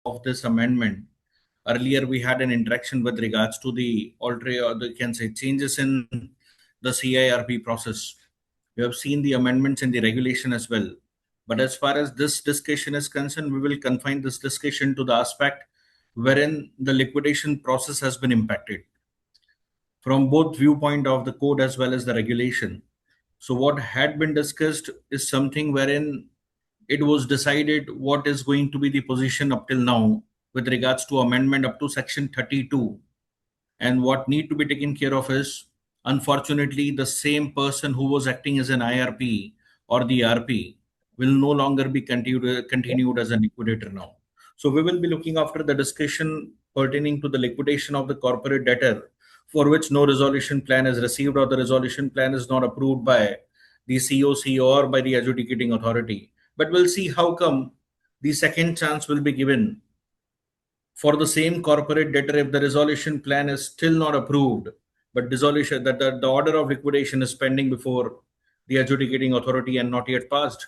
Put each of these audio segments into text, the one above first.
of this amendment. Earlier, we had an interaction with regards to the changes in the CIRP process. We have seen the amendments in the regulation as well. But as far as this discussion is concerned, we will confine this discussion to the aspect wherein the liquidation process has been impacted from both viewpoint of the code as well as the regulation. So what had been discussed is something wherein it was decided what is going to be the position up till now with regards to amendment up to section 32, and what need to be taken care of is, unfortunately, the same person who was acting as an IRP or the RP will no longer be continued as a liquidator now. So we will be looking after the discussion pertaining to the liquidation of the corporate debtor for which no resolution plan is received or the resolution plan is not approved by the COC or by the adjudicating authority. But we'll see how come the second chance will be given for the same corporate debtor if the resolution plan is still not approved, but dissolution that the order of liquidation is pending before the adjudicating authority and not yet passed.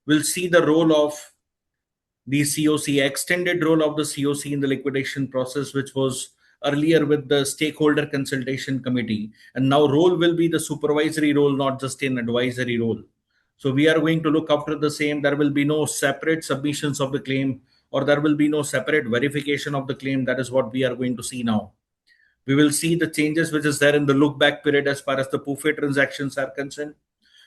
We'll see the role of the COC, extended role of the COC in the liquidation process, which was earlier with the stakeholder consultation committee, and now role will be the supervisory role, not just an advisory role. So we are going to look after the same. There will be no separate submissions of the claim, or there will be no separate verification of the claim. That is what we are going to see now. We will see the changes which is there in the look back period as far as the PUFE transactions are concerned.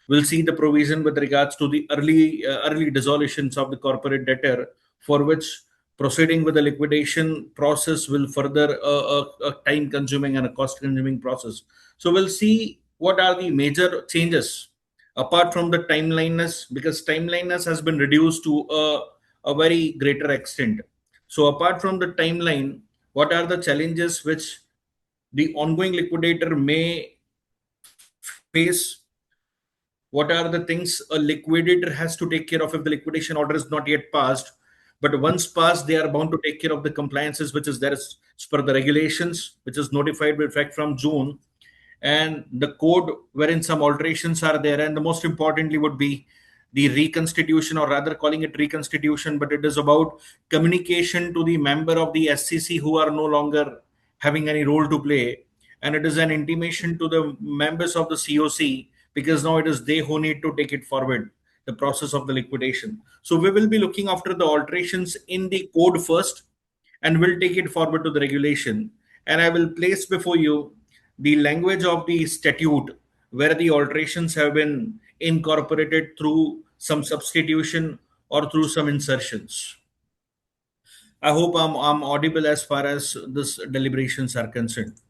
We'll see the provision with regards to the early dissolutions of the corporate debtor, for which proceeding with the liquidation process will further a time consuming and a cost consuming process. So we'll see what are the major changes apart from the timeliness, because timeliness has been reduced to a very greater extent. So apart from the timeline, what are the challenges which the ongoing liquidator may face? What are the things a liquidator has to take care of if the liquidation order is not yet passed? But once passed, they are bound to take care of the compliances, which is there as per the regulations, which is notified with effect from June, and the code wherein some alterations are there. And the most importantly would be the reconstitution, or rather calling it reconstitution, but it is about communication to the member of the SCC who are no longer having any role to play. And it is an intimation to the members of the COC, because now it is they who need to take it forward, the process of the liquidation. So we will be looking after the alterations in the code first, and we'll take it forward to the regulation. And I will place before you the language of the statute where the alterations have been incorporated through some substitution or through some insertions. I hope I'm audible as far as this deliberations are concerned.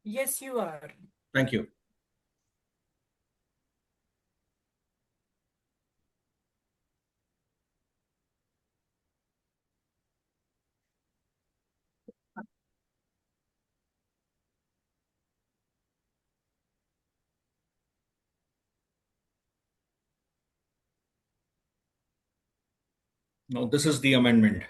Yes, you are. Thank you. Now, this is the amendment.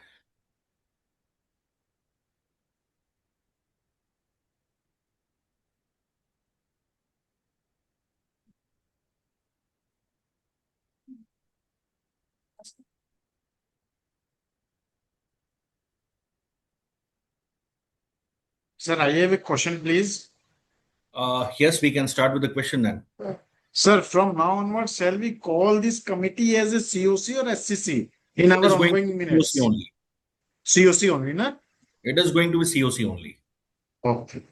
Sir, I have a question, please. Yes, we can start with the question then. Sir, from now onwards, shall we call this committee as a COC or SCC in our It is going to ongoing be minutes? COC only. COC only, na? It is going to be COC only. Okay.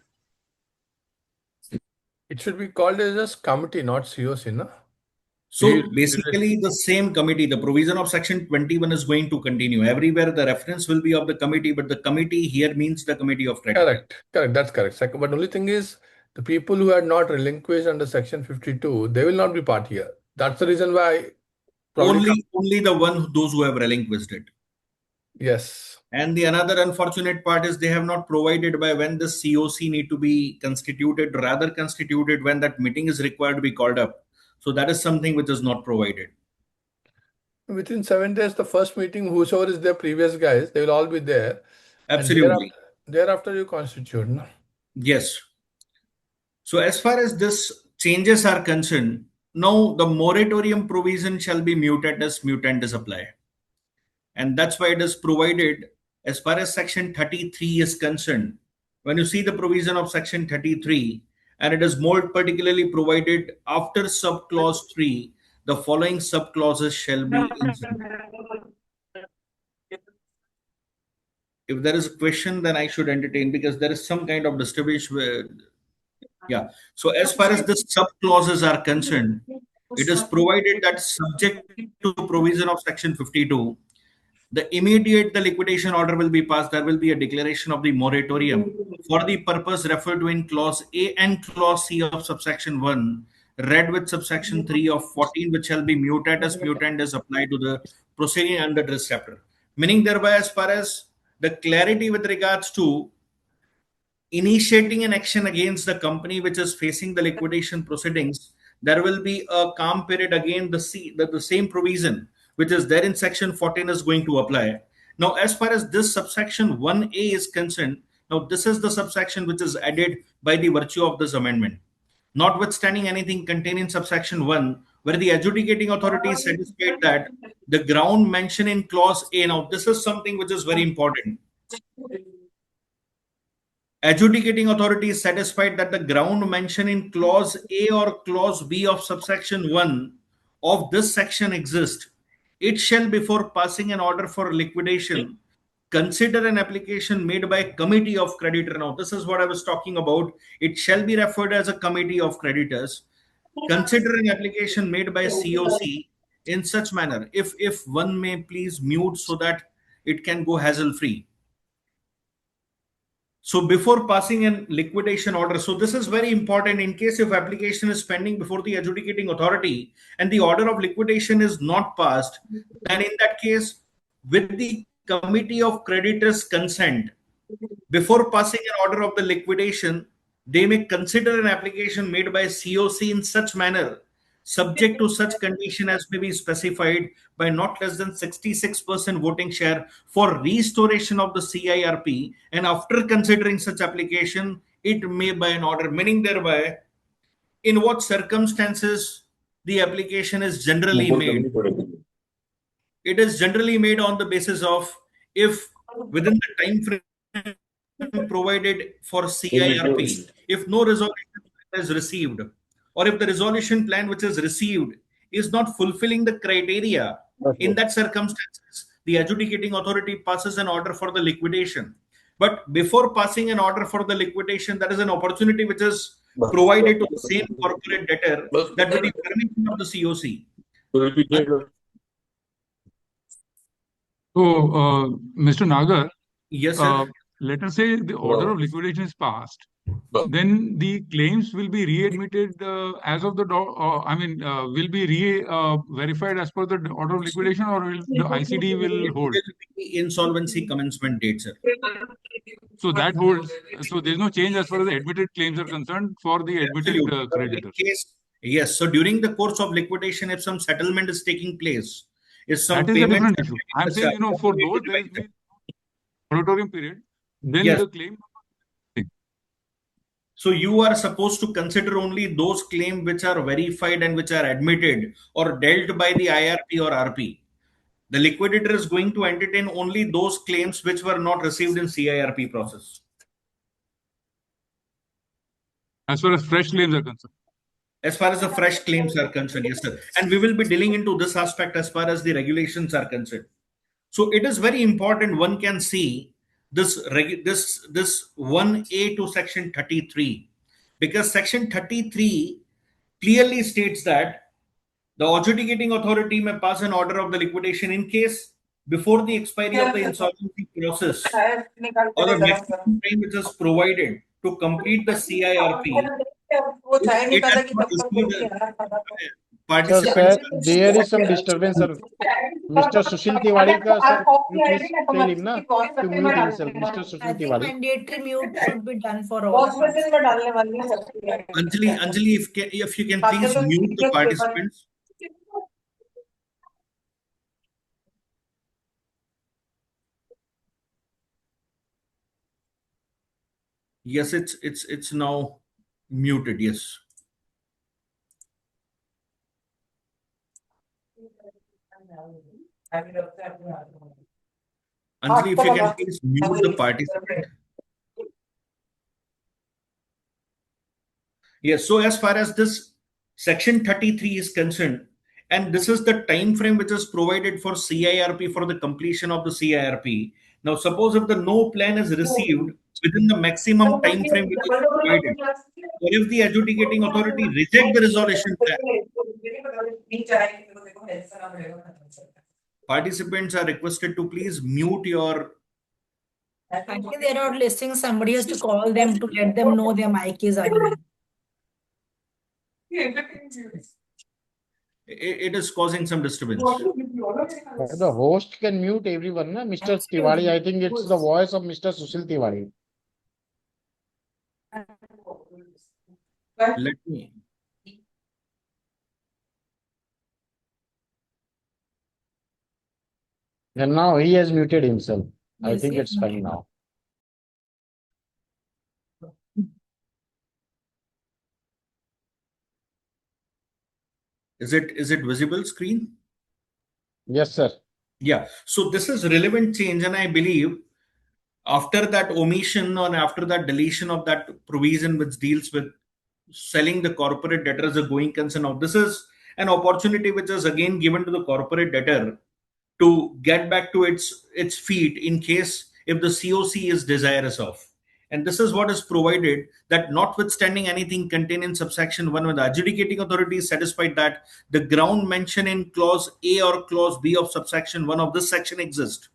It should be called as a committee, not COC, no? So basically, the same committee, the provision of section 21 is going to continue. Everywhere the reference will be of the committee, but the committee here means the committee of credit. Correct. That's correct. But the only thing is, the people who had not relinquished under section 52, they will not be part here. That's the reason why. Only the one, those who have relinquished it. Yes. And the another unfortunate part is they have not provided by when the COC need to be constituted, rather constituted when that meeting is required to be called up. So that is something which is not provided. Within 7 days, the first meeting, whosoever is their previous guys, they will all be there. Absolutely. And thereafter you constitute, no? Yes. So as far as this changes are concerned, now the moratorium provision shall be muted as mutant is applied. And that's why it is provided as far as Section 33 is concerned. When you see the provision of Section 33, and it is more particularly provided after subclause 3, the following subclauses shall be inserted. If there is a question, then I should entertain, because there is some kind of disturbance. Yeah. So as far as the subclauses are concerned, it is provided that subject to provision of Section 52, the immediate the liquidation order will be passed, there will be a declaration of the moratorium for the purpose referred to in clause A and clause C of subsection 1, read with subsection 3 of 14, which shall be mutatis mutandis applied to the proceeding under this chapter. Meaning thereby, as far as the clarity with regards to initiating an action against the company which is facing the liquidation proceedings, there will be a calm period. Again, the same provision which is there in section 14 is going to apply. Now, as far as this subsection 1A is concerned, now this is the subsection which is added by the virtue of this amendment. Notwithstanding anything contained in subsection 1, where the adjudicating authority is satisfied that the ground mentioned in clause A, now this is something which is very important. Adjudicating authority is satisfied that the ground mentioned in clause A or clause B of subsection 1 of this section exists. It shall, before passing an order for liquidation, consider an application made by a committee of creditor. Now, this is what I was talking about. It shall be referred as a committee of creditors. Consider an application made by COC in such manner. If one may please mute so that it can go hassle free. So before passing a liquidation order, so this is very important in case if application is pending before the adjudicating authority and the order of liquidation is not passed, then in that case, with the committee of creditors' consent, before passing an order of the liquidation, they may consider an application made by COC in such manner, subject to such condition as may be specified by not less than 66% voting share for restoration of the CIRP, and after considering such application, it may by an order, meaning thereby in what circumstances the application is generally made. It is generally made on the basis of if within the time frame provided for CIRP, if no resolution plan is received, or if the resolution plan which is received is not fulfilling the criteria, in that circumstances, the adjudicating authority passes an order for the liquidation. But before passing an order for the liquidation, there is an opportunity which is provided to the same corporate debtor that with the permission of the COC. So, Mr. Nagar, Yes, sir. let us say the order of liquidation is passed, then the claims will be readmitted as of the will be verified as per the order of liquidation, or will the ICD will hold? Insolvency commencement date, sir. So that holds. So there is no change as far as the admitted claims are concerned for the admitted Absolutely. creditors. Yes. So during the course of liquidation, if some settlement is taking place, if some That is a payment, different issue. I'm saying, for those there is the moratorium period, then Yes. the claim. So you are supposed to consider only those claims which are verified and which are admitted or dealt by the IRP or RP. The liquidator is going to entertain only those claims which were not received in CIRP process. As far as fresh claims are concerned. As far as the fresh claims are concerned, yes, sir. And we will be dealing into this aspect as far as the regulations are concerned. So it is very important. One can see this 1A to section 33, because section 33 clearly states that the adjudicating authority may pass an order of the liquidation in case before the expiry of the insolvency process or the maximum time which is provided to complete the CIRP. If it has not received participants. Sir, there is some disturbance, sir. Mr. Sushil Tiwari, sir, you please tell him na to mute himself. Mr. I Sushil think Tiwari. mandatory mute should be done for all. Anjali, if you can please mute the participants. Yes, it's now muted. Yes. Anjali, if you can please mute the participant. Yes, so as far as this section 33 is concerned, and this is the time frame which is provided for CIRP for the completion of the CIRP. Now, suppose if the no plan is received within the maximum time frame which is provided, or if the adjudicating authority reject the resolution plan, participants are requested to please mute your. I think they're not listening. Somebody has to call them to let them know their mic is unmuted. It is causing some disturbance. The host can mute everyone, na? Mr. Tiwari. I think it's the voice of Mr. Sushil Tiwari. Let me. And now he has muted himself. I Yes, think yes, it's fine now. Is it visible screen? Yes, sir. Yeah. So this is relevant change, and I believe after that omission or after that deletion of that provision which deals with selling the corporate debtor as a going concern, now this is an opportunity which is again given to the corporate debtor to get back to its feet in case if the COC is desirous of. And this is what is provided, that notwithstanding anything contained in subsection 1, when the adjudicating authority is satisfied that the ground mentioned in clause A or clause B of subsection 1 of this section exist,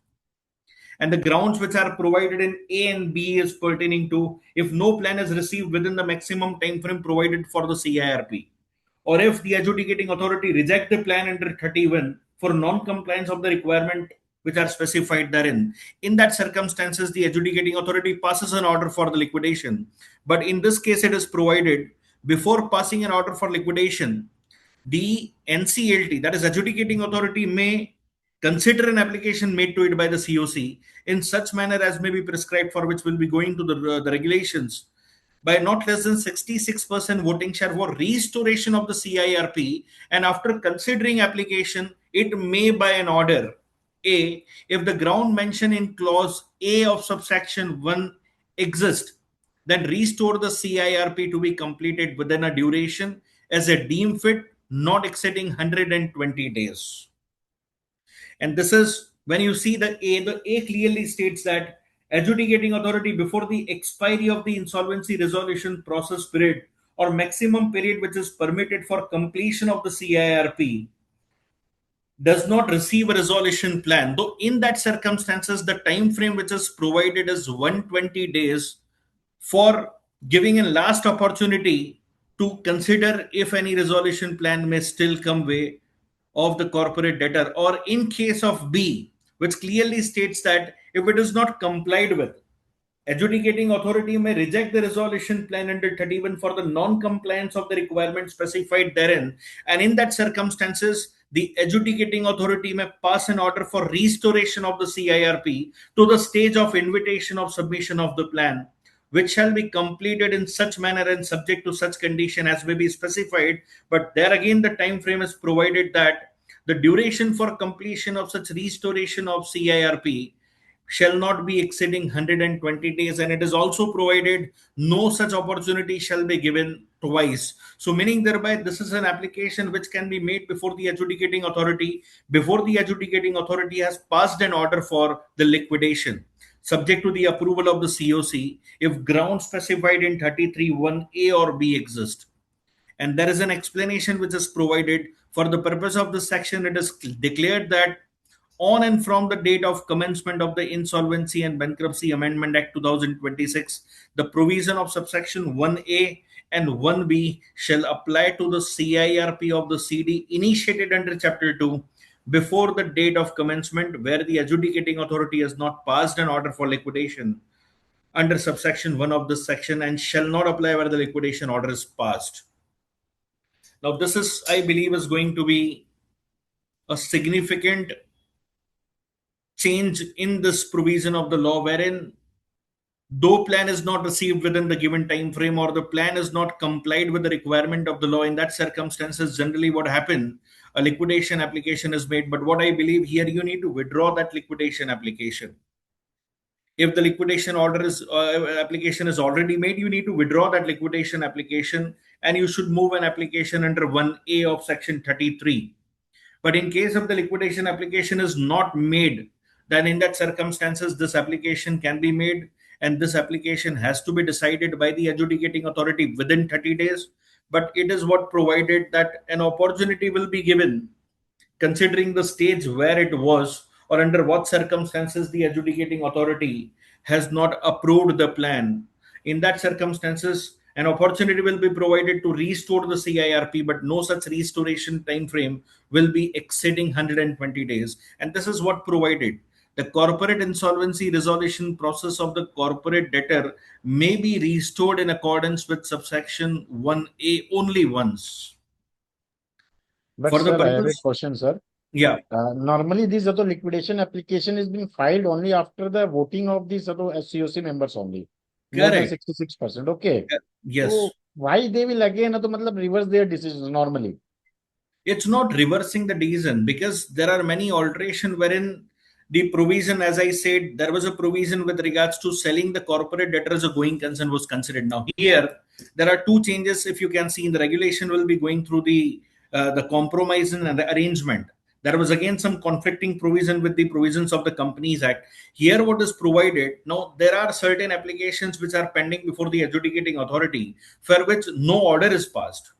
and the grounds which are provided in A and B is pertaining to if no plan is received within the maximum time frame provided for the CIRP, or if the adjudicating authority reject the plan under 31 for non-compliance of the requirement which are specified therein. In that circumstances, the adjudicating authority passes an order for the liquidation. But in this case, it is provided before passing an order for liquidation, the NCLT, that is adjudicating authority, may consider an application made to it by the COC in such manner as may be prescribed, for which will be going to the regulations, by not less than 66% voting share for restoration of the CIRP, and after considering application, it may by an order A, if the ground mentioned in clause A of subsection 1 exist, then restore the CIRP to be completed within a duration as a deem fit not exceeding 120 days. And this is when you see the A clearly states that adjudicating authority before the expiry of the insolvency resolution process period or maximum period which is permitted for completion of the CIRP does not receive a resolution plan, though in that circumstances the time frame which is provided is 120 days for giving a last opportunity to consider if any resolution plan may still come way of the corporate debtor, or in case of B, which clearly states that if it is not complied with, adjudicating authority may reject the resolution plan under 31 for the non-compliance of the requirement specified therein, and in that circumstances the adjudicating authority may pass an order for restoration of the CIRP to the stage of invitation of submission of the plan, which shall be completed in such manner and subject to such condition as may be specified. But there again the time frame is provided that the duration for completion of such restoration of CIRP shall not be exceeding 120 days, and it is also provided no such opportunity shall be given twice. So meaning thereby this is an application which can be made before the adjudicating authority has passed an order for the liquidation, subject to the approval of the COC, if grounds specified in 33(1)(a) or B exist. And there is an explanation which is provided for the purpose of this section. It is declared that on and from the date of commencement of the Insolvency and Bankruptcy Amendment Act 2026, the provision of subsection 1A and 1B shall apply to the CIRP of the CD initiated under Chapter 2 before the date of commencement, where the adjudicating authority has not passed an order for liquidation under subsection 1 of this section, and shall not apply where the liquidation order is passed. Now, this is, I believe, is going to be a significant change in this provision of the law, wherein though plan is not received within the given time frame or the plan is not complied with the requirement of the law, in that circumstances generally what happen, a liquidation application is made. But what I believe here, you need to withdraw that liquidation application. If the liquidation order is application is already made, you need to withdraw that liquidation application, and you should move an application under 1A of section 33. But in case of the liquidation application is not made, then in that circumstances, this application can be made, and this application has to be decided by the adjudicating authority within 30 days. But it is what provided that an opportunity will be given, considering the stage where it was or under what circumstances the adjudicating authority has not approved the plan. In that circumstances, an opportunity will be provided to restore the CIRP, but no such restoration time frame will be exceeding 120 days. And this is what provided. The corporate insolvency resolution process of the corporate debtor may be restored in accordance with subsection 1A only once. But For the sir, I have a purpose, question, sir. yeah, Normally, this auto liquidation application is being filed only after the voting of these auto COC members only. More than correct. 66%. Okay. Yes. So why they will again reverse their decisions normally? It's not reversing the decision, because there are many alterations wherein the provision, as I said, there was a provision with regards to selling the corporate debtor as a going concern was considered. Now here there are two changes. If you can see in the regulation, will be going through the compromise and the arrangement. There was again some conflicting provision with the provisions of the Companies Act. Here what is provided, now there are certain applications which are pending before the adjudicating authority for which no order is passed.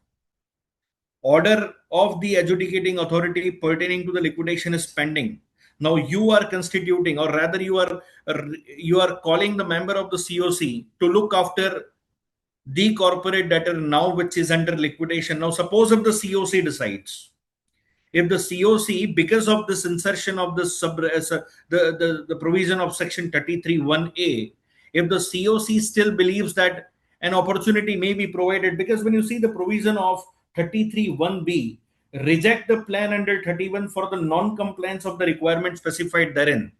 Order of the adjudicating authority pertaining to the liquidation is pending. Now you are constituting, or rather you are calling the member of the COC to look after the corporate debtor now which is under liquidation. Now suppose if the COC decides, if the COC, because of this insertion of the the provision of section 33(1)(a), if the COC still believes that an opportunity may be provided, because when you see the provision of 33(1)(b), reject the plan under 31 for the non-compliance of the requirement specified therein.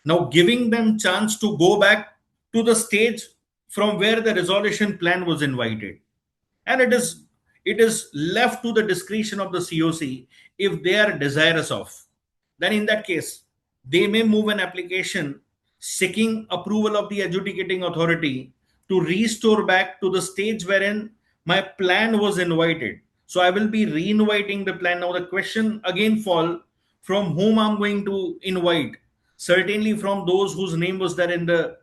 Now giving them chance to go back to the stage from where the resolution plan was invited, and it is left to the discretion of the COC if they are desirous of. Then in that case, they may move an application seeking approval of the adjudicating authority to restore back to the stage wherein my plan was invited. So I will be re-inviting the plan. Now the question again fall, from whom I'm going to invite. Certainly from those whose name was there in the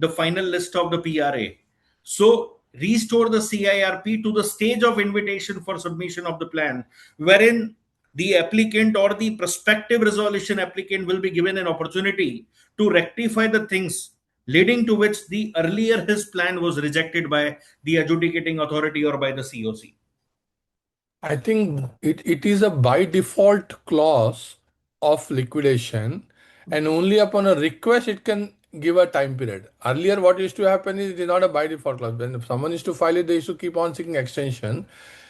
final list of the PRA. So restore the CIRP to the stage of invitation for submission of the plan, wherein the applicant or the prospective resolution applicant will be given an opportunity to rectify the things leading to which the earlier his plan was rejected by the adjudicating authority or by the COC. I think it is a by default clause of liquidation, and only upon a request it can give a time period. Earlier, what used to happen is it is not a by default clause. When someone used to file it, they used to keep on seeking extension.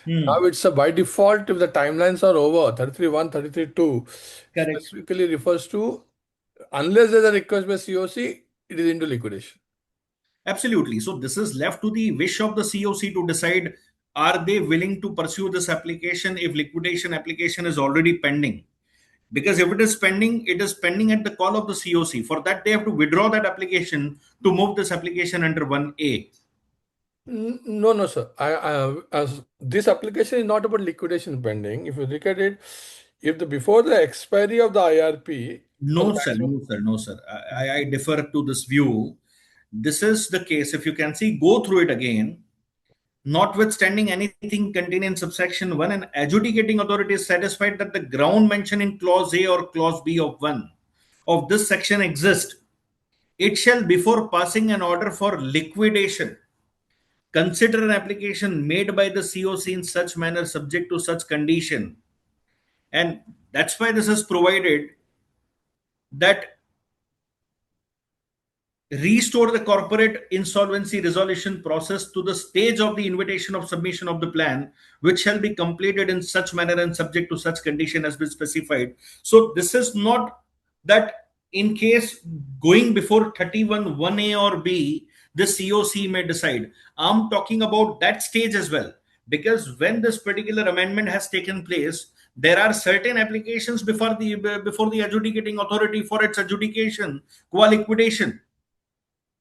Now it's a by default. If the timelines are over, 33(1), 33(2) Correct. specifically refers to, unless there's a request by COC, it is into liquidation. Absolutely. So this is left to the wish of the COC to decide, are they willing to pursue this application if liquidation application is already pending? Because if it is pending at the call of the COC. For that, they have to withdraw that application to move this application under 1A. No, sir. As this application is not about liquidation pending. If you look at it, before the expiry of the IRP, No, sir. I defer to this view. This is the case. If you can see, go through it again. Notwithstanding anything contained in subsection 1, an adjudicating authority is satisfied that the ground mentioned in clause A or clause B of 1 of this section exists, it shall, before passing an order for liquidation, consider an application made by the COC in such manner subject to such condition. And that's why this is provided, that restore the corporate insolvency resolution process to the stage of the invitation of submission of the plan, which shall be completed in such manner and subject to such condition as been specified. So this is not that in case going before 31 1A or B, the COC may decide. I'm talking about that stage as well, because when this particular amendment has taken place, there are certain applications before the adjudicating authority for its adjudication qua liquidation.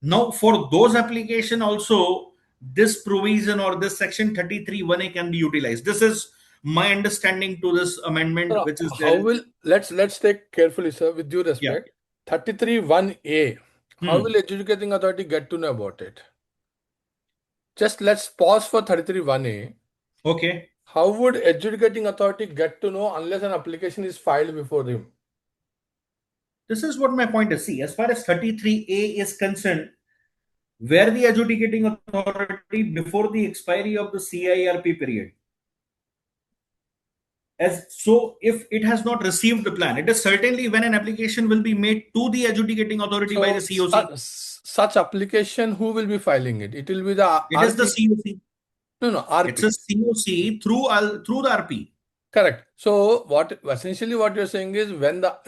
Now, for those application also, this provision or this section 33(1)(a) can be utilized. This is my understanding to this amendment, which is How there. will let's take carefully, sir, with due Yeah. respect. 33(1)(a). How Hmm. will adjudicating authority get to know about it? Just let's pause for 33(1)(a). Okay. How would adjudicating authority get to know unless an application is filed before him? This is what my point is. See, as far as 33(a) is concerned, where the adjudicating authority before the expiry of the CIRP period. As so, if it has not received the plan, it is certainly when an application will be made to the adjudicating authority by the So COC. such application, who will be filing it? It will be the It is the RP. COC. No, It's RP. a COC through the RP. Correct. So what essentially what you're saying is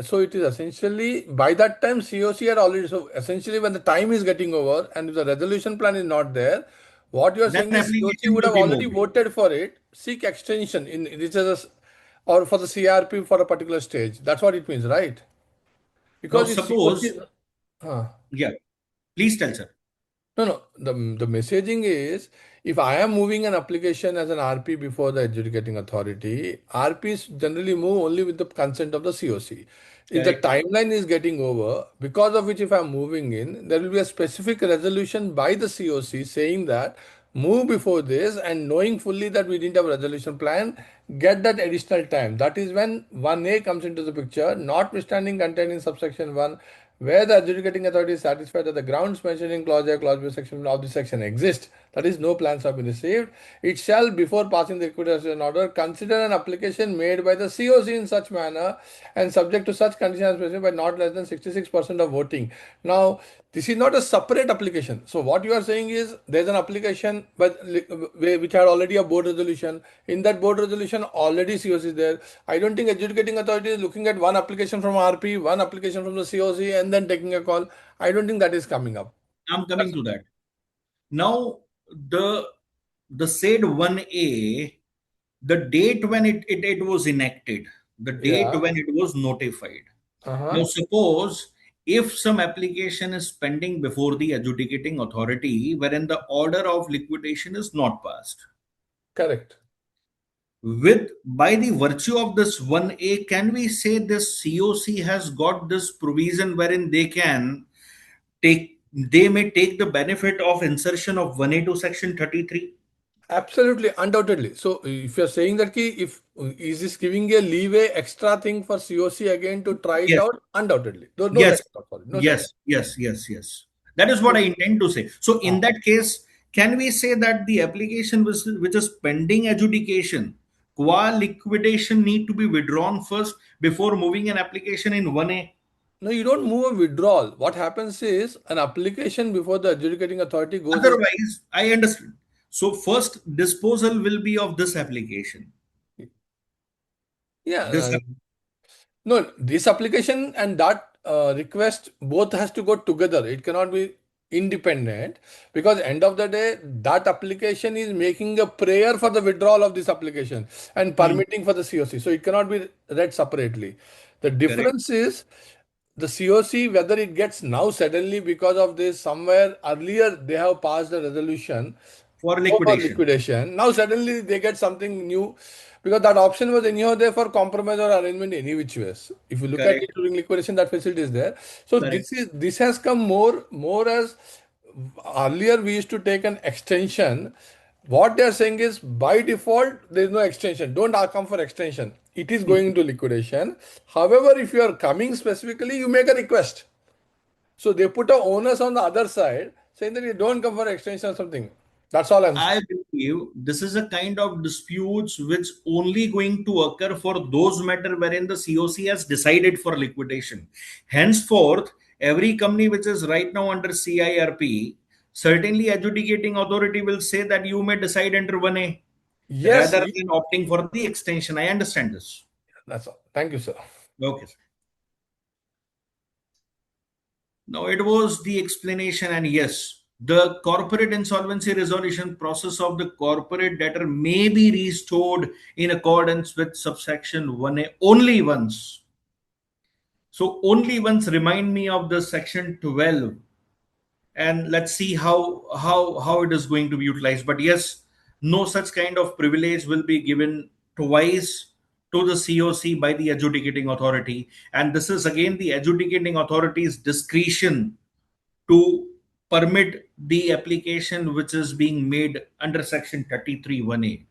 so it is essentially by that time COC had already, so essentially when the time is getting over and if the resolution plan is not there, what you're Then saying is COC application would will have be already moved. voted for it, seek extension in this is or for the CRP for a particular stage. That's what it means, right? Now, Because if suppose, COC, huh. yeah, please tell, sir. No. The messaging is if I am moving an application as an RP before the adjudicating authority, RPs generally move only with the consent of the COC. If the Correct. timeline is getting over, because of which if I'm moving in, there will be a specific resolution by the COC saying that move before this and knowing fully that we didn't have a resolution plan, get that additional time. That is when 1A comes into the picture, notwithstanding contained in subsection 1, where the adjudicating authority is satisfied that the grounds mentioned in clause A, clause B section of this section exist, that is, no plans have been received, it shall, before passing the liquidation order, consider an application made by the COC in such manner and subject to such conditions specified by not less than 66% of voting. Now, this is not a separate application. So what you are saying is there's an application but which had already a board resolution. In that board resolution, already COC is there. I don't think adjudicating authority is looking at one application from RP, one application from the COC, and then taking a call. I don't think that is coming up. I'm coming to that. Now, the said 1A, the date when it was enacted, the date Yeah. when it was notified. Now, Uh-huh. suppose if some application is pending before the adjudicating authority, wherein the order of liquidation is not passed, Correct. with by the virtue of this 1A, can we say this COC has got this provision wherein they may take the benefit of insertion of 1A to section 33? Absolutely, undoubtedly. So if you're saying that if is this giving a leeway extra thing for COC again to try it Yes. out? Undoubtedly. No Yes. second thought for it. No second. Yes. That is what I intend to say. So, in that case, can we say that the application which is pending adjudication, qua liquidation, need to be withdrawn first before moving an application in 1A? No, you don't move a withdrawal. What happens is an application before the adjudicating authority goes as Otherwise, I understand. So, first disposal will be of this application. yeah. This No, this application and that request both has to go together. It cannot be independent because end of the day that application is making a prayer for the withdrawal of this application and Hmm, permitting for the COC. So it cannot be read separately. The correct. difference is the COC, whether it gets now suddenly because of this, somewhere earlier they have passed a resolution For for liquidation. liquidation. Now suddenly they get something new because that option was anyhow there for compromise or arrangement any which ways. If you look at Correct. it during liquidation, that facility is there. So Correct. this has come more as earlier we used to take an extension. What they are saying is by default there is no extension. Don't come for extension. It is going into liquidation. However, if you are coming specifically, you make a request. So they put a onus on the other side saying that you don't come for extension or something. That's all I'm saying. I believe this is a kind of disputes which only going to occur for those matter wherein the COC has decided for liquidation. Henceforth, every company which is right now under CIRP, certainly adjudicating authority will say that you may decide under 1A Yes, rather than opting for the extension. I understand this. that's all. Thank you, sir. Okay. Now it was the explanation, and yes, the corporate insolvency resolution process of the corporate debtor may be restored in accordance with subsection 1A only once. So only once, remind me of the section 12 and let's see how it is going to be utilized. But yes, no such kind of privilege will be given twice to the COC by the adjudicating authority, and this is again the adjudicating authority's discretion to permit the application which is being made under section 33(1)(a).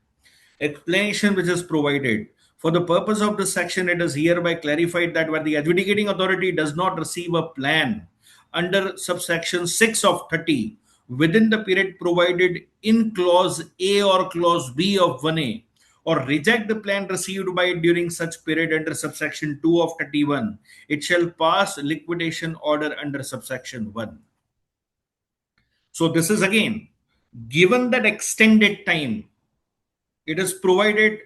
Explanation which is provided. For the purpose of this section, it is hereby clarified that where the adjudicating authority does not receive a plan under subsection 6 of 30 within the period provided in clause A or clause B of 1A, or reject the plan received by it during such period under subsection 2 of 31, it shall pass liquidation order under subsection 1. So this is again, given that extended time, it is provided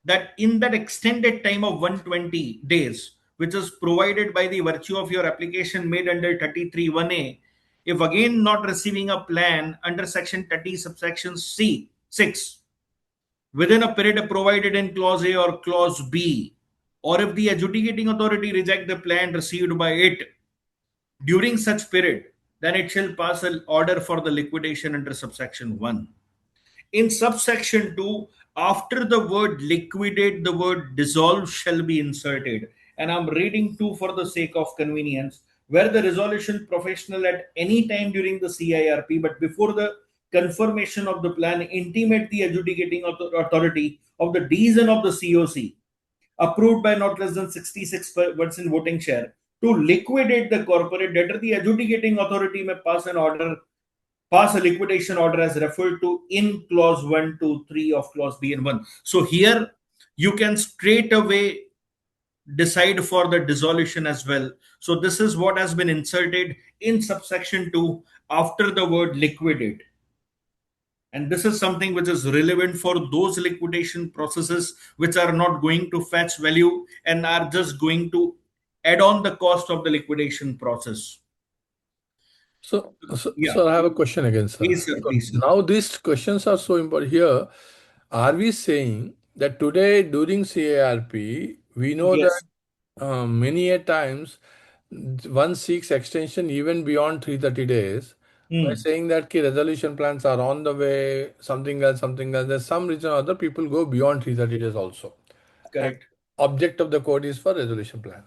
that in that extended time of 120 days, which is provided by the virtue of your application made under 33(1)(a), if again not receiving a plan under section 30 subsection C 6 within a period provided in clause A or clause B, or if the adjudicating authority reject the plan received by it during such period, then it shall pass an order for the liquidation under subsection 1. In subsection 2, after the word liquidate, the word dissolve shall be inserted. And I'm reading 2 for the sake of convenience, where the resolution professional at any time during the CIRP, but before the confirmation of the plan, intimate the adjudicating authority of the decision of the COC, approved by not less than 66% voting share, to liquidate the corporate debtor. The adjudicating authority may pass a liquidation order as referred to in clause 1, 2, 3 of clause B and 1. So here you can straight away decide for the dissolution as well. So this is what has been inserted in subsection 2 after the word liquidate. And this is something which is relevant for those liquidation processes which are not going to fetch value and are just going to add on the cost of the liquidation process. So, Yeah. sir, I have a question again, sir. Please, sir, please, sir. Now, these questions are so important here. Are we saying that today during CARP, we know Yes. that many a times one seeks extension even beyond 330 days by saying that ki resolution plans are on the way, something else, something else. There's some reason or other people go beyond 330 days also. Correct. Object of the code is for resolution plan.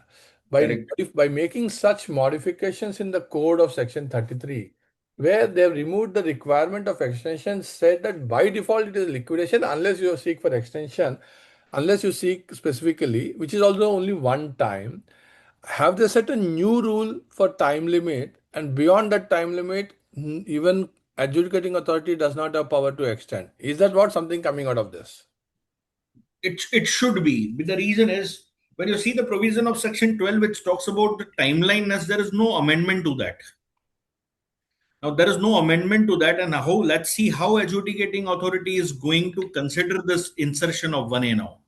Correct. By making such modifications in the code of section 33, where they've removed the requirement of extension, said that by default it is liquidation unless you seek for extension, unless you seek specifically, which is also only one time. Have they set a new rule for time limit, and beyond that time limit, even adjudicating authority does not have power to extend? Is that what something coming out of this? It should be. But the reason is, when you see the provision of section 12, which talks about the timeline, as there is no amendment to that. Now, there is no amendment to that, and let's see how adjudicating authority is going to consider this insertion of 1A now.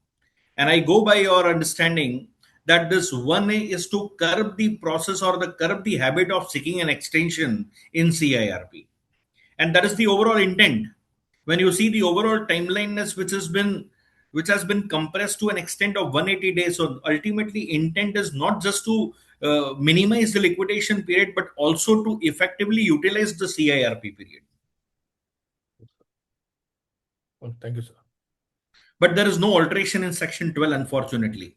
And I go by your understanding that this 1A is to curb the process or curb the habit of seeking an extension in CIRP. And that is the overall intent. When you see the overall timeliness which has been compressed to an extent of 180 days, so ultimately intent is not just to minimize the liquidation period, but also to effectively utilize the CIRP period. Well, thank you, sir. But there is no alteration in section 12, unfortunately.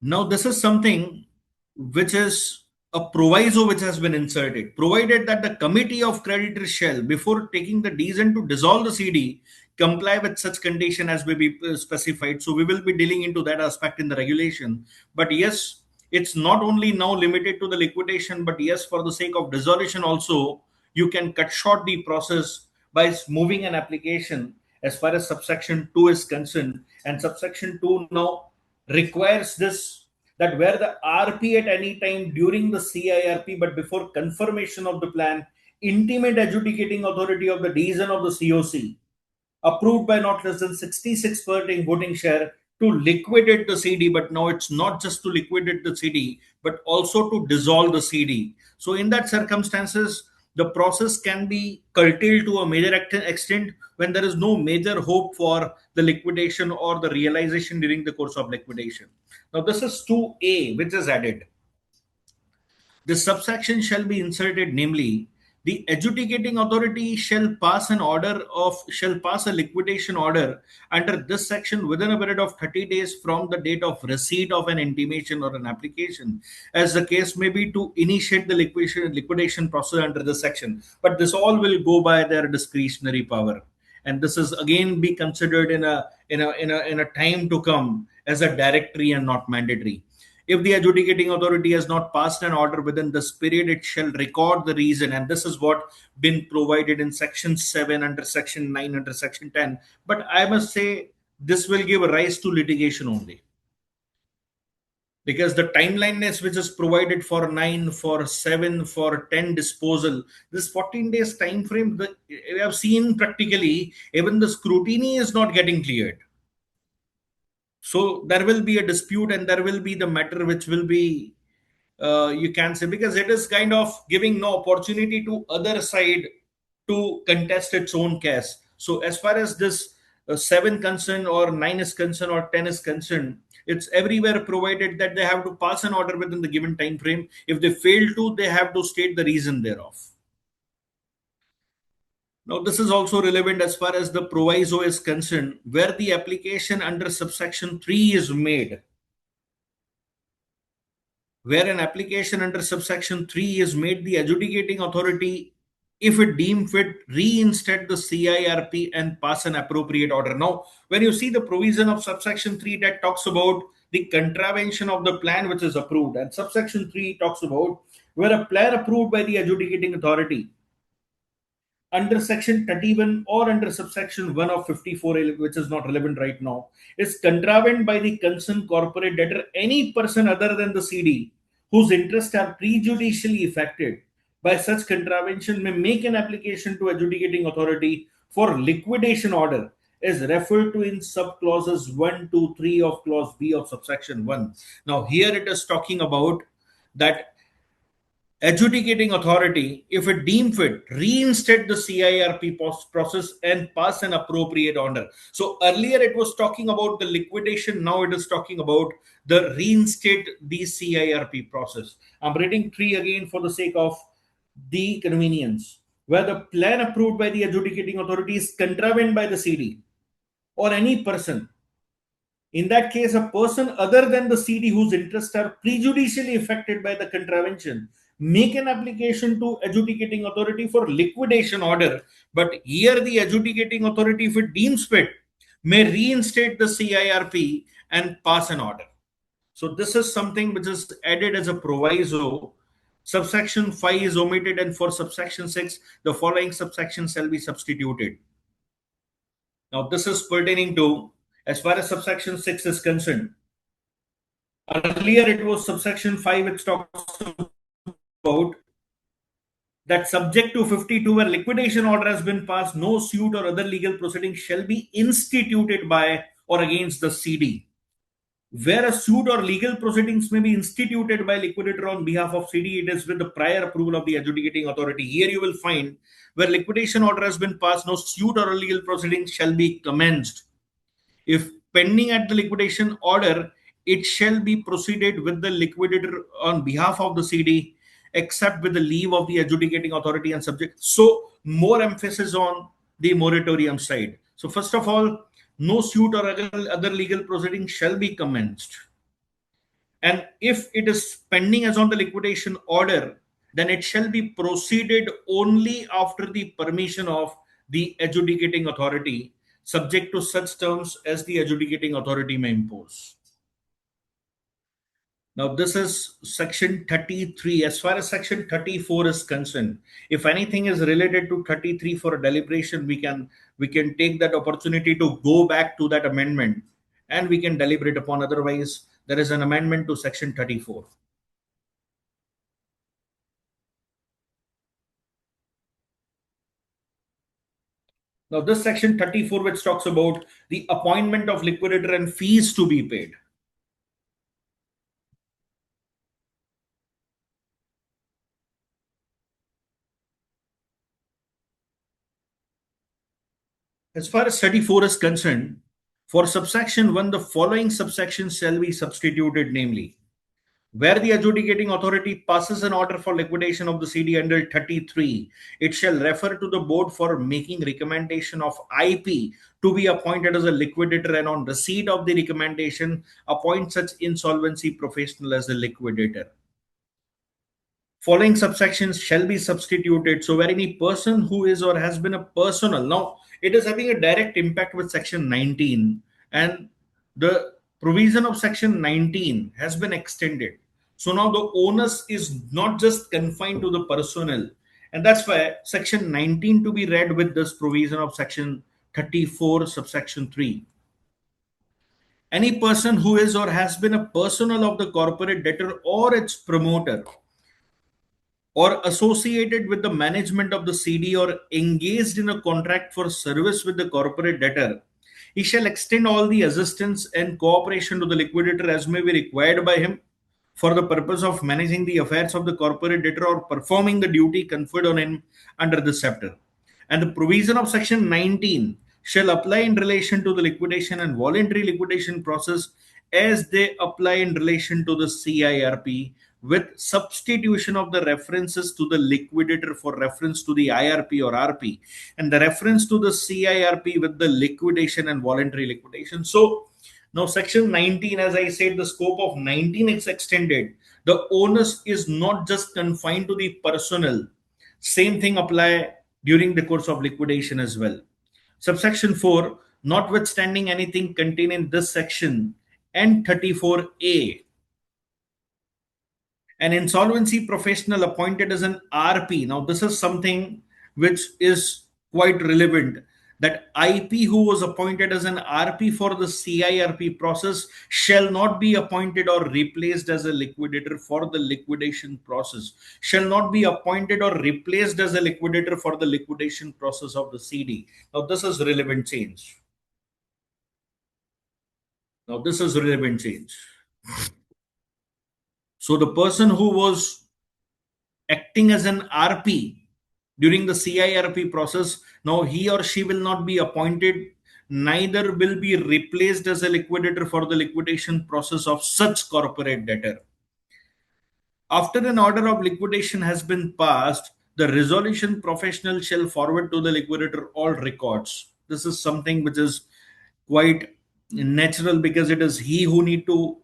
Now, this is something which is a proviso which has been inserted, provided that the committee of creditors shall, before taking the decision to dissolve the CD, comply with such condition as may be specified. So we will be dealing into that aspect in the regulation. But yes, it's not only now limited to the liquidation, but yes, for the sake of dissolution also, you can cut short the process by moving an application as far as subsection 2 is concerned. And subsection 2 now requires this, that where the RP at any time during the CIRP, but before confirmation of the plan, intimate adjudicating authority of the decision of the COC, approved by not less than 66% voting share, to liquidate the CD. But now it's not just to liquidate the CD, but also to dissolve the CD. So in that circumstances, the process can be curtailed to a major extent when there is no major hope for the liquidation or the realization during the course of liquidation. Now this is 2A, which is added. The subsection shall be inserted, namely, the adjudicating authority shall pass a liquidation order under this section within a period of 30 days from the date of receipt of an intimation or an application, as the case may be, to initiate the liquidation process under this section. But this all will go by their discretionary power, and this is again be considered in a time to come as a directory and not mandatory. If the adjudicating authority has not passed an order within this period, it shall record the reason. And this is what been provided in section 7, under section 9, under section 10. But I must say, this will give rise to litigation only. Because the timeliness which is provided for 9, for 7, for 10 disposal, this 14 days time frame, we have seen practically, even the scrutiny is not getting cleared. So there will be a dispute, and there will be the matter which will be, you can say, because it is kind of giving no opportunity to other side to contest its own case. So as far as this 7 concerned, or 9 is concerned, or 10 is concerned, it's everywhere provided that they have to pass an order within the given time frame. If they fail to, they have to state the reason thereof. Now, this is also relevant as far as the proviso is concerned, where the application under subsection 3 is made. Where an application under subsection 3 is made, the adjudicating authority, if it deem fit, reinstate the CIRP and pass an appropriate order. Now, when you see the provision of subsection 3 that talks about the contravention of the plan which is approved, and subsection 3 talks about where a plan approved by the adjudicating authority under section 31 or under subsection 1 of 54, which is not relevant right now, is contravened by the concerned corporate debtor, any person other than the CD whose interests are prejudicially affected by such contravention may make an application to adjudicating authority for liquidation order, is referred to in subclauses 1, 2, 3 of clause B of subsection 1. Now here it is talking about that adjudicating authority, if it deem fit, reinstate the CIRP process and pass an appropriate order. So earlier it was talking about the liquidation, now it is talking about the reinstate the CIRP process. I'm reading 3 again for the sake of the convenience. Where the plan approved by the adjudicating authority is contravened by the CD or any person. In that case, a person other than the CD whose interests are prejudicially affected by the contravention make an application to adjudicating authority for liquidation order. But here the adjudicating authority, if it deems fit, may reinstate the CIRP and pass an order. So this is something which is added as a proviso. Subsection 5 is omitted, and for subsection 6, the following subsection shall be substituted. Now this is pertaining to, as far as subsection 6 is concerned. Earlier it was subsection 5 which talks about that subject to 52, where liquidation order has been passed, no suit or other legal proceeding shall be instituted by or against the CD. Where a suit or legal proceedings may be instituted by liquidator on behalf of CD, it is with the prior approval of the adjudicating authority. Here you will find where liquidation order has been passed, no suit or legal proceedings shall be commenced. If pending at the liquidation order, it shall be proceeded with the liquidator on behalf of the CD, except with the leave of the adjudicating authority and subject. So more emphasis on the moratorium side. So first of all, no suit or other legal proceeding shall be commenced. And if it is pending as on the liquidation order, then it shall be proceeded only after the permission of the adjudicating authority, subject to such terms as the adjudicating authority may impose. Now, this is section 33. As far as section 34 is concerned, if anything is related to 33 for deliberation, we can take that opportunity to go back to that amendment and we can deliberate upon. Otherwise, there is an amendment to section 34. Now, this section 34, which talks about the appointment of liquidator and fees to be paid. As far as 34 is concerned, for subsection 1, the following subsections shall be substituted, namely, Where the adjudicating authority passes an order for liquidation of the CD under 33, it shall refer to the board for making recommendation of IP to be appointed as a liquidator, and on receipt of the recommendation, appoint such insolvency professional as a liquidator. Following subsections shall be substituted. So where any person who is or has been a personal, now it is having a direct impact with section 19, and the provision of section 19 has been extended. So now the onus is not just confined to the personnel, and that's why section 19 to be read with this provision of section 34 subsection 3. Any person who is or has been a personal of the corporate debtor or its promoter, or associated with the management of the CD, or engaged in a contract for service with the corporate debtor, he shall extend all the assistance and cooperation to the liquidator as may be required by him for the purpose of managing the affairs of the corporate debtor or performing the duty conferred on him under this chapter. And the provision of section 19 shall apply in relation to the liquidation and voluntary liquidation process as they apply in relation to the CIRP, with substitution of the references to the liquidator for reference to the IRP or RP, and the reference to the CIRP with the liquidation and voluntary liquidation. So now section 19, as I said, the scope of 19 is extended. The onus is not just confined to the personnel. Same thing apply during the course of liquidation as well. Subsection 4, notwithstanding anything contained in this section and 34A, an insolvency professional appointed as an RP. Now, this is something which is quite relevant, that IP who was appointed as an RP for the CIRP process shall not be appointed or replaced as a liquidator for the liquidation process, shall not be appointed or replaced as a liquidator for the liquidation process of the CD. Now, this is relevant change. So the person who was acting as an RP during the CIRP process, now he or she will not be appointed, neither will be replaced as a liquidator for the liquidation process of such corporate debtor. After an order of liquidation has been passed, the resolution professional shall forward to the liquidator all records. This is something which is quite natural, because it is he who need to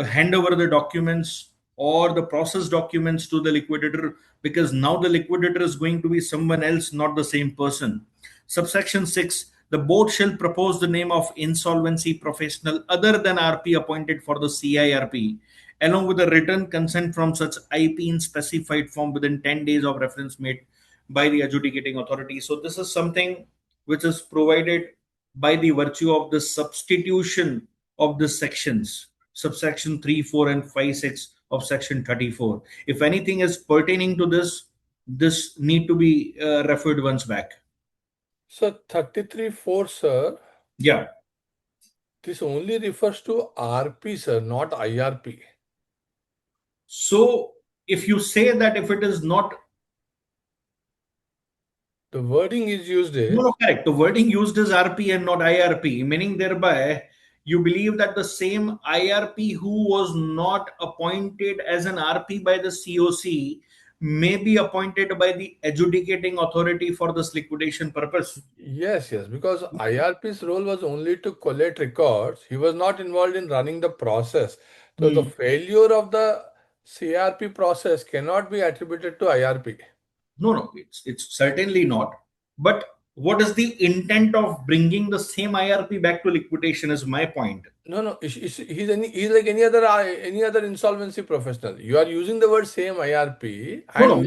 hand over the documents or the process documents to the liquidator, because now the liquidator is going to be someone else, not the same person. Subsection 6, the board shall propose the name of insolvency professional other than RP appointed for the CIRP, along with a written consent from such IP in specified form within 10 days of reference made by the adjudicating authority. So this is something which is provided by the virtue of the substitution of the sections, subsection 3, 4, and 5, 6 of section 34. If anything is pertaining to this need to be referred once back. So 33.4, sir, Yeah. this only refers to RP, sir, not IRP. So if you say that if it is not, The wording is used is, no, correct. The wording used is RP and not IRP, meaning thereby you believe that the same IRP who was not appointed as an RP by the COC may be appointed by the adjudicating authority for this liquidation purpose. yes, because IRP's role was only to collect records. He was not involved in running the process. So the failure of the CRP process cannot be attributed to IRP. No, it's certainly not. But what is the intent of bringing the same IRP back to liquidation is my point. No, he's like any other insolvency professional. You are using the word same IRP. No,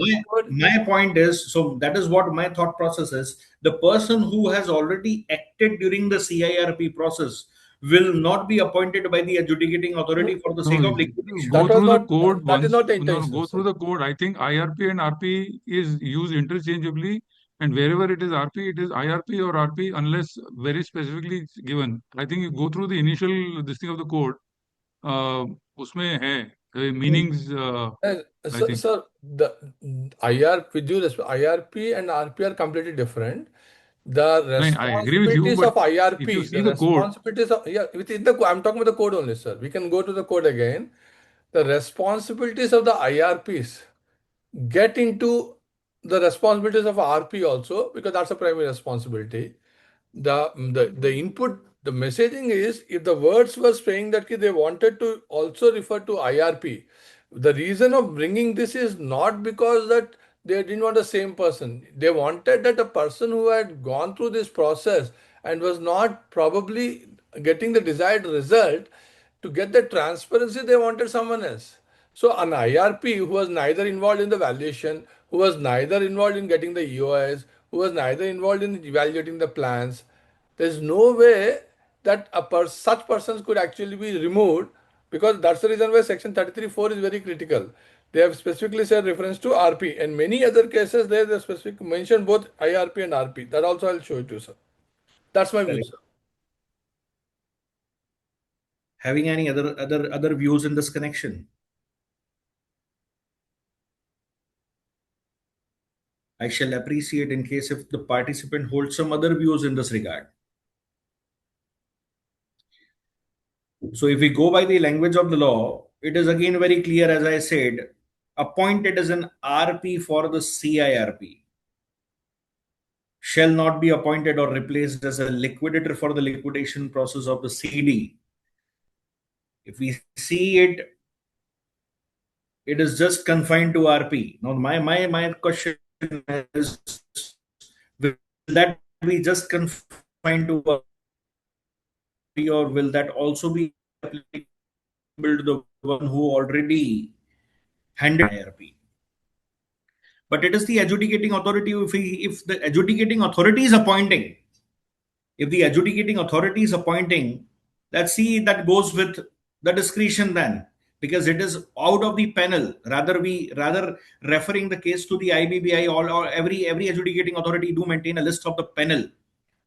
my point is, so that is what my thought process is. The person who has already acted during the CIRP process will not be appointed by the adjudicating authority for the sake of liquidation. Go That was through the not- code that is once. not the No, intention, go sir. through the code. I think IRP and RP is used interchangeably, and wherever it is RP, it is IRP or RP unless very specifically given. I think you go through the initial this thing of the code. उसमें है meanings. I think. Sir, the IRP and RP are completely different. The I agree with you, responsibilities but of IRP, if you see the code, responsibilities of, within the I'm talking about the code only, sir. We can go to the code again. the responsibilities of the IRPs get into the responsibilities of RP also, because that's a primary responsibility. The input, the messaging is, if the words were saying that they wanted to also refer to IRP, the reason of bringing this is not because that they didn't want the same person. They wanted that a person who had gone through this process and was not probably getting the desired result, to get the transparency, they wanted someone else. So an IRP who was neither involved in the valuation, who was neither involved in getting the EOS, who was neither involved in evaluating the plans, there's no way that such persons could actually be removed, because that's the reason why section 33(4) is very critical. They have specifically said reference to RP, and many other cases there they specific mention both IRP and RP. That also I'll show it to you, sir. That's my view, Correct. sir. Having any other views in this connection? I shall appreciate in case if the participant holds some other views in this regard. So if we go by the language of the law, it is again very clear, as I said, appointed as an RP for the CIRP shall not be appointed or replaced as a liquidator for the liquidation process of the CD. If we see it, it is just confined to RP. Now, my question is, will that be just confined to RP, or will that also be applicable to the one who already handed IRP? But it is the adjudicating authority. If the adjudicating authority is appointing, let's see, that goes with the discretion then, because it is out of the panel. Rather referring the case to the IBBI, or every adjudicating authority do maintain a list of the panel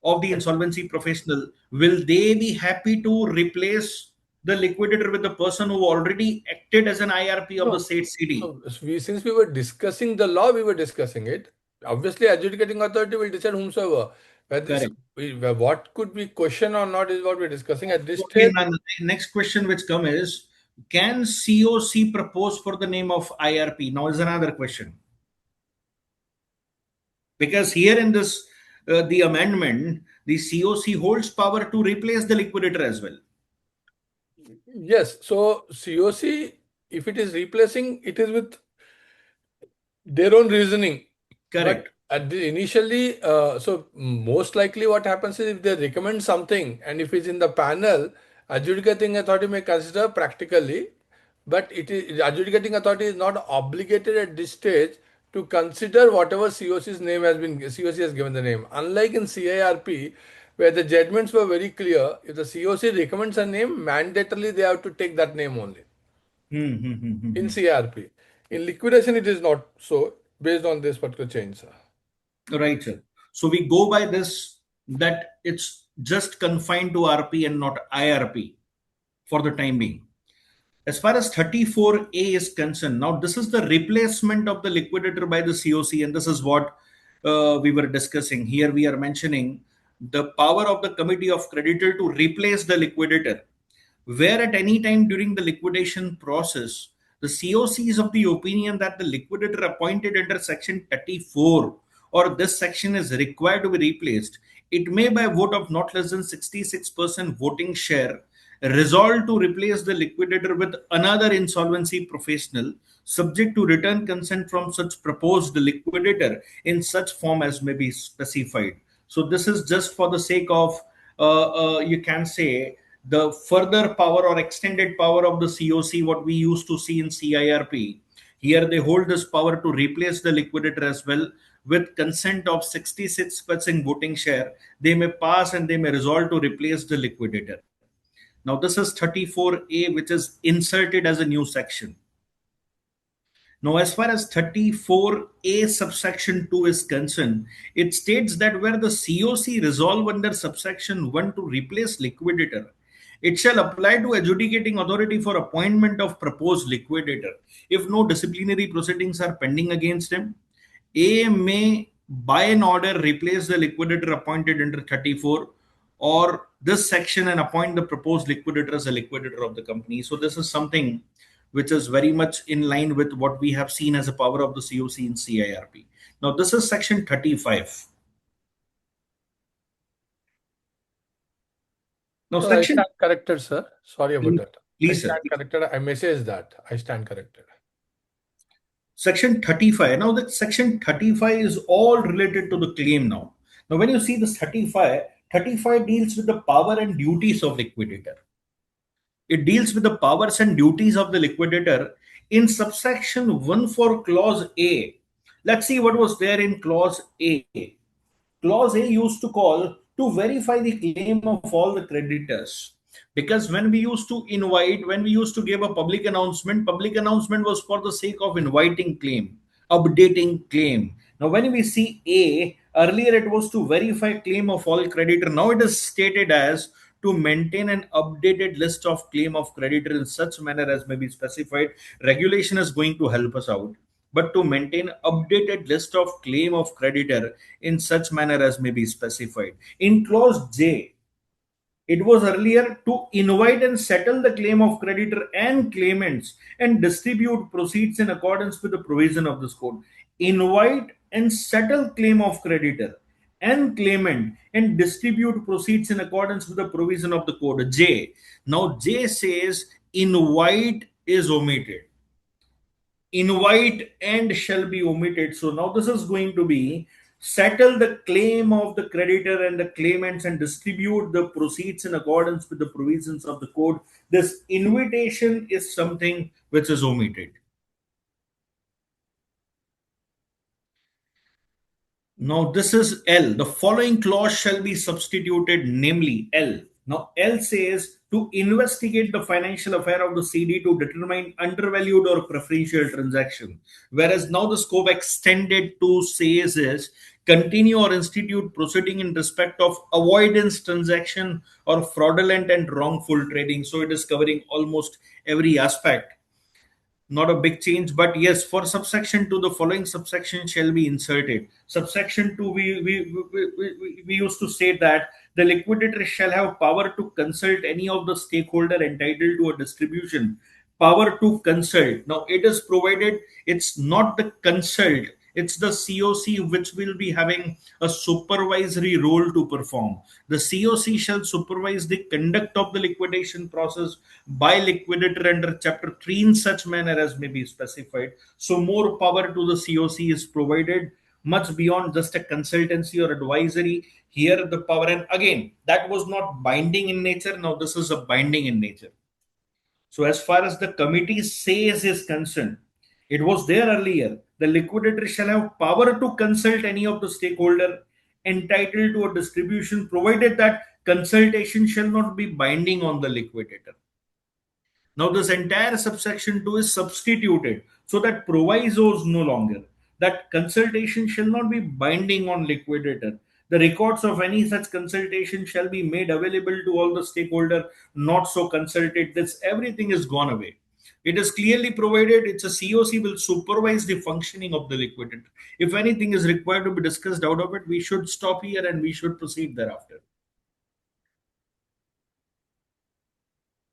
of the insolvency professional. Will they be happy to replace the liquidator with the person who already acted as an IRP of the state CD? So since we were discussing the law, we were discussing it. Obviously, adjudicating authority will decide whomsoever. Correct. What could be question or not is what we're discussing at this So stage. again, the next question which come is, can COC propose for the name of IRP? Now is another question. Because here in this, the amendment, the COC holds power to replace the liquidator as well. Yes. So COC, if it is replacing, it is with their own reasoning. Correct. But at the initially, so most likely what happens is, if they recommend something and if it's in the panel, adjudicating authority may consider practically, but adjudicating authority is not obligated at this stage to consider whatever COC's name has been, COC has given the name. Unlike in CIRP, where the judgments were very clear, if the COC recommends a name, mandatorily they have to take that name only. In CIRP. In liquidation, it is not so, based on this particular change, sir. Right, sir. So we go by this, that it's just confined to RP and not IRP for the time being. As far as 34A is concerned, now this is the replacement of the liquidator by the COC, and this is what we were discussing. Here we are mentioning the power of the committee of creditor to replace the liquidator, where at any time during the liquidation process, the COC is of the opinion that the liquidator appointed under section 34 or this section is required to be replaced, it may by vote of not less than 66% voting share resolve to replace the liquidator with another insolvency professional, subject to written consent from such proposed liquidator in such form as may be specified. So this is just for the sake of, you can say, the further power or extended power of the COC, what we used to see in CIRP. Here they hold this power to replace the liquidator as well. With consent of 66% voting share, they may pass and they may resolve to replace the liquidator. Now this is 34A, which is inserted as a new section. Now, as far as 34A subsection 2 is concerned, it states that where the COC resolve under subsection 1 to replace liquidator, it shall apply to adjudicating authority for appointment of proposed liquidator. If no disciplinary proceedings are pending against him, A may by an order replace the liquidator appointed under 34 or this section and appoint the proposed liquidator as a liquidator of the company. So this is something which is very much in line with what we have seen as a power of the COC in CIRP. Now, this is section 35. Now, So section... I stand corrected, sir. Sorry about that. Please, I sir. stand corrected. I message that. I stand corrected. Section 35. Now, the section 35 is all related to the claim now. Now, when you see this 35 deals with the power and duties of liquidator. It deals with the powers and duties of the liquidator in subsection 1 for clause A. Let's see what was there in clause A. Clause A used to call to verify the claim of all the creditors. Because when we used to invite, when we used to give a public announcement was for the sake of inviting claim, updating claim. Now, when we see A, earlier it was to verify claim of all creditor. Now it is stated as to maintain an updated list of claim of creditor in such manner as may be specified. Regulation is going to help us out, but to maintain updated list of claim of creditor in such manner as may be specified. In clause J, it was earlier to invite and settle the claim of creditor and claimants and distribute proceeds in accordance with the provision of this code. Invite and settle claim of creditor and claimant and distribute proceeds in accordance with the provision of the code. J. Now J says invite is omitted. Invite and shall be omitted. So now this is going to be settle the claim of the creditor and the claimants and distribute the proceeds in accordance with the provisions of the code. This invitation is something which is omitted. Now this is L. The following clause shall be substituted, namely L. Now L says to investigate the financial affair of the CD to determine undervalued or preferential transaction. Whereas now the scope extended to says is continue or institute proceeding in respect of avoidance transaction or fraudulent and wrongful trading. So it is covering almost every aspect. Not a big change, but yes, for subsection 2, the following subsection shall be inserted. Subsection 2, we used to say that the liquidator shall have power to consult any of the stakeholder entitled to a distribution. Power to consult. Now, it is provided, it's not the consult, it's the COC which will be having a supervisory role to perform. The COC shall supervise the conduct of the liquidation process by liquidator under chapter 3 in such manner as may be specified. So more power to the COC is provided, much beyond just a consultancy or advisory. Here the power, and again, that was not binding in nature. Now this is a binding in nature. So as far as the committee says is concerned, it was there earlier. The liquidator shall have power to consult any of the stakeholder entitled to a distribution, provided that consultation shall not be binding on the liquidator. Now this entire subsection 2 is substituted so that proviso is no longer. That consultation shall not be binding on liquidator. The records of any such consultation shall be made available to all the stakeholder not so consulted. This everything is gone away. It is clearly provided. It's a COC will supervise the functioning of the liquidator. If anything is required to be discussed out of it, we should stop here and we should proceed thereafter.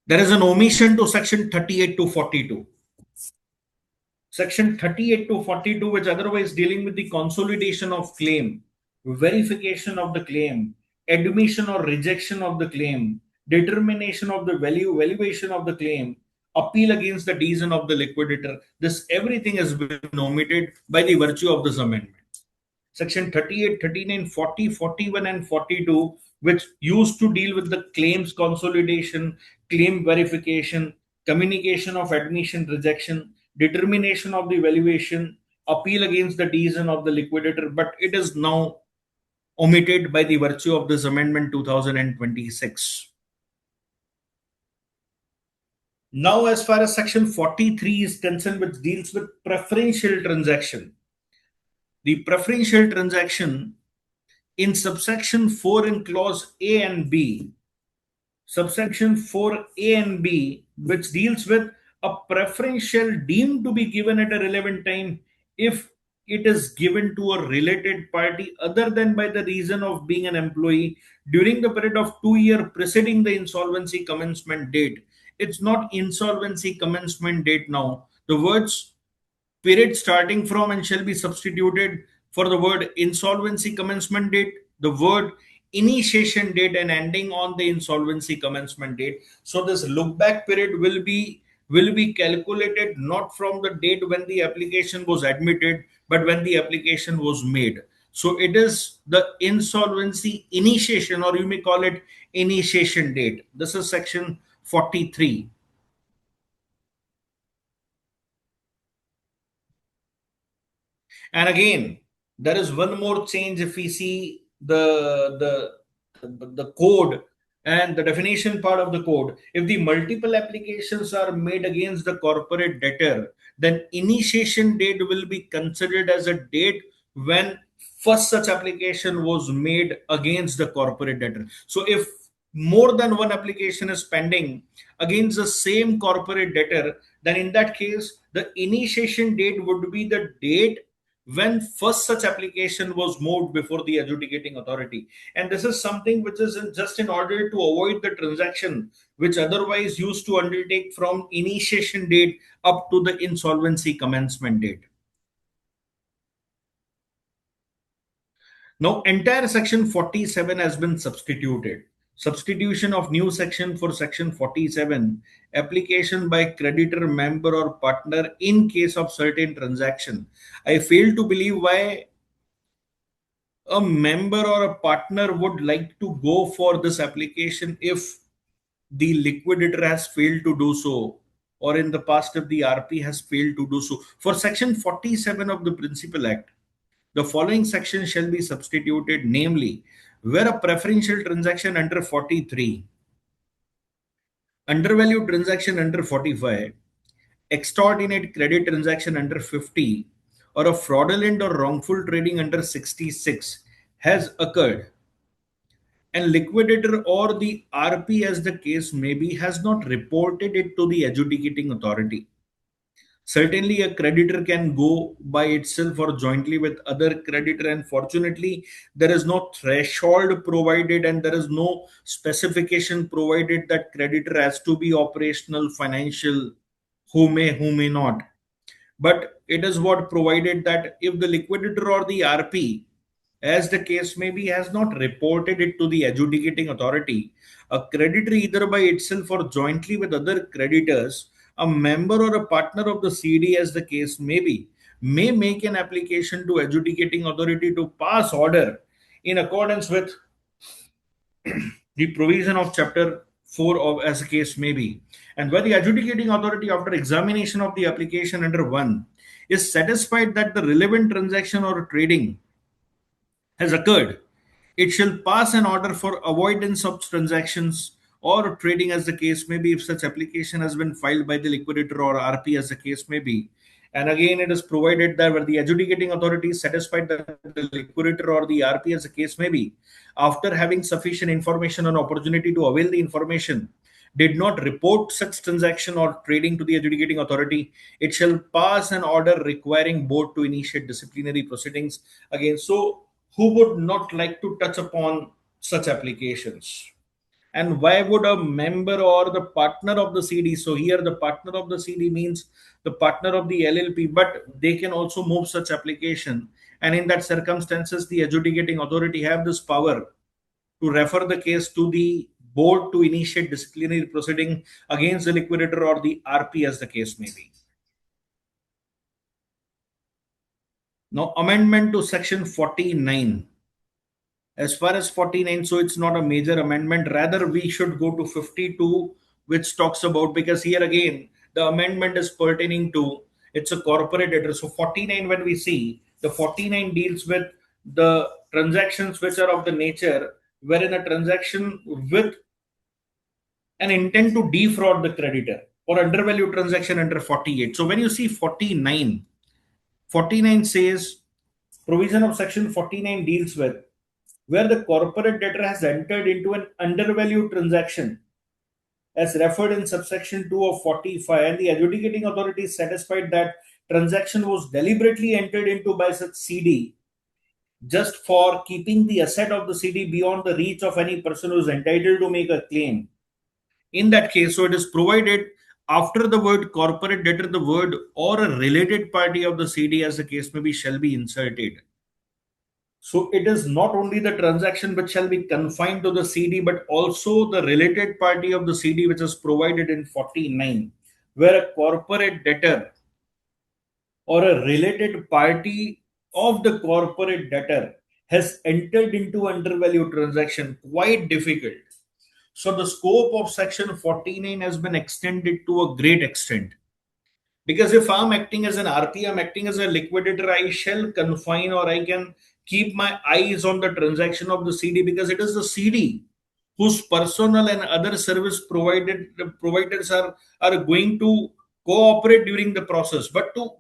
There is an omission to section 38 to 42. Section 38 to 42, which otherwise dealing with the consolidation of claim, verification of the claim, admission or rejection of the claim, determination of the valuation of the claim, appeal against the decision of the liquidator. This everything has been omitted by the virtue of this amendment. Section 38, 39, 40, 41 and 42, which used to deal with the claims consolidation, claim verification, communication of admission rejection, determination of the valuation, appeal against the decision of the liquidator, but it is now omitted by the virtue of this amendment 2026. Now, as far as section 43 is concerned, which deals with preferential transaction, the preferential transaction in subsection 4 in clause A and B, subsection 4A and B, which deals with a preferential deemed to be given at a relevant time if it is given to a related party other than by the reason of being an employee during the period of 2 years preceding the insolvency commencement date It's not insolvency commencement date now. The words period starting from and shall be substituted for the word insolvency commencement date, the word initiation date, and ending on the insolvency commencement date. So this look back period will be calculated not from the date when the application was admitted, but when the application was made. So it is the insolvency initiation, or you may call it initiation date. This is section 43. And again, there is one more change if we see the code and the definition part of the code. If the multiple applications are made against the corporate debtor, then initiation date will be considered as a date when first such application was made against the corporate debtor. So if more than one application is pending against the same corporate debtor, then in that case, the initiation date would be the date when first such application was moved before the adjudicating authority. And this is something which is just in order to avoid the transaction which otherwise used to undertake from initiation date up to the insolvency commencement date. Now entire section 47 has been substituted. Substitution of new section for section 47, application by creditor, member or partner in case of certain transaction. I fail to believe why a member or a partner would like to go for this application if the liquidator has failed to do so, or in the past if the RP has failed to do so. For section 47 of the Principal Act, the following section shall be substituted, namely, where a preferential transaction under 43, undervalued transaction under 45, extraordinate credit transaction under 50, or a fraudulent or wrongful trading under 66 has occurred, and liquidator or the RP, as the case may be, has not reported it to the adjudicating authority. Certainly, a creditor can go by itself or jointly with other creditor, and fortunately, there is no threshold provided and there is no specification provided that creditor has to be operational, financial, who may not. But it is what provided that if the liquidator or the RP, as the case may be, has not reported it to the adjudicating authority, a creditor either by itself or jointly with other creditors, a member or a partner of the CD, as the case may be, may make an application to adjudicating authority to pass order in accordance with the provision of chapter 4 of as the case may be, and where the adjudicating authority, after examination of the application under 1, is satisfied that the relevant transaction or trading has occurred, it shall pass an order for avoidance of transactions or trading, as the case may be, if such application has been filed by the liquidator or RP, as the case may be. And again, it is provided that where the adjudicating authority is satisfied that the liquidator or the RP, as the case may be, after having sufficient information and opportunity to avail the information, did not report such transaction or trading to the adjudicating authority, it shall pass an order requiring board to initiate disciplinary proceedings against. So, who would not like to touch upon such applications? And why would a member or the partner of the CD? So here the partner of the CD means the partner of the LLP, but they can also move such application. And in that circumstances, the adjudicating authority have this power to refer the case to the board to initiate disciplinary proceeding against the liquidator or the RP, as the case may be. Now, amendment to section 49. As far as 49, so it's not a major amendment. Rather, we should go to 52, which talks about, because here again, the amendment is pertaining to, it's a corporate debtor. So 49, when we see, the 49 deals with the transactions which are of the nature wherein a transaction with an intent to defraud the creditor, or undervalue transaction under 48. So when you see 49, 49 says, provision of section 49 deals with where the corporate debtor has entered into an undervalued transaction as referred in subsection 2 of 45, and the adjudicating authority is satisfied that transaction was deliberately entered into by such CD just for keeping the asset of the CD beyond the reach of any person who is entitled to make a claim. In that case, so it is provided after the word corporate debtor, the word or a related party of the CD, as the case may be, shall be inserted. So it is not only the transaction which shall be confined to the CD, but also the related party of the CD, which is provided in 49, where a corporate debtor or a related party of the corporate debtor has entered into undervalue transaction. Quite difficult. So the scope of section 49 has been extended to a great extent. Because if I'm acting as an RP, I'm acting as a liquidator, I shall confine or I can keep my eyes on the transaction of the CD, because it is the CD whose personnel and other service providers are going to cooperate during the process. But to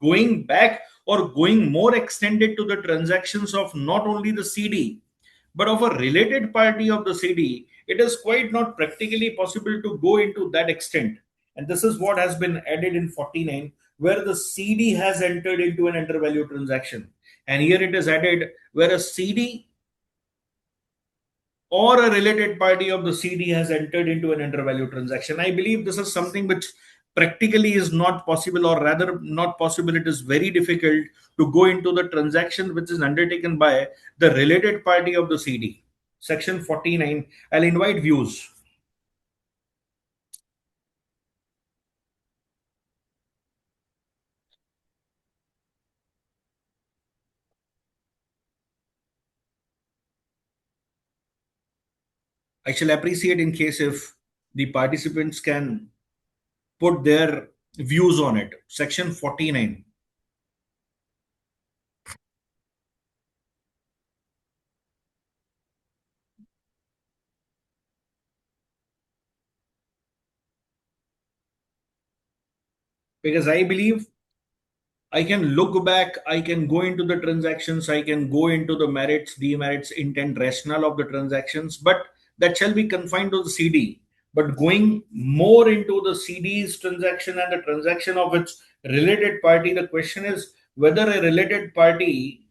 going back or going more extended to the transactions of not only the CD but of a related party of the CD, it is quite not practically possible to go into that extent. And this is what has been added in 49, where the CD has entered into an undervalue transaction. And here it is added where a CD or a related party of the CD has entered into an undervalue transaction. I believe this is something which practically is not possible, or rather not possible. It is very difficult to go into the transaction which is undertaken by the related party of the CD. Section 49. I'll invite views. I shall appreciate in case if the participants can put their views on it. Section 49. Because I believe I can look back, I can go into the transactions, I can go into the merits, demerits, intent, rationale of the transactions, but that shall be confined to the CD. But going more into the CD's transaction and the transaction of its related party, the question is whether a related party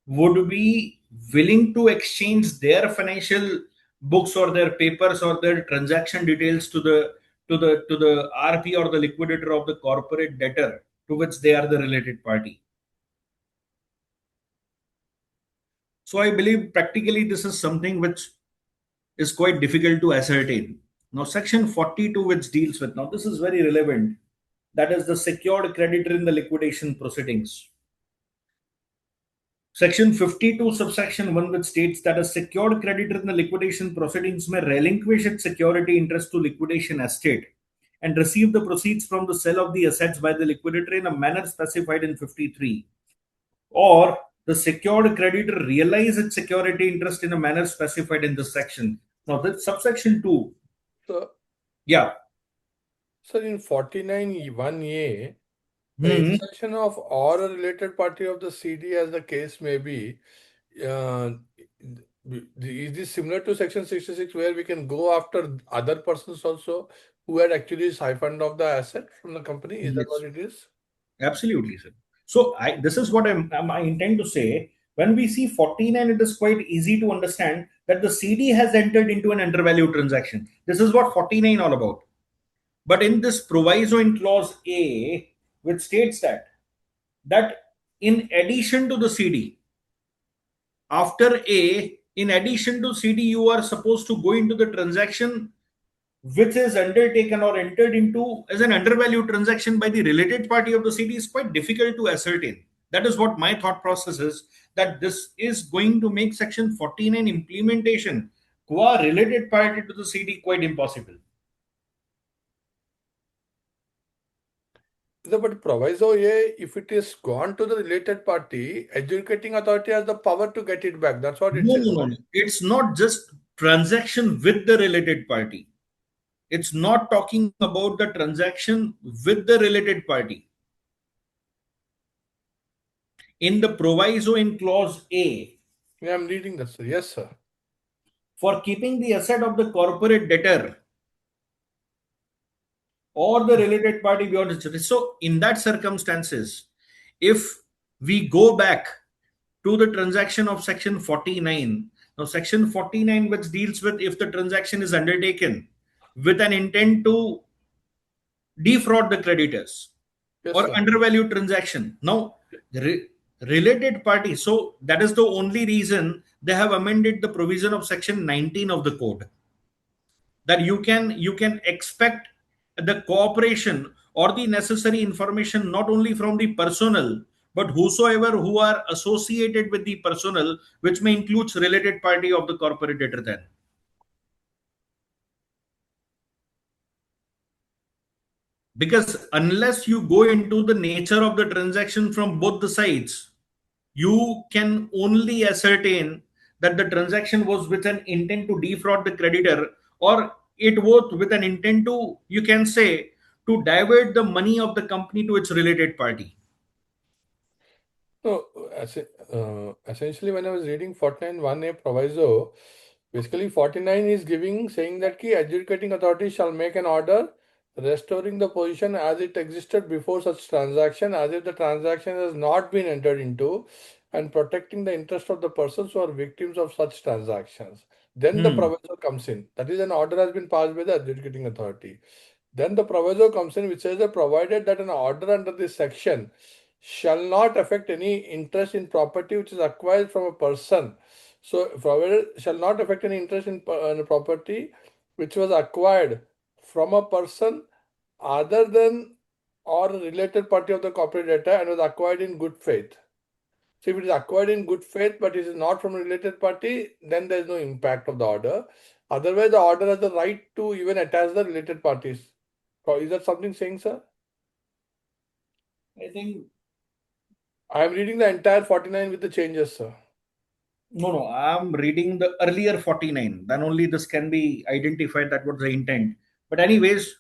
would be willing to exchange their financial books or their papers or their transaction details to the RP or the liquidator of the corporate debtor to which they are the related party. So I believe practically this is something which is quite difficult to ascertain. Now, section 42, which deals with, now this is very relevant, that is the secured creditor in the liquidation proceedings. Section 52, subsection 1, which states that a secured creditor in the liquidation proceedings may relinquish its security interest to liquidation estate and receive the proceeds from the sale of the assets by the liquidator in a manner specified in 53. Or the secured creditor realize its security interest in a manner specified in this section. Now, that's subsection 2. So, Yeah. sir, in 49(1)(a), the Mhm. insertion of or a related party of the CD, as the case may be, is this similar to section 66, where we can go after other persons also who had actually siphoned off the asset from the company? Is that Yes. what it is? Absolutely, sir. So this is what I intend to say. When we see 49, it is quite easy to understand that the CD has entered into an undervalue transaction. This is what 49 all about. But in this proviso in clause A, which states that in addition to the CD, after A, in addition to CD, you are supposed to go into the transaction which is undertaken or entered into as an undervalued transaction by the related party of the CD is quite difficult to ascertain. That is what my thought process is, that this is going to make section 49 implementation qua related party to the CD quite impossible. But proviso A, if it is gone to the related party, adjudicating authority has the power to get it back. That's what it No, says. no, no. It's not just transaction with the related party. It's not talking about the transaction with the related party. In the proviso in clause A, Yeah, I'm reading that, sir. Yes, sir. for keeping the asset of the corporate debtor or the related party beyond its jurisdiction. So, in that circumstances, if we go back to the transaction of section 49, now section 49, which deals with if the transaction is undertaken with an intent to defraud the creditors Yes, or sir. undervalue transaction. Now, related party. So that is the only reason they have amended the provision of section 19 of the code, that you can expect the cooperation or the necessary information not only from the personnel but whosoever who are associated with the personnel, which may include related party of the corporate debtor then. Because unless you go into the nature of the transaction from both the sides, you can only ascertain that the transaction was with an intent to defraud the creditor, or it was with an intent to, you can say, to divert the money of the company to its related party. No, essentially, when I was reading 49(1)(a) proviso, basically 49 is saying that key adjudicating authority shall make an order restoring the position as it existed before such transaction, as if the transaction has not been entered into, and protecting the interest of the persons who are victims of such transactions. Then the proviso comes in. That is, an order has been passed by the adjudicating authority. Then the proviso comes in, which says that provided that an order under this section shall not affect any interest in property which is acquired from a person. So, provided shall not affect any interest in property which was acquired from a person other than or a related party of the corporate debtor and was acquired in good faith. So, if it is acquired in good faith but it is not from a related party, then there is no impact of the order. Otherwise, the order has the right to even attach the related parties. Is that something saying, sir? I think I am reading the entire 49 with the changes, sir. no, I'm reading the earlier 49. Then only this can be identified that was the intent. But anyways,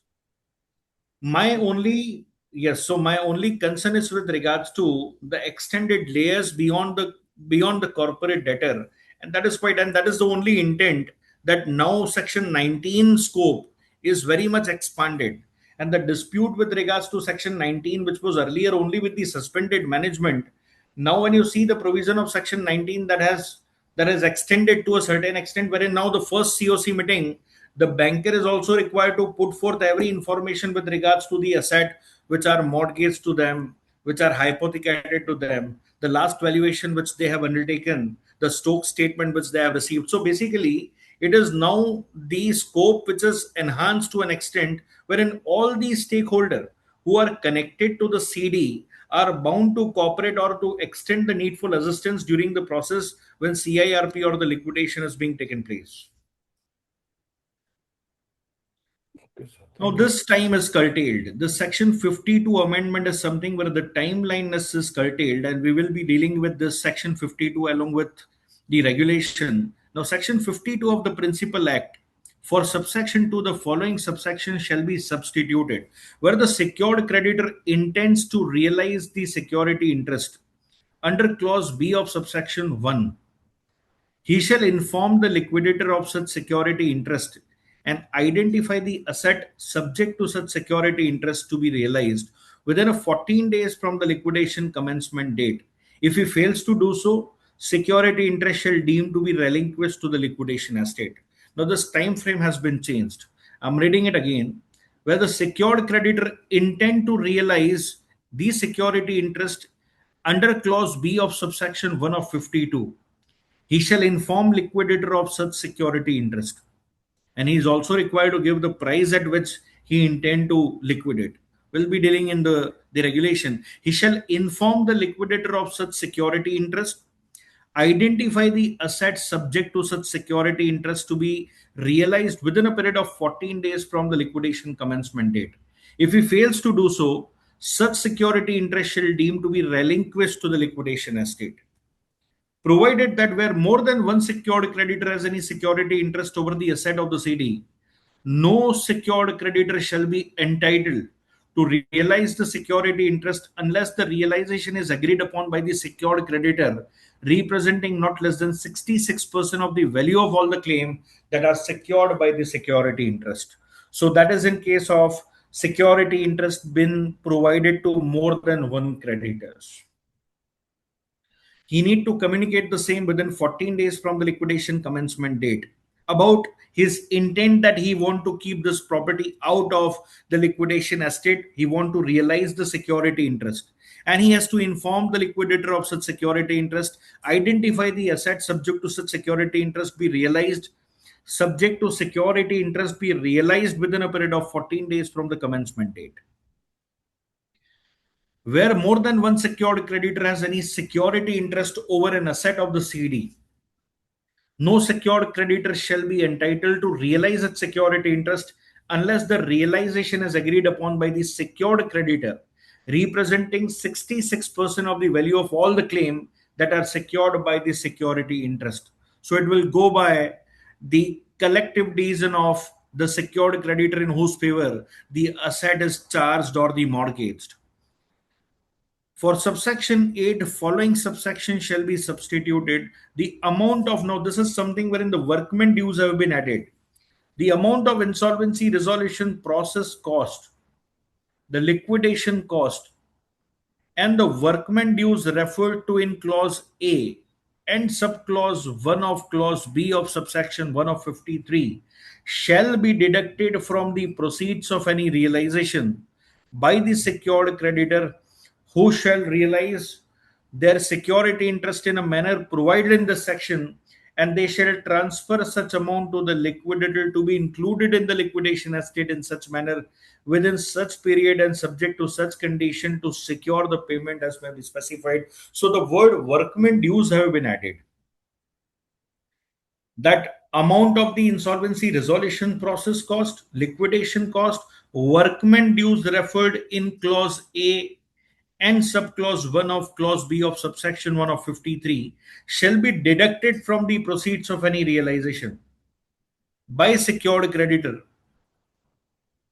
my only my only concern is with regards to the extended layers beyond the corporate debtor, and that is quite, and that is the only intent, that now section 19 scope is very much expanded, and the dispute with regards to section 19, which was earlier only with the suspended management, now when you see the provision of section 19 that has extended to a certain extent, wherein now the first COC meeting, the banker is also required to put forth every information with regards to the asset which are mortgaged to them, which are hypothecated to them, the last valuation which they have undertaken, the stock statement which they have received. So basically, it is now the scope which is enhanced to an extent wherein all these stakeholders who are connected to the CD are bound to cooperate or to extend the needful assistance during the process when CIRP or the liquidation is being taken place. Okay, sir. Now, this time is curtailed. The Section 52 amendment is something where the timeliness is curtailed, and we will be dealing with this Section 52 along with the regulation. Now, Section 52 of the Principal Act, for subsection 2, the following subsection shall be substituted, where the secured creditor intends to realize the security interest. Under clause B of subsection 1, he shall inform the liquidator of such security interest and identify the asset subject to such security interest to be realized within a 14 days from the liquidation commencement date. If he fails to do so, security interest shall deem to be relinquished to the liquidation estate. Now this time frame has been changed. I'm reading it again. Where the secured creditor intend to realize the security interest under clause B of subsection 1 of 52, he shall inform liquidator of such security interest, and he is also required to give the price at which he intend to liquidate. We'll be dealing in the regulation. He shall inform the liquidator of such security interest, identify the assets subject to such security interest to be realized within a period of 14 days from the liquidation commencement date. If he fails to do so, such security interest shall deem to be relinquished to the liquidation estate, provided that where more than one secured creditor has any security interest over the asset of the CD, no secured creditor shall be entitled to realize the security interest unless the realization is agreed upon by the secured creditor, representing not less than 66% of the value of all the claim that are secured by the security interest. So that is in case of security interest been provided to more than one creditors. He need to communicate the same within 14 days from the liquidation commencement date. About his intent that he want to keep this property out of the liquidation estate, he want to realize the security interest, and he has to inform the liquidator of such security interest, identify the asset subject to such security interest be realized, subject to security interest be realized within a period of 14 days from the commencement date. Where more than one secured creditor has any security interest over an asset of the CD, no secured creditor shall be entitled to realize its security interest unless the realization is agreed upon by the secured creditor, representing 66% of the value of all the claim that are secured by the security interest. So it will go by the collective decision of the secured creditor in whose favor the asset is charged or the mortgaged. For subsection 8, following subsection shall be substituted. The amount of, now this is something wherein the workman dues have been added. The amount of insolvency resolution process cost, the liquidation cost, and the workman dues referred to in clause A and subclause 1 of clause B of subsection 1 of 53 shall be deducted from the proceeds of any realization by the secured creditor, who shall realize their security interest in a manner provided in the section, and they shall transfer such amount to the liquidator to be included in the liquidation estate in such manner within such period and subject to such condition to secure the payment as may be specified. So the word workman dues have been added. That amount of the insolvency resolution process cost, liquidation cost, workman dues referred in clause A and subclause 1 of clause B of subsection 1 of 53 shall be deducted from the proceeds of any realization by secured creditor.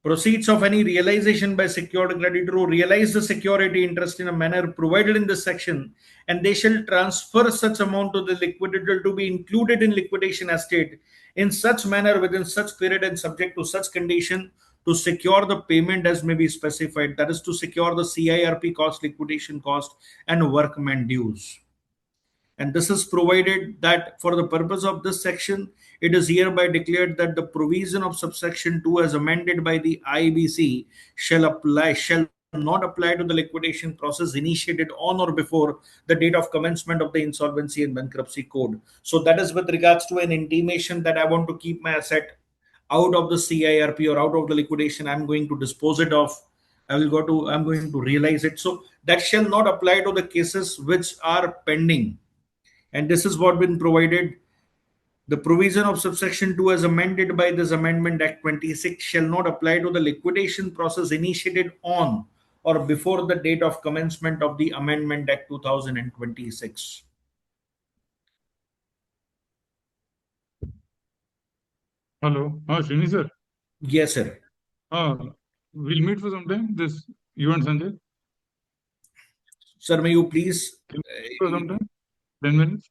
Proceeds of any realization by secured creditor who realize the security interest in a manner provided in this section, and they shall transfer such amount to the liquidator to be included in liquidation estate in such manner within such period and subject to such condition to secure the payment as may be specified, that is to secure the CIRP cost, liquidation cost, and workman dues. And this is provided that for the purpose of this section, it is hereby declared that the provision of subsection 2 as amended by the IBC shall not apply to the liquidation process initiated on or before the date of commencement of the insolvency and bankruptcy code. So that is with regards to an intimation that I want to keep my asset out of the CIRP or out of the liquidation. I'm going to dispose it of. I'm going to realize it. So that shall not apply to the cases which are pending. And this is what been provided. The provision of subsection 2 as amended by this Amendment Act 26 shall not apply to the liquidation process initiated on or before the date of commencement of the Amendment Act 2026. Hello. Srini sir. Yes, sir. We'll meet for some time. This you and Sanjay. Sir, may you please For some time. 10 minutes.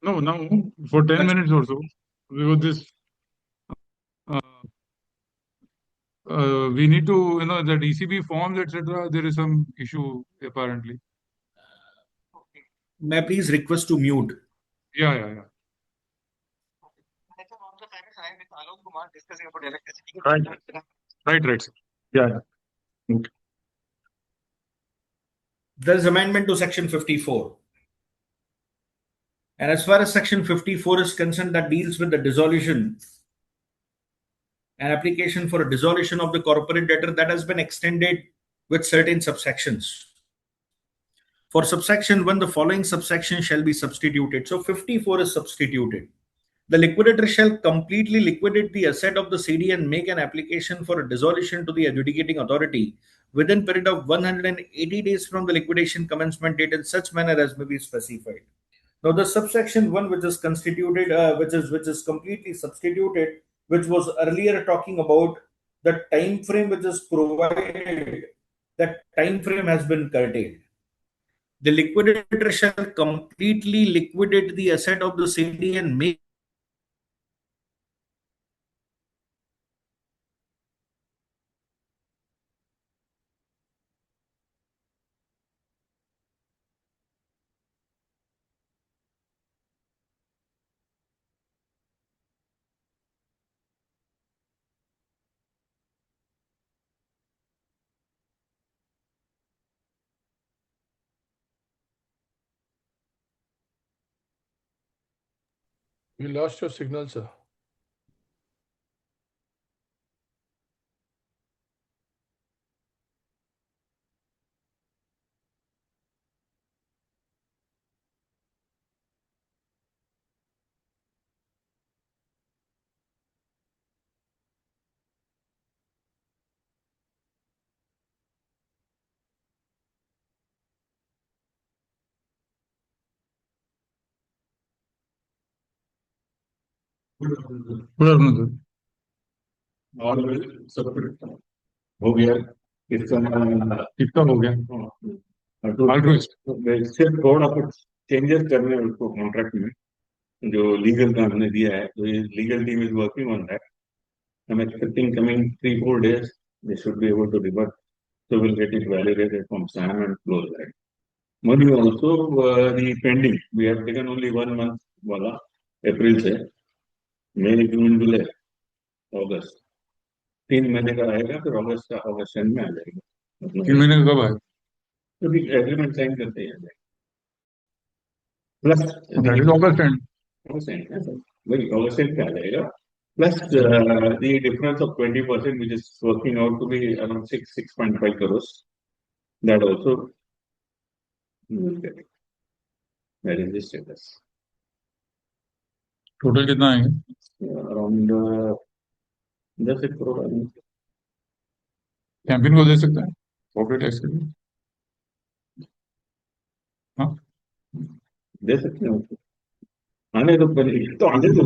No, now for 10 minutes or so. Because this, we need to, that ECB forms, etc. There is some issue apparently. may I please request to mute? Yeah. Right, sir. Yeah. Okay. There is amendment to section 54. And as far as section 54 is concerned, that deals with the dissolution and application for a dissolution of the corporate debtor, that has been extended with certain subsections. For subsection 1, the following subsection shall be substituted. So 54 is substituted. The liquidator shall completely liquidate the asset of the CD and make an application for a dissolution to the adjudicating authority within period of 180 days from the liquidation commencement date in such manner as may be specified. Now, the subsection 1, which is constituted, which is completely substituted, which was earlier talking about the time frame which is provided, that time frame has been curtailed. The liquidator shall completely liquidate the asset of the CD and make You lost your signal, sir. Good afternoon, sir. और सब हो गया इसका कितना हो गया? Altruist. सिर्फ थोड़ा कुछ चेंजेस करने हैं उसको कॉन्ट्रैक्ट में जो लीगल का हमने दिया है तो ये legal team is working on that I am expecting coming 3-4 days they should be able to revert so we'll get it validated from SAM and close that. Money also the pending we have taken only 1 month wala April से May June July August 3 महीने का आएगा फिर अगस्त and में आ जाएगा 3 महीने का कब है? तो भी एग्रीमेंट साइन करते हैं plus That is August end. वही अगस्त एंड पे आ जाएगा plus the difference of 20% which is working out to be around 6.5 crores that also we will get it. That is the status. Total कितना आएंगे? Around 10 crore आएंगे। कैंपिन को दे सकते हैं property tax के लिए? हाँ, दे सकते हैं उसको आने तो पहले तो आने तो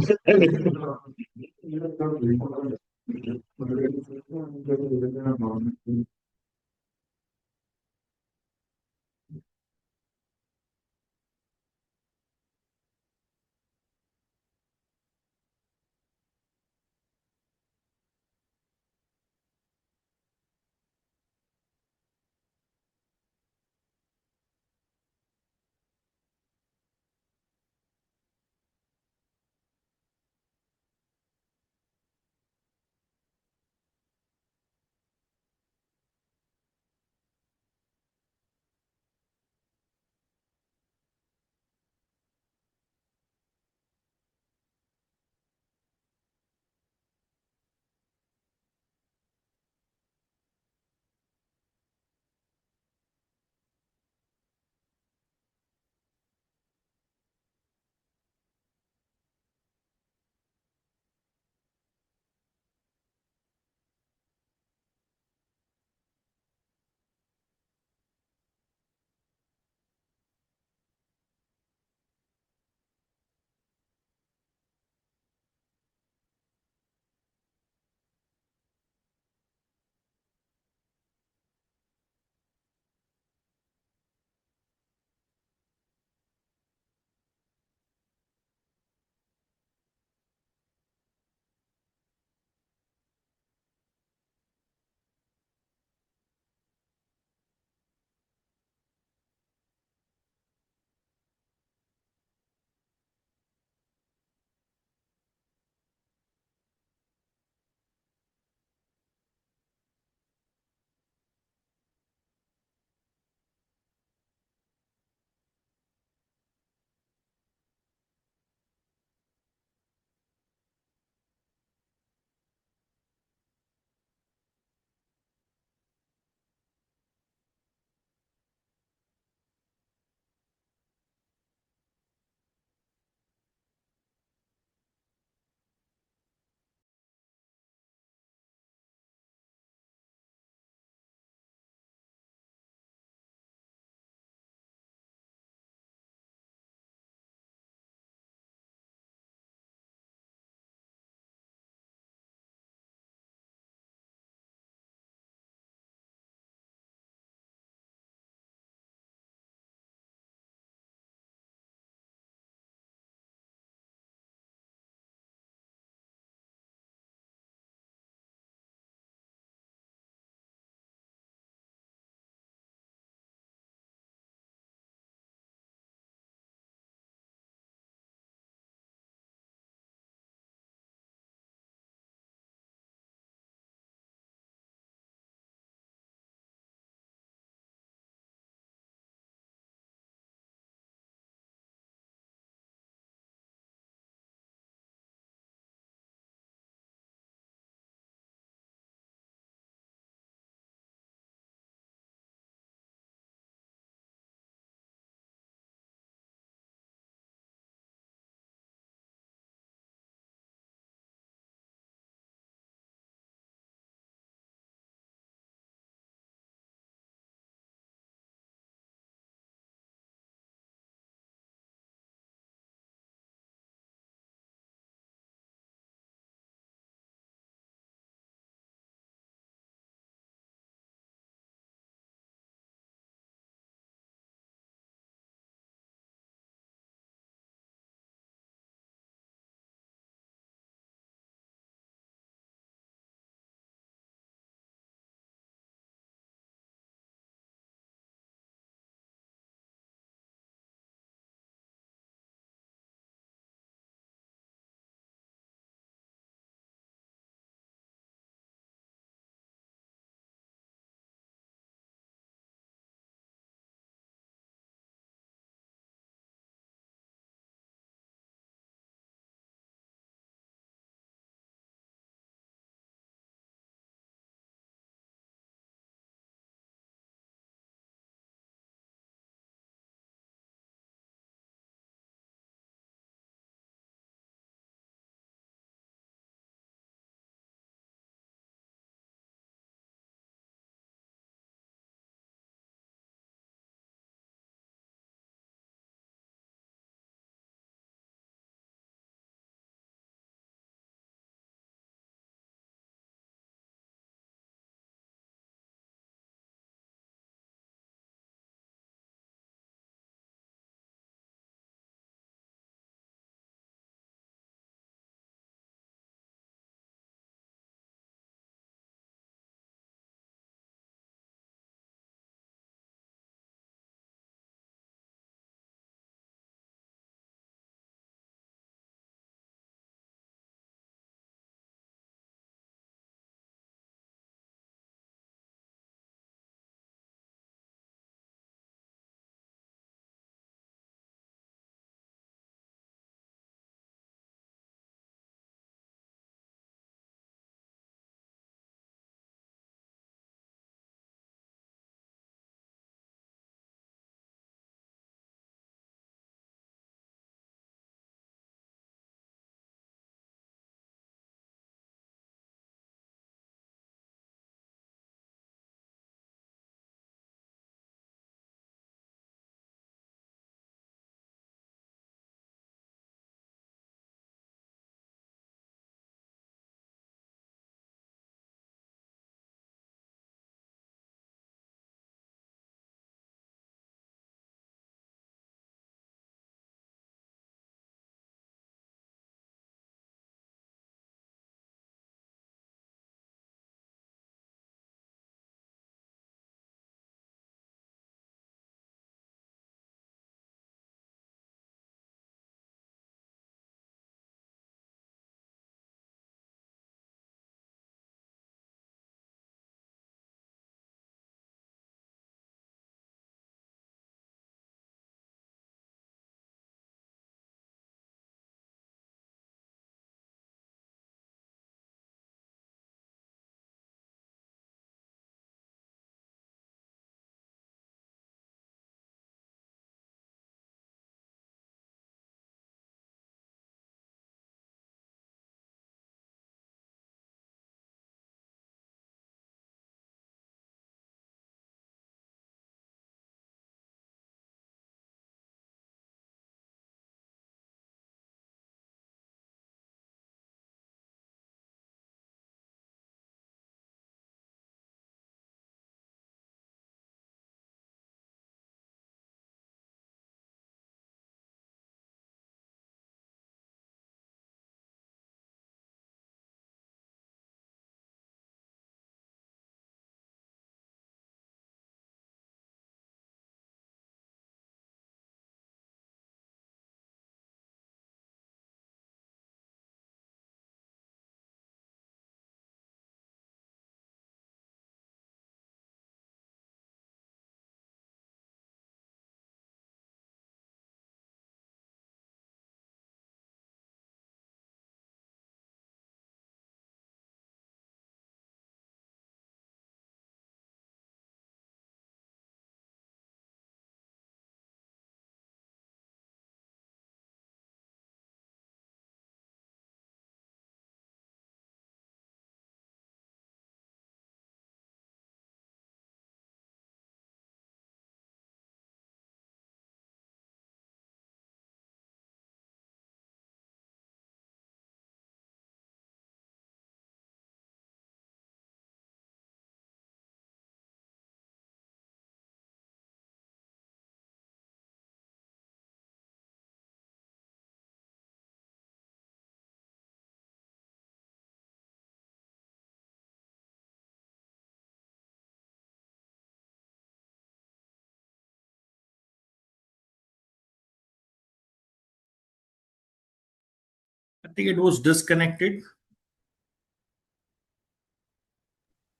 think it was disconnected.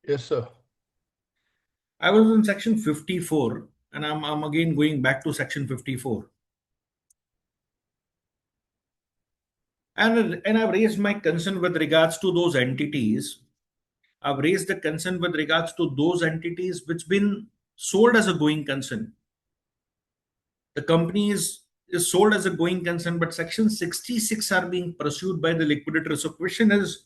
Yes, sir. I was in section 54, and I'm again going back to section 54. And I've raised my concern with regards to those entities. I've raised the concern with regards to those entities which been sold as a going concern. The company is sold as a going concern, but section 66 are being pursued by the liquidator. So question is,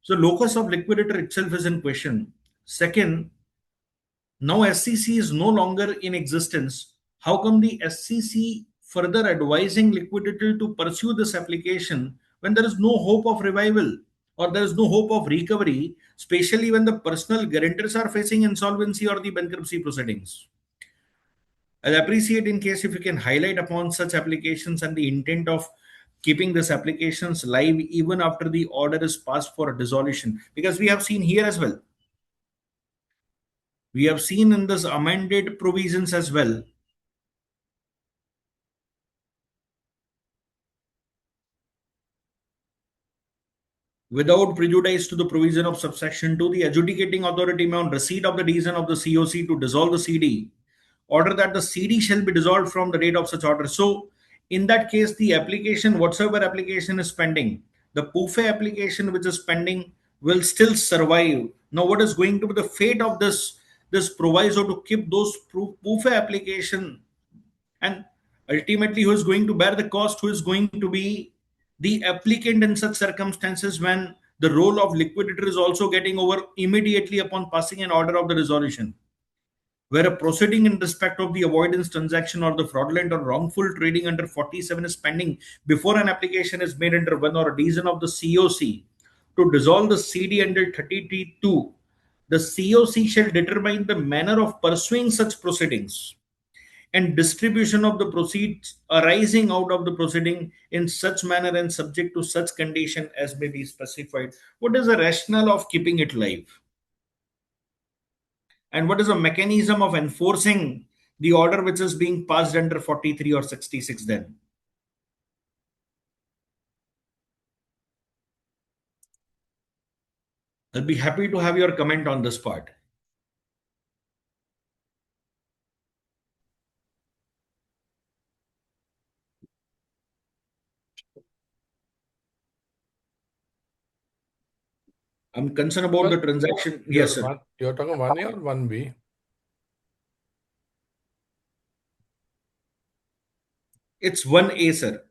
so locus of liquidator itself is in question. Second, now SCC is no longer in existence. How come the SCC further advising liquidator to pursue this application when there is no hope of revival or there is no hope of recovery, especially when the personal guarantors are facing insolvency or the bankruptcy proceedings? I'll appreciate in case if you can highlight upon such applications and the intent of keeping these applications live even after the order is passed for dissolution, because we have seen here as well. We have seen in this amended provisions as well. Without prejudice to the provision of subsection 2, the adjudicating authority may on receipt of the decision of the COC to dissolve the CD, order that the CD shall be dissolved from the date of such order. So in that case, the application, whatsoever application is pending, the PUFE application which is pending will still survive. Now, what is going to be the fate of this proviso to keep those PUFE application, and ultimately who is going to bear the cost, who is going to be the applicant in such circumstances when the role of liquidator is also getting over immediately upon passing an order of the resolution, where a proceeding in respect of the avoidance transaction or the fraudulent or wrongful trading under 47 is pending before an application is made under one or a decision of the COC to dissolve the CD under 33(2). The COC shall determine the manner of pursuing such proceedings and distribution of the proceeds arising out of the proceeding in such manner and subject to such condition as may be specified. What is the rationale of keeping it live? And what is the mechanism of enforcing the order which is being passed under 43 or 66 then? I'll be happy to have your comment on this part. I'm concerned about the transaction. Yes, sir. You're talking 1A or 1B? It's 1A, sir.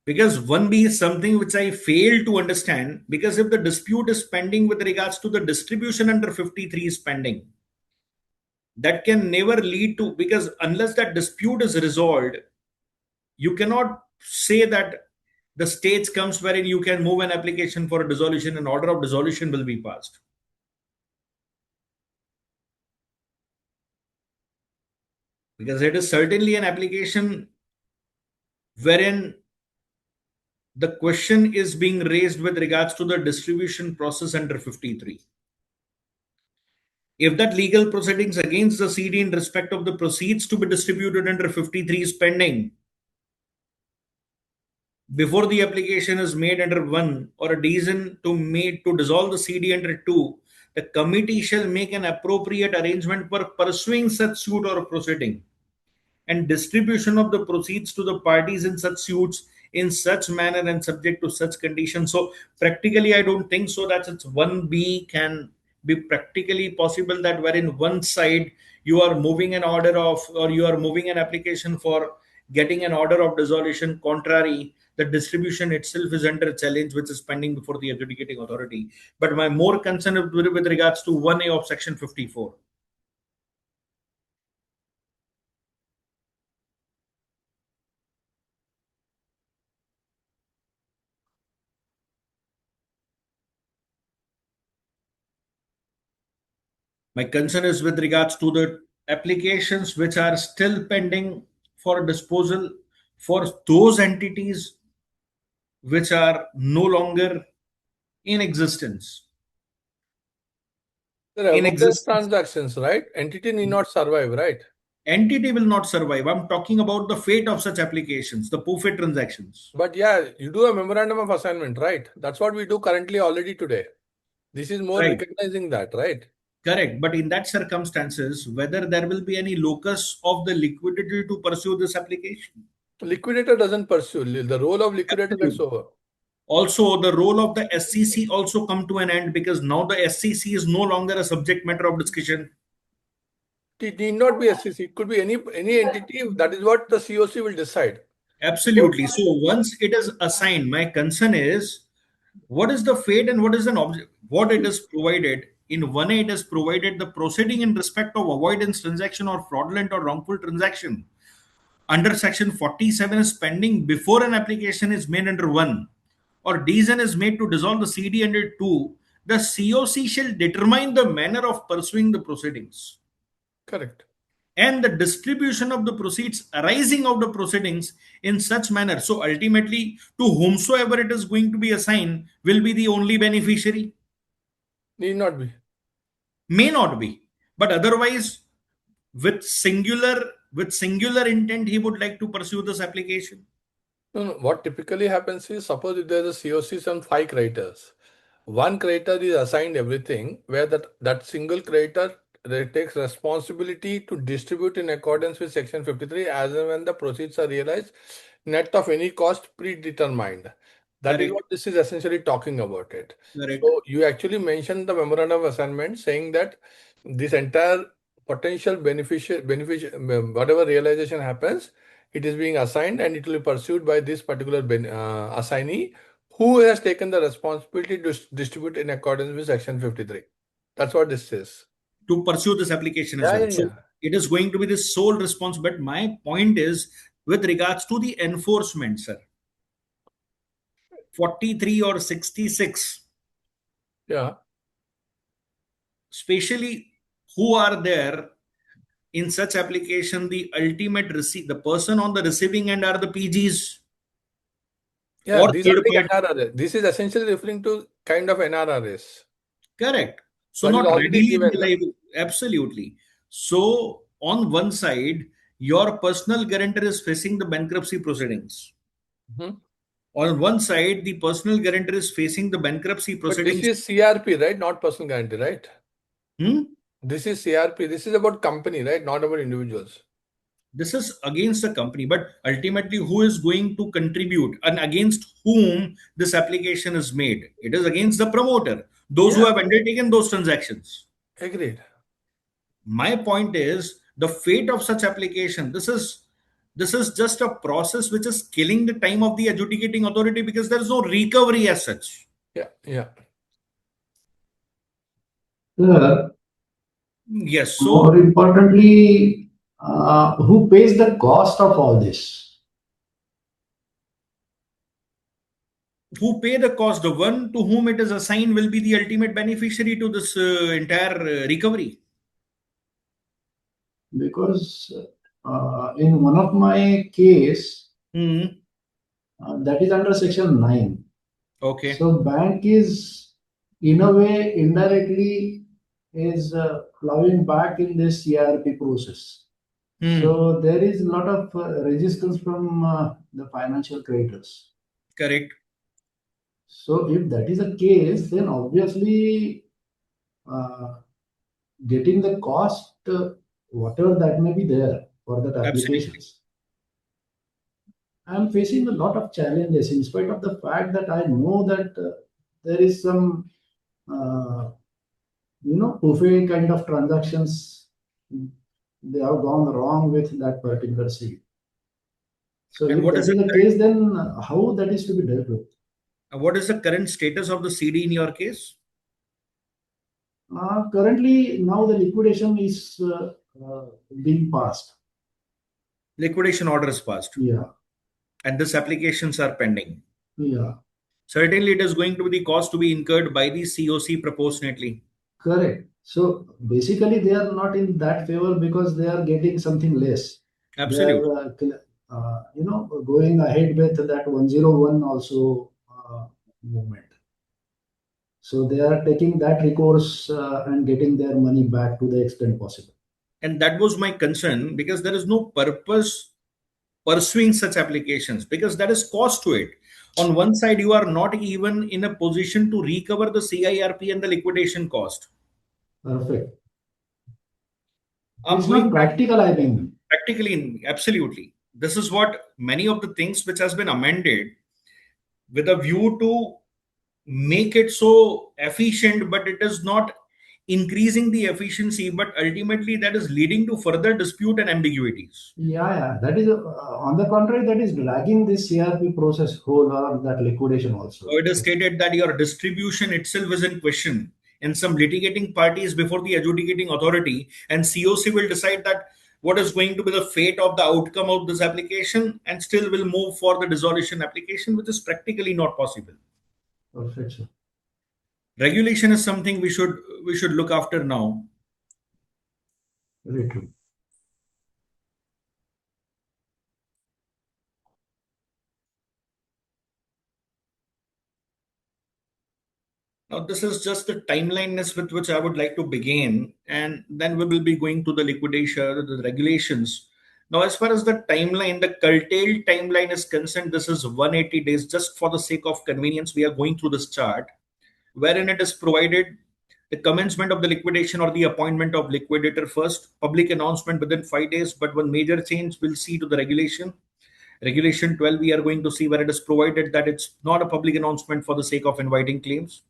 Because 1B is something which I fail to understand, because if the dispute is pending with regards to the distribution under 53 is pending, that can never lead to, because unless that dispute is resolved, you cannot say that the stage comes wherein you can move an application for a dissolution and order of dissolution will be passed. Because it is certainly an application wherein the question is being raised with regards to the distribution process under 53. If that legal proceedings against the CD in respect of the proceeds to be distributed under 53 is pending, before the application is made under 1 or a decision to dissolve the CD under 2, the committee shall make an appropriate arrangement for pursuing such suit or proceeding and distribution of the proceeds to the parties in such suits in such manner and subject to such conditions. So practically, I don't think so that it's 1B can be practically possible, that wherein one side you are moving an order of, or you are moving an application for getting an order of dissolution, contrary, the distribution itself is under challenge, which is pending before the adjudicating authority. But my more concern is with regards to 1A of section 54. My concern is with regards to the applications which are still pending for disposal for those entities which are no longer in existence. There are avoidance transactions, right? Entity need not survive, right? Entity will not survive. I'm talking about the fate of such applications, the POFIT transactions. But yeah, you do a memorandum of assignment, right? That's what we do currently already today. This is more Right. recognizing that, right? Correct. But in that circumstances, whether there will be any locus of the liquidity to pursue this application. Liquidator doesn't pursue. The role of liquidator gets Absolutely. over. Also, the role of the SCC also come to an end because now the SCC is no longer a subject matter of discussion. It need not be SCC. It could be any entity. That is what the COC will decide. Absolutely. So once it is assigned, my concern is what is the fate and what is an object, what it is provided. In 1A, it is provided the proceeding in respect of avoidance transaction or fraudulent or wrongful transaction under section 47 is pending before an application is made under 1 or decision is made to dissolve the CD under 2, the COC shall determine the manner of pursuing the proceedings Correct. and the distribution of the proceeds arising of the proceedings in such manner. So ultimately, to whomsoever it is going to be assigned will be the only beneficiary. Need not be. May not be, but otherwise, with singular intent, he would like to pursue this application. No. What typically happens is, suppose if there's a COC on 5 creditors, one creditor is assigned everything, where that single creditor takes responsibility to distribute in accordance with section 53 as and when the proceeds are realized, net of any cost predetermined. That is Correct. what this is essentially talking about it. Correct. So you actually mentioned the memorandum of assignment saying that this entire potential beneficial whatever realization happens, it is being assigned and it will be pursued by this particular assignee who has taken the responsibility to distribute in accordance with section 53. That's what this is. To pursue this application as well. So it is going to be the sole response. But my point is with regards to the enforcement, sir. 43 or 66. Yeah. Especially who are there in such application, the ultimate receive, the person on the receiving end are the PGs. Yeah, Or these are third the party. NRRS. This is essentially referring to kind of NRRS. Correct. So That is not already readily given. reliable. Absolutely. So on one side, your personal guarantor is facing the bankruptcy proceedings. Mhm. On one side, the personal guarantor is facing the bankruptcy But this proceedings. is CRP, right? Not personal guarantee, right? Hmm? This is CRP. This is about company, right? Not about individuals. This is against the company, but ultimately, who is going to contribute and against whom this application is made? It is against the promoter, those who Yeah. have undertaken those transactions. Agreed. My point is the fate of such application. This is just a process which is killing the time of the adjudicating authority because there is no recovery as such. Yeah. Yes. More So importantly, who pays the cost of all this? who pay the cost? The one to whom it is assigned will be the ultimate beneficiary to this entire recovery. Because in one of my case, Hmm. that is under section 9. Okay. So bank is in a way indirectly is plowing back in this CRP process. So there is a lot of resistance from the financial creditors. Correct. So if that is the case, then obviously getting the cost, whatever that may be there for that applications. I'm facing a lot of challenges in spite of the fact that I know that there is some, buffet kind of transactions. They have gone wrong with that particular seed. So And if what that is is the case, then how that is to be dealt with? what is the current status of the CD in your case? Currently, now the liquidation is being passed. Liquidation order is passed. Yeah. And these applications are pending. Yeah. Certainly, it is going to be the cost to be incurred by the COC proportionately. Correct. So basically, they are not in that favor because they are getting something less. Absolutely. They are, going ahead with that 101 also movement. So they are taking that recourse and getting their money back to the extent possible. And that was my concern, because there is no purpose pursuing such applications, because there is cost to it. On one side, you are not even in a position to recover the CIRP and the liquidation cost. Perfect. I'm It's going not back practical, I think. practically, absolutely. This is what many of the things which has been amended with a view to make it so efficient, but it is not increasing the efficiency, but ultimately that is leading to further dispute and ambiguities. Yeah. That is, on the contrary, that is dragging this CRP process whole or that liquidation also. So it is stated that your distribution itself is in question, and some litigating parties before the adjudicating authority, and COC will decide that what is going to be the fate of the outcome of this application, and still will move for the dissolution application, which is practically not possible. Perfect, sir. Regulation is something we should look after now. Very true. Now, this is just the timeliness with which I would like to begin, and then we will be going to the liquidation, the regulations. Now, as far as the timeline, the curtailed timeline is concerned, this is 180 days. Just for the sake of convenience, we are going through this chart, wherein it is provided the commencement of the liquidation or the appointment of liquidator first, public announcement within 5 days. But one major change we'll see to the regulation. Regulation 12, we are going to see where it is provided that it's not a public announcement for the sake of inviting claims.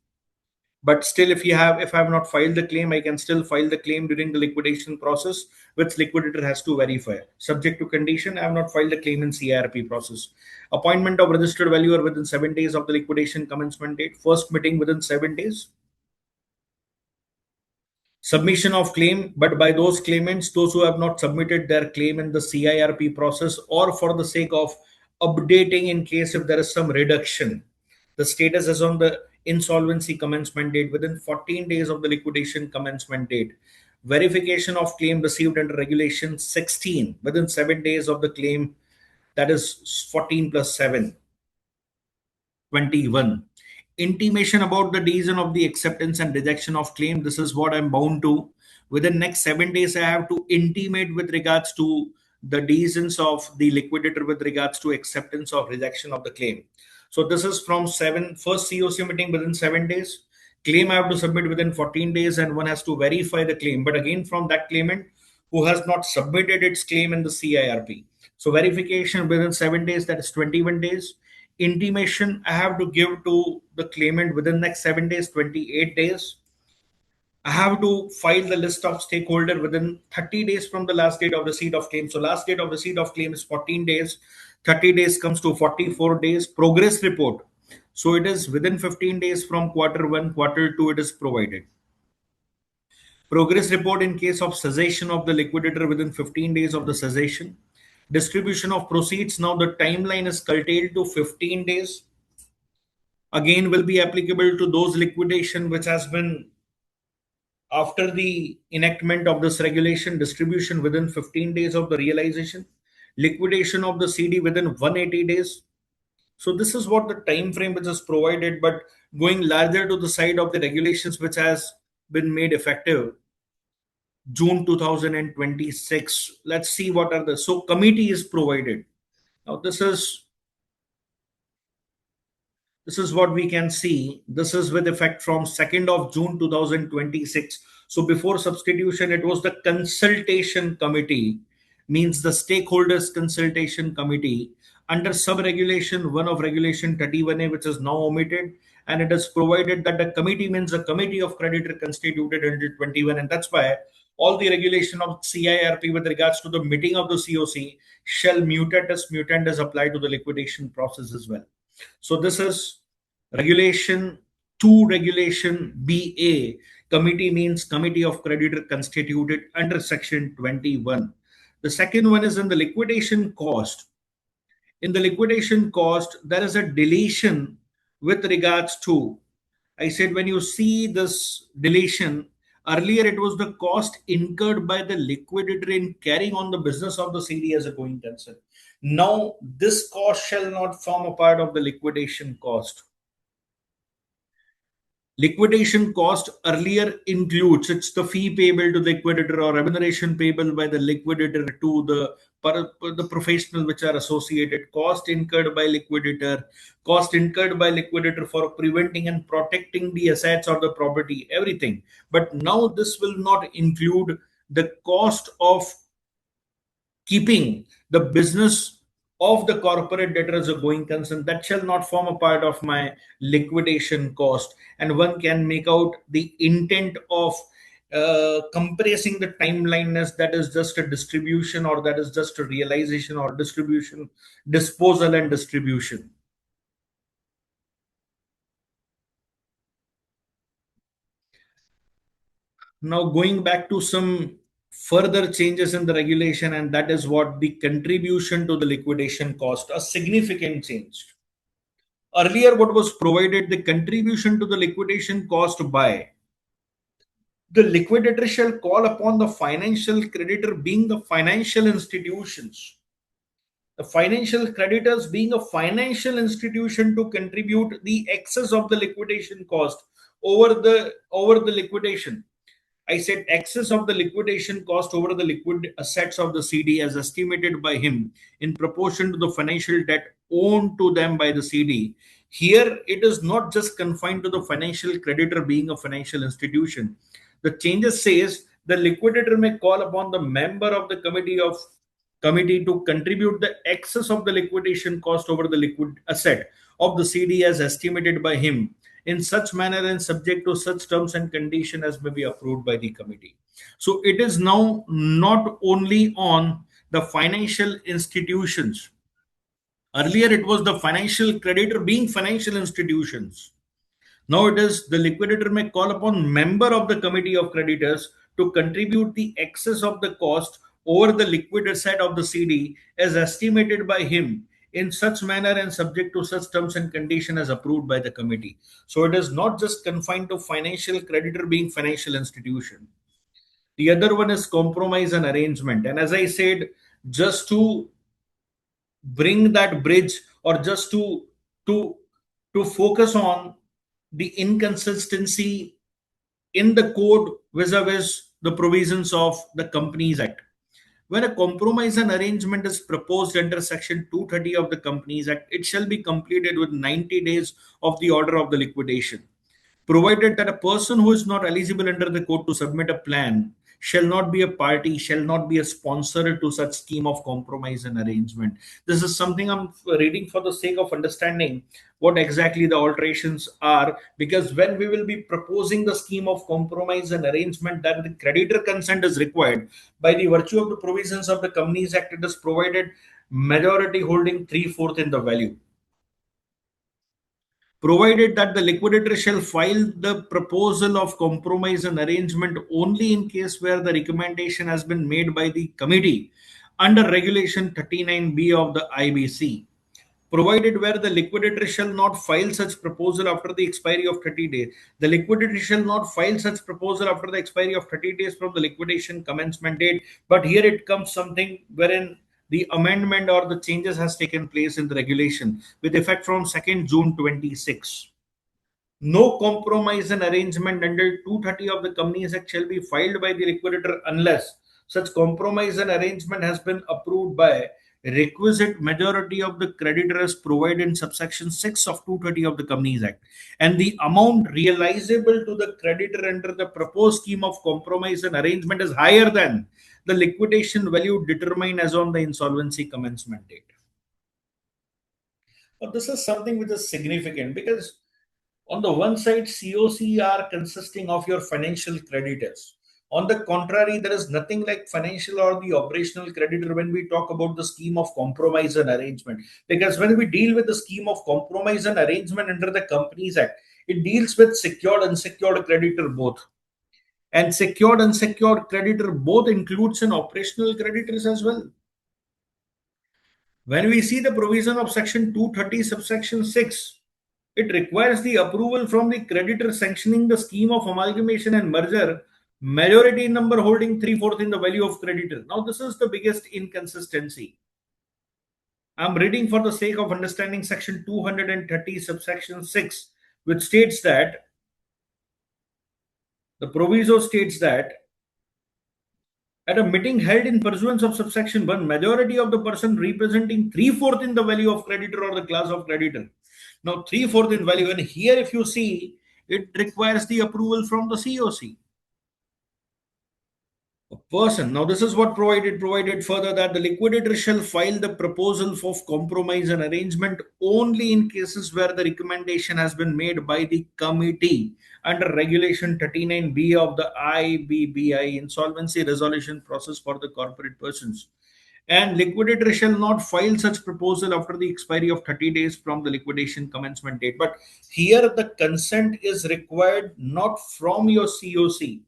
But still, if I have not filed the claim, I can still file the claim during the liquidation process, which liquidator has to verify. Subject to condition, I have not filed the claim in CIRP process. Appointment of registered valuer within 7 days of the liquidation commencement date. First meeting within 7 days. Submission of claim, but by those claimants, those who have not submitted their claim in the CIRP process, or for the sake of updating in case if there is some reduction. The status is on the insolvency commencement date within 14 days of the liquidation commencement date. Verification of claim received under regulation 16 within 7 days of the claim, that is 14 plus 7, 21. Intimation about the reason of the acceptance and rejection of claim. This is what I'm bound to. Within next 7 days, I have to intimate with regards to the reasons of the liquidator with regards to acceptance or rejection of the claim. So this is from first COC meeting within 7 days. Claim I have to submit within 14 days, and one has to verify the claim. But again, from that claimant who has not submitted its claim in the CIRP. So verification within 7 days, that is 21 days. Intimation I have to give to the claimant within next 7 days, 28 days. I have to file the list of stakeholder within 30 days from the last date of receipt of claim. So last date of receipt of claim is 14 days. 30 days comes to 44 days. Progress report. So it is within 15 days from Q1, Q2 it is provided. Progress report in case of cessation of the liquidator within 15 days of the cessation. Distribution of proceeds. Now the timeline is curtailed to 15 days. Again, will be applicable to those liquidation which has been after the enactment of this regulation. Distribution within 15 days of the realization. Liquidation of the CD within 180 days. So this is what the time frame which is provided, but going larger to the side of the regulations which has been made effective June 2026. Let's see what are the, so committee is provided. Now this is what we can see. This is with effect from 2nd of June 2026. So before substitution, it was the consultation committee, means the stakeholders consultation committee under sub-regulation 1 of regulation 31A, which is now omitted. And it is provided that the committee means a committee of creditor constituted under 21. And that's why all the regulation of CIRP with regards to the meeting of the COC shall mutatis mutandis apply to the liquidation process as well. So this is regulation 2, regulation BA. Committee means committee of creditor constituted under section 21. The second one is in the liquidation cost. In the liquidation cost, there is a deletion with regards to, I said when you see this deletion, earlier it was the cost incurred by the liquidator in carrying on the business of the CD as a going concern. Now this cost shall not form a part of the liquidation cost. Liquidation cost earlier includes, it's the fee payable to the liquidator or remuneration payable by the liquidator to the professional which are associated, cost incurred by liquidator, cost incurred by liquidator for preventing and protecting the assets or the property, everything. But now this will not include the cost of keeping the business of the corporate debtor as a going concern. That shall not form a part of my liquidation cost. And one can make out the intent of compressing the timeline as that is just a distribution, or that is just a realization or distribution, disposal and distribution. Now going back to some further changes in the regulation, and that is what the contribution to the liquidation cost, a significant change. Earlier, what was provided, the contribution to the liquidation cost by the liquidator shall call upon the financial creditor being the financial institutions. The financial creditors being a financial institution to contribute the excess of the liquidation cost over the liquidation. I said excess of the liquidation cost over the liquid assets of the CD as estimated by him in proportion to the financial debt owed to them by the CD. Here, it is not just confined to the financial creditor being a financial institution. The changes says the liquidator may call upon the member of the committee to contribute the excess of the liquidation cost over the liquid asset of the CD as estimated by him in such manner and subject to such terms and condition as may be approved by the committee. So it is now not only on the financial institutions. Earlier it was the financial creditor being financial institutions. Now it is the liquidator may call upon member of the committee of creditors to contribute the excess of the cost over the liquid asset of the CD as estimated by him in such manner and subject to such terms and condition as approved by the committee. So it is not just confined to financial creditor being financial institution. The other one is compromise and arrangement. And as I said, just to bring that bridge, or just to to focus on the inconsistency in the code vis-a-vis the provisions of the Companies Act. When a compromise and arrangement is proposed under Section 230 of the Companies Act, it shall be completed with 90 days of the order of the liquidation, provided that a person who is not eligible under the code to submit a plan shall not be a party, shall not be a sponsor to such scheme of compromise and arrangement. This is something I'm reading for the sake of understanding what exactly the alterations are, because when we will be proposing the scheme of compromise and arrangement, that the creditor consent is required. By the virtue of the provisions of the Companies Act, it is provided majority holding 3/4 in the value, provided that the liquidator shall file the proposal of compromise and arrangement only in case where the recommendation has been made by the committee under regulation 39B of the IBC, provided where the liquidator shall not file such proposal after the expiry of 30 days. The liquidator shall not file such proposal after the expiry of 30 days from the liquidation commencement date. But here it comes something wherein the amendment or the changes has taken place in the regulation with effect from 2nd June 26. No compromise and arrangement under 230 of the Companies Act shall be filed by the liquidator unless such compromise and arrangement has been approved by requisite majority of the creditor as provided in subsection 6 of 230 of the Companies Act, and the amount realizable to the creditor under the proposed scheme of compromise and arrangement is higher than the liquidation value determined as on the insolvency commencement date. Now, this is something which is significant because on the one side, COC are consisting of your financial creditors. On the contrary, there is nothing like financial or the operational creditor when we talk about the scheme of compromise and arrangement. Because when we deal with the scheme of compromise and arrangement under the Companies Act, it deals with secured and unsecured creditor both. And secured and unsecured creditor both includes an operational creditors as well. When we see the provision of Section 230, subsection 6, it requires the approval from the creditor sanctioning the scheme of amalgamation and merger, majority number holding 3/4 in the value of creditor. Now, this is the biggest inconsistency. I'm reading for the sake of understanding Section 230, subsection 6, which states that The proviso states that at a meeting held in pursuance of subsection 1, majority of the person representing 3/4 in the value of creditor or the class of creditor. Now, 3/4 in value, and here if you see, it requires the approval from the COC. A person. Now, this is what provided further that the liquidator shall file the proposal of compromise and arrangement only in cases where the recommendation has been made by the committee under Regulation 39B of the IBBI Insolvency Resolution Process for the corporate persons. And liquidator shall not file such proposal after the expiry of 30 days from the liquidation commencement date. But here the consent is required not from your COC.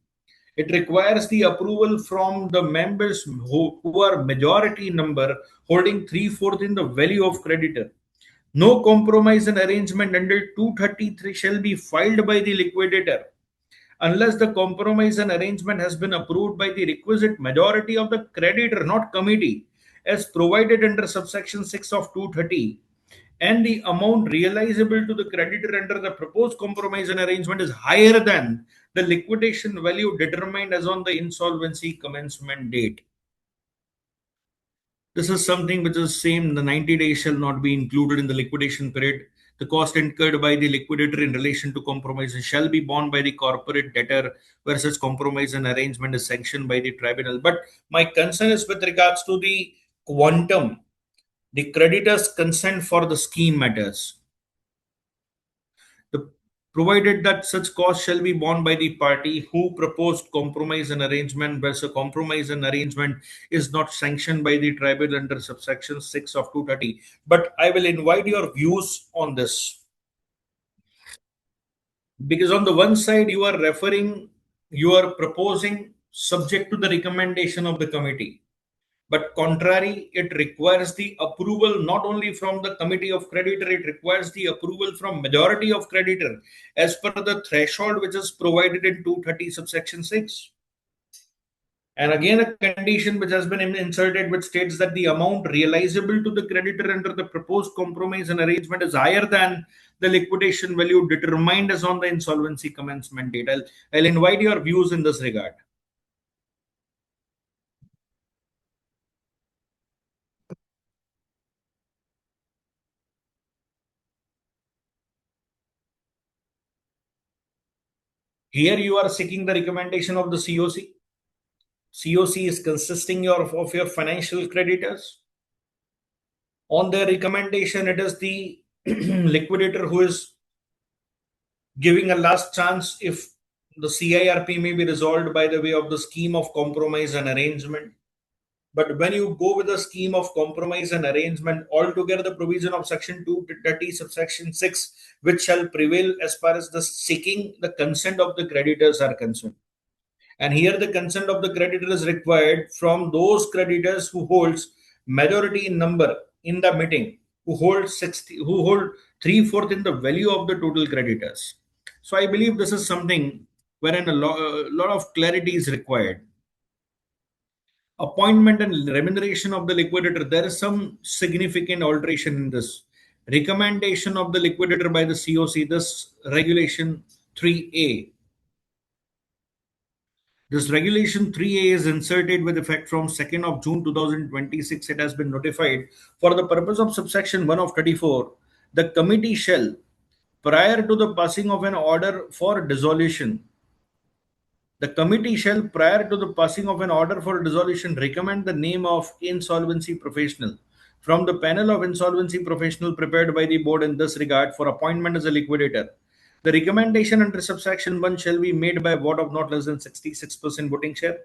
It requires the approval from the members who are majority number holding 3/4 in the value of creditor. No compromise and arrangement under 233 shall be filed by the liquidator unless the compromise and arrangement has been approved by the requisite majority of the creditor, not committee, as provided under subsection 6 of 230, and the amount realizable to the creditor under the proposed compromise and arrangement is higher than the liquidation value determined as on the insolvency commencement date. This is something which is same. The 90 days shall not be included in the liquidation period. The cost incurred by the liquidator in relation to compromise shall be borne by the corporate debtor, where such compromise and arrangement is sanctioned by the tribunal. But my concern is with regards to the quantum. The creditor's consent for the scheme matters. Provided that such cost shall be borne by the party who proposed compromise and arrangement, whereas a compromise and arrangement is not sanctioned by the tribunal under subsection 6 of 230. But I will invite your views on this. Because on the one side, you are proposing subject to the recommendation of the committee. But contrary, it requires the approval not only from the committee of creditor, it requires the approval from majority of creditor as per the threshold which is provided in 230 subsection 6. And again, a condition which has been inserted which states that the amount realizable to the creditor under the proposed compromise and arrangement is higher than the liquidation value determined as on the insolvency commencement date. I'll invite your views in this regard. Here you are seeking the recommendation of the COC. COC is consisting of your financial creditors. On their recommendation, it is the liquidator who is giving a last chance if the CIRP may be resolved by the way of the scheme of compromise and arrangement. But when you go with a scheme of compromise and arrangement, altogether the provision of section 230 subsection 6, which shall prevail as far as the seeking the consent of the creditors are concerned. And here the consent of the creditor is required from those creditors who holds majority in number in the meeting, who hold 3/4 in the value of the total creditors. So I believe this is something wherein a lot of clarity is required. Appointment and remuneration of the liquidator, there is some significant alteration in this. Recommendation of the liquidator by the COC, this regulation 3A. This regulation 3A is inserted with effect from 2nd of June 2026. It has been notified for the purpose of subsection 1 of 34. The committee shall, prior to the passing of an order for dissolution, prior to the passing of an order for dissolution, recommend the name of insolvency professional from the panel of insolvency professional prepared by the board in this regard for appointment as a liquidator. The recommendation under subsection 1 shall be made by a vote of not less than 66% voting share.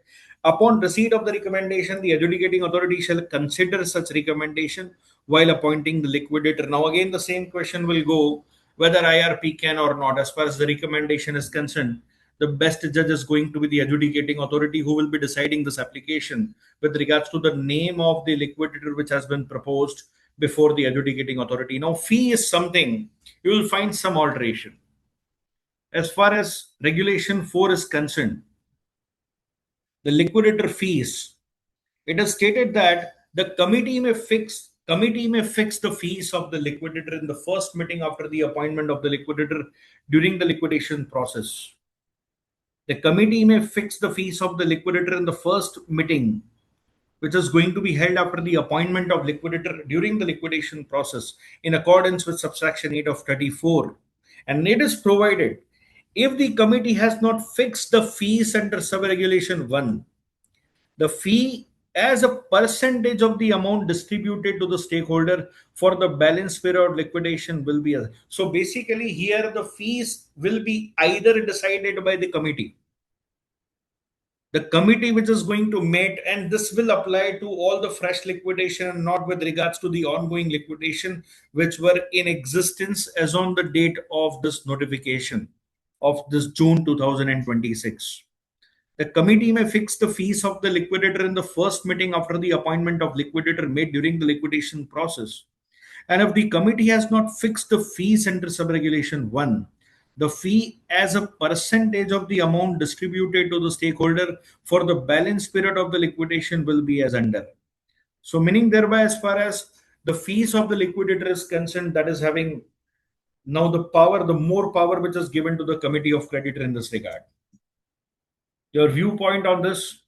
Upon receipt of the recommendation, the adjudicating authority shall consider such recommendation while appointing the liquidator. Now, again, the same question will go whether IRP can or not. As far as the recommendation is concerned, the best judge is going to be the adjudicating authority who will be deciding this application with regards to the name of the liquidator which has been proposed before the adjudicating authority. Now, fee is something you will find some alteration. As far as regulation 4 is concerned, the liquidator fees, it is stated that the committee may fix the fees of the liquidator in the first meeting after the appointment of the liquidator during the liquidation process. The committee may fix the fees of the liquidator in the first meeting, which is going to be held after the appointment of liquidator during the liquidation process in accordance with subsection 8 of 34. And it is provided if the committee has not fixed the fees under sub-regulation 1, the fee as a percentage of the amount distributed to the stakeholder for the balance period liquidation will be. So basically here the fees will be either decided by the committee which is going to meet, and this will apply to all the fresh liquidation and not with regards to the ongoing liquidation which were in existence as on the date of this notification of this June 2026. The committee may fix the fees of the liquidator in the first meeting after the appointment of liquidator made during the liquidation process. And if the committee has not fixed the fees under sub-regulation 1, the fee as a percentage of the amount distributed to the stakeholder for the balance period of the liquidation will be as under. So meaning thereby, as far as the fees of the liquidator is concerned, that is having now the more power which is given to the committee of creditor in this regard. Your viewpoint on this?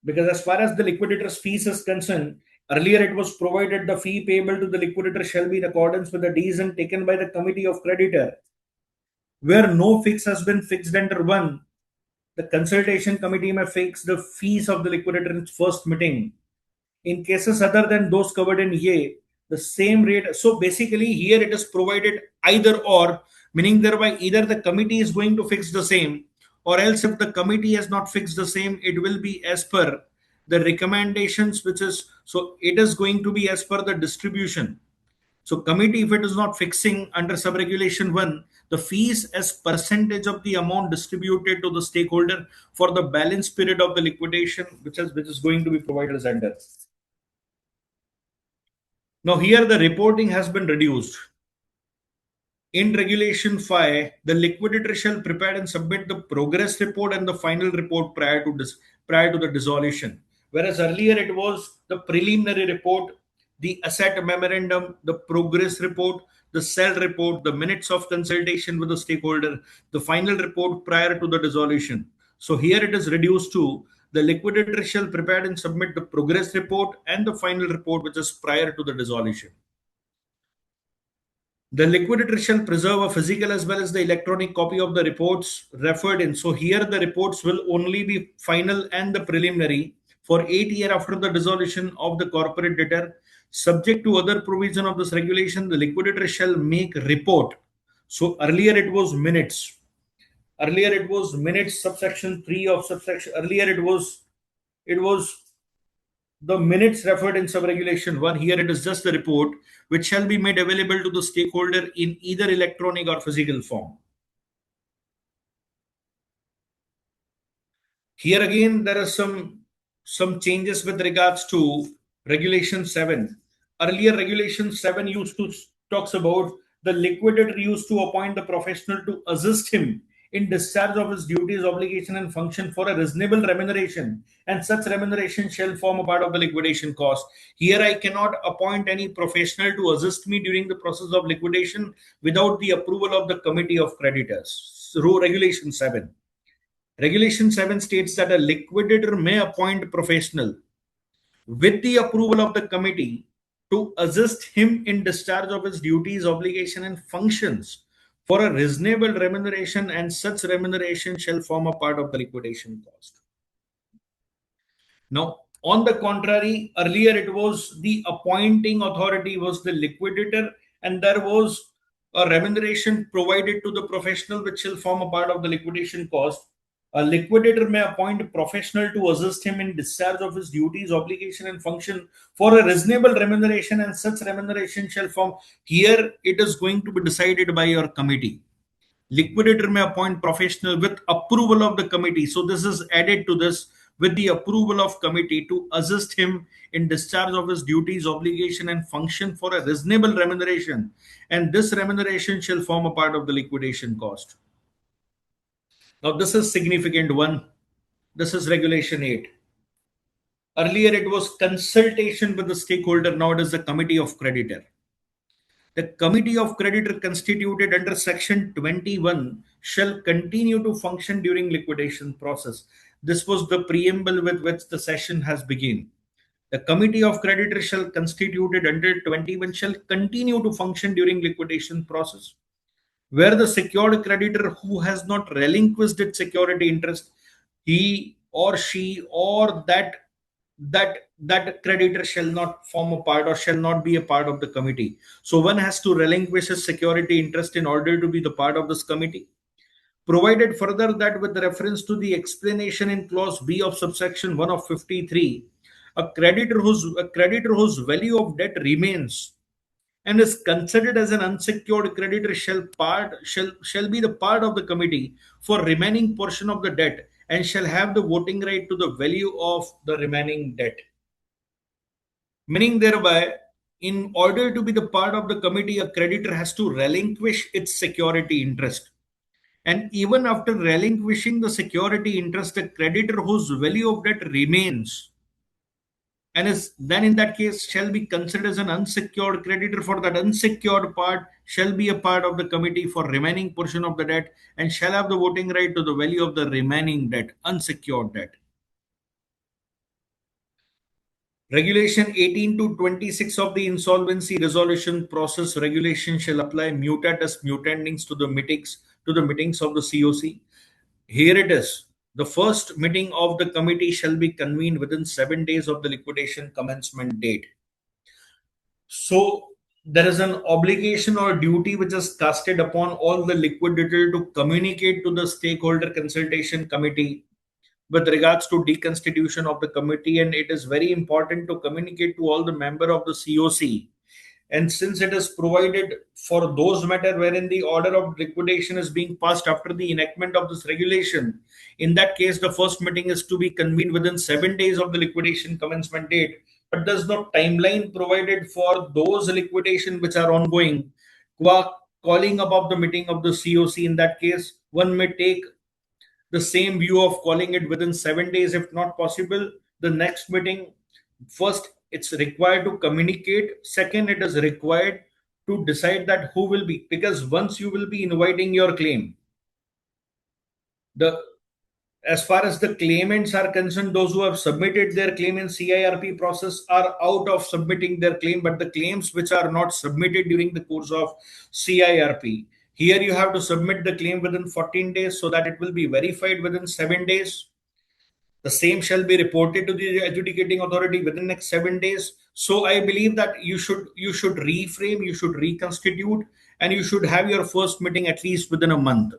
Because as far as the liquidator's fees is concerned, earlier it was provided the fee payable to the liquidator shall be in accordance with the decision taken by the committee of creditor. Where no fix has been fixed under 1, the consultation committee may fix the fees of the liquidator in its first meeting. In cases other than those covered in A, the same rate. So basically here it is provided either or, meaning thereby either the committee is going to fix the same, or else if the committee has not fixed the same, it will be as per the recommendations, which is, so it is going to be as per the distribution. So committee, if it is not fixing under sub-regulation 1, the fees as percentage of the amount distributed to the stakeholder for the balance period of the liquidation, which is going to be provided as under. Now here the reporting has been reduced. In regulation 5, the liquidator shall prepare and submit the progress report and the final report prior to the dissolution. Whereas earlier it was the preliminary report, the asset memorandum, the progress report, the sell report, the minutes of consultation with the stakeholder, the final report prior to the dissolution. So here it is reduced to the liquidator shall prepare and submit the progress report and the final report, which is prior to the dissolution. The liquidator shall preserve a physical as well as the electronic copy of the reports referred in. So here the reports will only be final and the preliminary for 8 years after the dissolution of the corporate debtor. Subject to other provision of this regulation, the liquidator shall make report. So earlier it was minutes. Subsection 3 of subsection. Earlier it was the minutes referred in sub-regulation 1. Here it is just the report, which shall be made available to the stakeholder in either electronic or physical form. Here again, there are some changes with regards to regulation 7. Earlier, regulation 7 talks about the liquidator used to appoint the professional to assist him in discharge of his duties, obligation, and function for a reasonable remuneration, and such remuneration shall form a part of the liquidation cost. Here, I cannot appoint any professional to assist me during the process of liquidation without the approval of the committee of creditors. So, regulation 7. Regulation 7 states that a liquidator may appoint a professional with the approval of the committee to assist him in discharge of his duties, obligation, and functions for a reasonable remuneration, and such remuneration shall form a part of the liquidation cost. Now, on the contrary, earlier it was the appointing authority was the liquidator, and there was a remuneration provided to the professional which shall form a part of the liquidation cost. A liquidator may appoint a professional to assist him in discharge of his duties, obligation, and function for a reasonable remuneration, and such remuneration shall form. Here it is going to be decided by your committee. Liquidator may appoint professional with approval of the committee. So this is added to this, with the approval of committee to assist him in discharge of his duties, obligation, and function for a reasonable remuneration, and this remuneration shall form a part of the liquidation cost. Now this is significant one. This is regulation 8. Earlier, it was consultation with the stakeholder. Now it is the committee of creditor. The committee of creditor constituted under section 21 shall continue to function during liquidation process. This was the preamble with which the session has begun. The committee of creditor shall constituted under 21 shall continue to function during liquidation process, where the secured creditor who has not relinquished its security interest, he or she or that creditor shall not form a part or shall not be a part of the committee. So one has to relinquish his security interest in order to be the part of this committee. Provided further that with reference to the explanation in clause B of subsection 1 of 53, a creditor whose value of debt remains and is considered as an unsecured creditor shall be the part of the committee for remaining portion of the debt and shall have the voting right to the value of the remaining debt. Meaning thereby, in order to be the part of the committee, a creditor has to relinquish its security interest. And even after relinquishing the security interest, the creditor whose value of debt remains and is then in that case shall be considered as an unsecured creditor. For that unsecured part shall be a part of the committee for remaining portion of the debt and shall have the voting right to the value of the remaining debt, unsecured debt. Regulation 18 to 26 of the insolvency resolution process regulation shall apply mutatis mutandis to the meetings of the COC. Here it is. The first meeting of the committee shall be convened within 7 days of the liquidation commencement date. So there is an obligation or duty which is casted upon all the liquidator to communicate to the stakeholder consultation committee with regards to deconstitution of the committee, and it is very important to communicate to all the member of the COC. And since it is provided for those matter wherein the order of liquidation is being passed after the enactment of this regulation, in that case the first meeting is to be convened within 7 days of the liquidation commencement date. But there's no timeline provided for those liquidation which are ongoing. Calling about the meeting of the COC, in that case one may take the same view of calling it within 7 days if not possible. The next meeting, first it's required to communicate, second it is required to decide that who will be, because once you will be inviting your claim, as far as the claimants are concerned, those who have submitted their claim in CIRP process are out of submitting their claim, but the claims which are not submitted during the course of CIRP, here you have to submit the claim within 14 days so that it will be verified within 7 days. The same shall be reported to the adjudicating authority within next 7 days. So I believe that you should reframe, you should reconstitute, and you should have your first meeting at least within a month.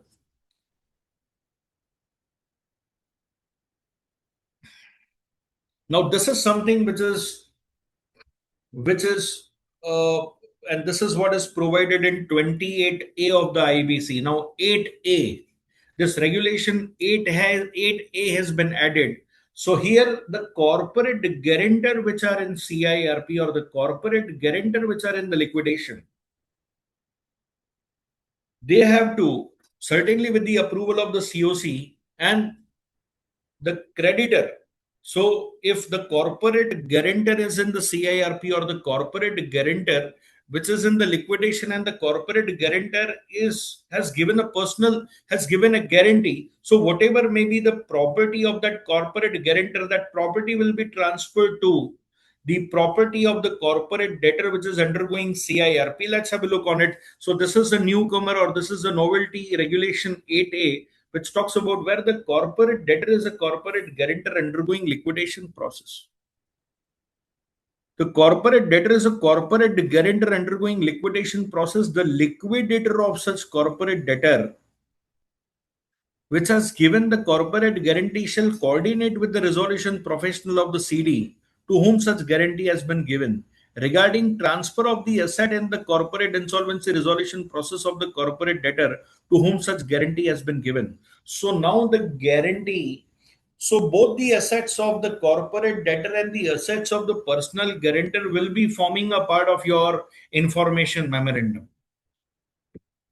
Now this is something which is and this is what is provided in 28A of the IBC. Now 8A, this regulation 8A has been added. So here the corporate guarantor which are in CIRP or the corporate guarantor which are in the liquidation, they have to, certainly with the approval of the COC and the creditor. So if the corporate guarantor is in the CIRP or the corporate guarantor which is in the liquidation and the corporate guarantor has given a guarantee, so whatever may be the property of that corporate guarantor, that property will be transferred to the property of the corporate debtor which is undergoing CIRP. Let's have a look on it. So this is a newcomer, or this is a novelty, regulation 8A, which talks about where the corporate debtor is a corporate guarantor undergoing liquidation process. The corporate debtor is a corporate guarantor undergoing liquidation process. The liquidator of such corporate debtor which has given the corporate guarantee shall coordinate with the resolution professional of the CD to whom such guarantee has been given regarding transfer of the asset in the corporate insolvency resolution process of the corporate debtor to whom such guarantee has been given. So now the guarantee, so both the assets of the corporate debtor and the assets of the personal guarantor will be forming a part of your information memorandum.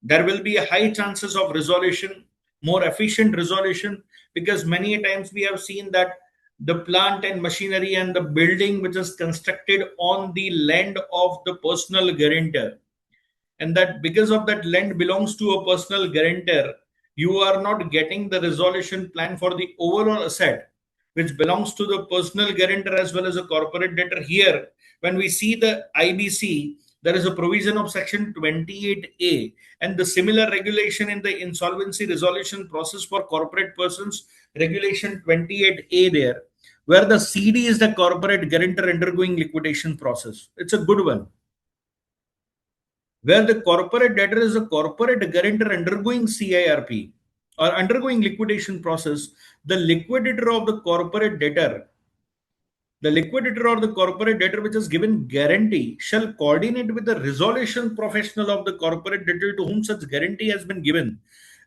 There will be a high chances of resolution, more efficient resolution, because many times we have seen that the plant and machinery and the building which is constructed on the land of the personal guarantor, and that because of that land belongs to a personal guarantor, you are not getting the resolution plan for the overall asset which belongs to the personal guarantor as well as a corporate debtor. Here, when we see the IBC, there is a provision of section 28A and the similar regulation in the insolvency resolution process for corporate persons, regulation 28A there, where the CD is the corporate guarantor undergoing liquidation process. It's a good one. Where the corporate debtor is a corporate guarantor undergoing CIRP or undergoing liquidation process, the liquidator of the corporate debtor, the liquidator or the corporate debtor which has given guarantee shall coordinate with the resolution professional of the corporate debtor to whom such guarantee has been given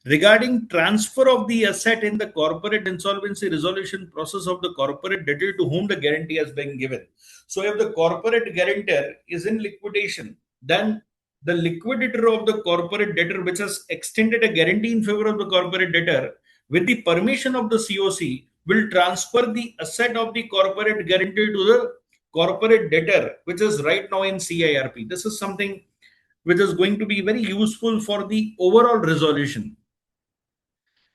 regarding transfer of the asset in the corporate insolvency resolution process of the corporate debtor to whom the guarantee has been given. So if the corporate guarantor is in liquidation, then the liquidator of the corporate debtor which has extended a guarantee in favor of the corporate debtor with the permission of the COC will transfer the asset of the corporate guarantor to the corporate debtor which is right now in CIRP. This is something which is going to be very useful for the overall resolution.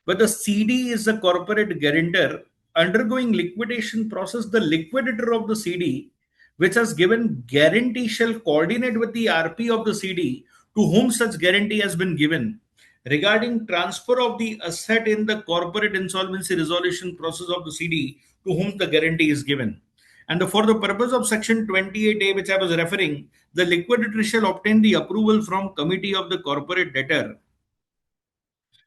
But the CD is the corporate guarantor undergoing liquidation process. The liquidator of the CD, which has given guarantee, shall coordinate with the RP of the CD to whom such guarantee has been given regarding transfer of the asset in the corporate insolvency resolution process of the CD to whom the guarantee is given. And for the purpose of section 28A, which I was referring, the liquidator shall obtain the approval from committee of the corporate debtor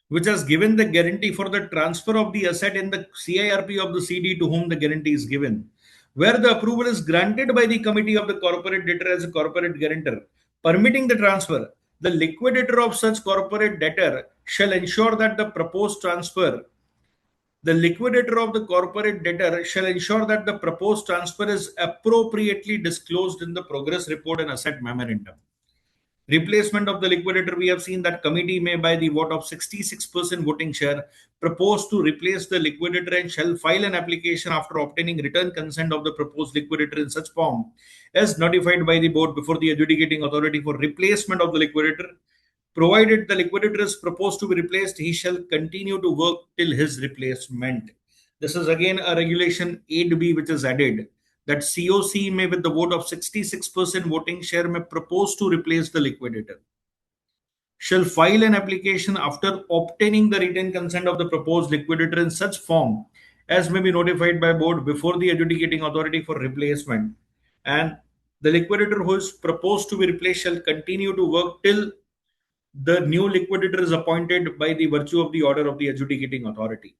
which has given the guarantee for the transfer of the asset in the CIRP of the CD to whom the guarantee is given. Where the approval is granted by the committee of the corporate debtor as a corporate guarantor, permitting the transfer, the liquidator of such corporate debtor shall ensure that the proposed transfer, the liquidator of the corporate debtor shall ensure that the proposed transfer is appropriately disclosed in the progress report and asset memorandum. Replacement of the liquidator, we have seen that committee may by the vote of 66% voting share propose to replace the liquidator and shall file an application after obtaining written consent of the proposed liquidator in such form as notified by the board before the adjudicating authority for replacement of the liquidator. Provided the liquidator is proposed to be replaced, he shall continue to work till his replacement. This is again a regulation 8B which is added, that COC may with the vote of 66% voting share may propose to replace the liquidator, shall file an application after obtaining the written consent of the proposed liquidator in such form as may be notified by board before the adjudicating authority for replacement, and the liquidator who is proposed to be replaced shall continue to work till the new liquidator is appointed by the virtue of the order of the adjudicating authority.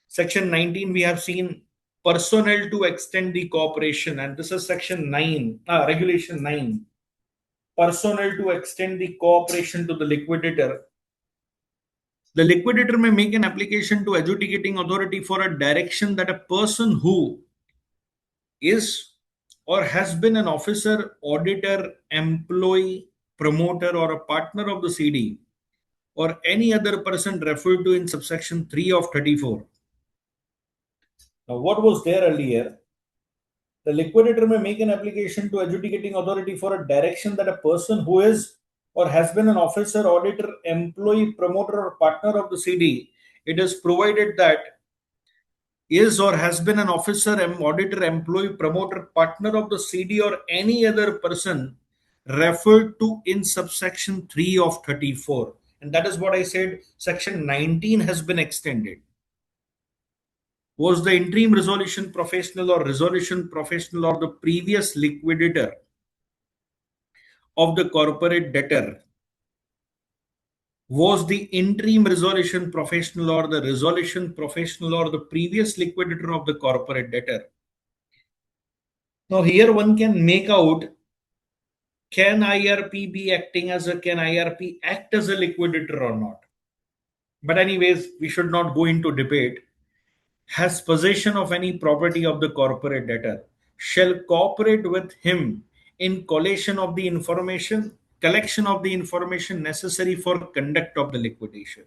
Section 19, we have seen personnel to extend the cooperation, and this is section 9, regulation 9. Personnel to extend the cooperation to the liquidator. The liquidator may make an application to adjudicating authority for a direction that a person who is or has been an officer, auditor, employee, promoter, or a partner of the CD or any other person referred to in subsection 3 of 34. Now, what was there earlier? The liquidator may make an application to adjudicating authority for a direction that a person who is or has been an officer, auditor, employee, promoter, or partner of the CD, it is provided that is or has been an officer, auditor, employee, promoter, partner of the CD, or any other person referred to in subsection 3 of 34. And that is what I said, section 19 has been extended. Was the interim resolution professional or resolution professional or the previous liquidator of the corporate debtor? Was the interim resolution professional or the resolution professional or the previous liquidator of the corporate debtor? Now here one can make out, can IRP be acting as a, can IRP act as a liquidator or not? But anyways, we should not go into debate. Has possession of any property of the corporate debtor, shall cooperate with him in collection of the information necessary for conduct of the liquidation.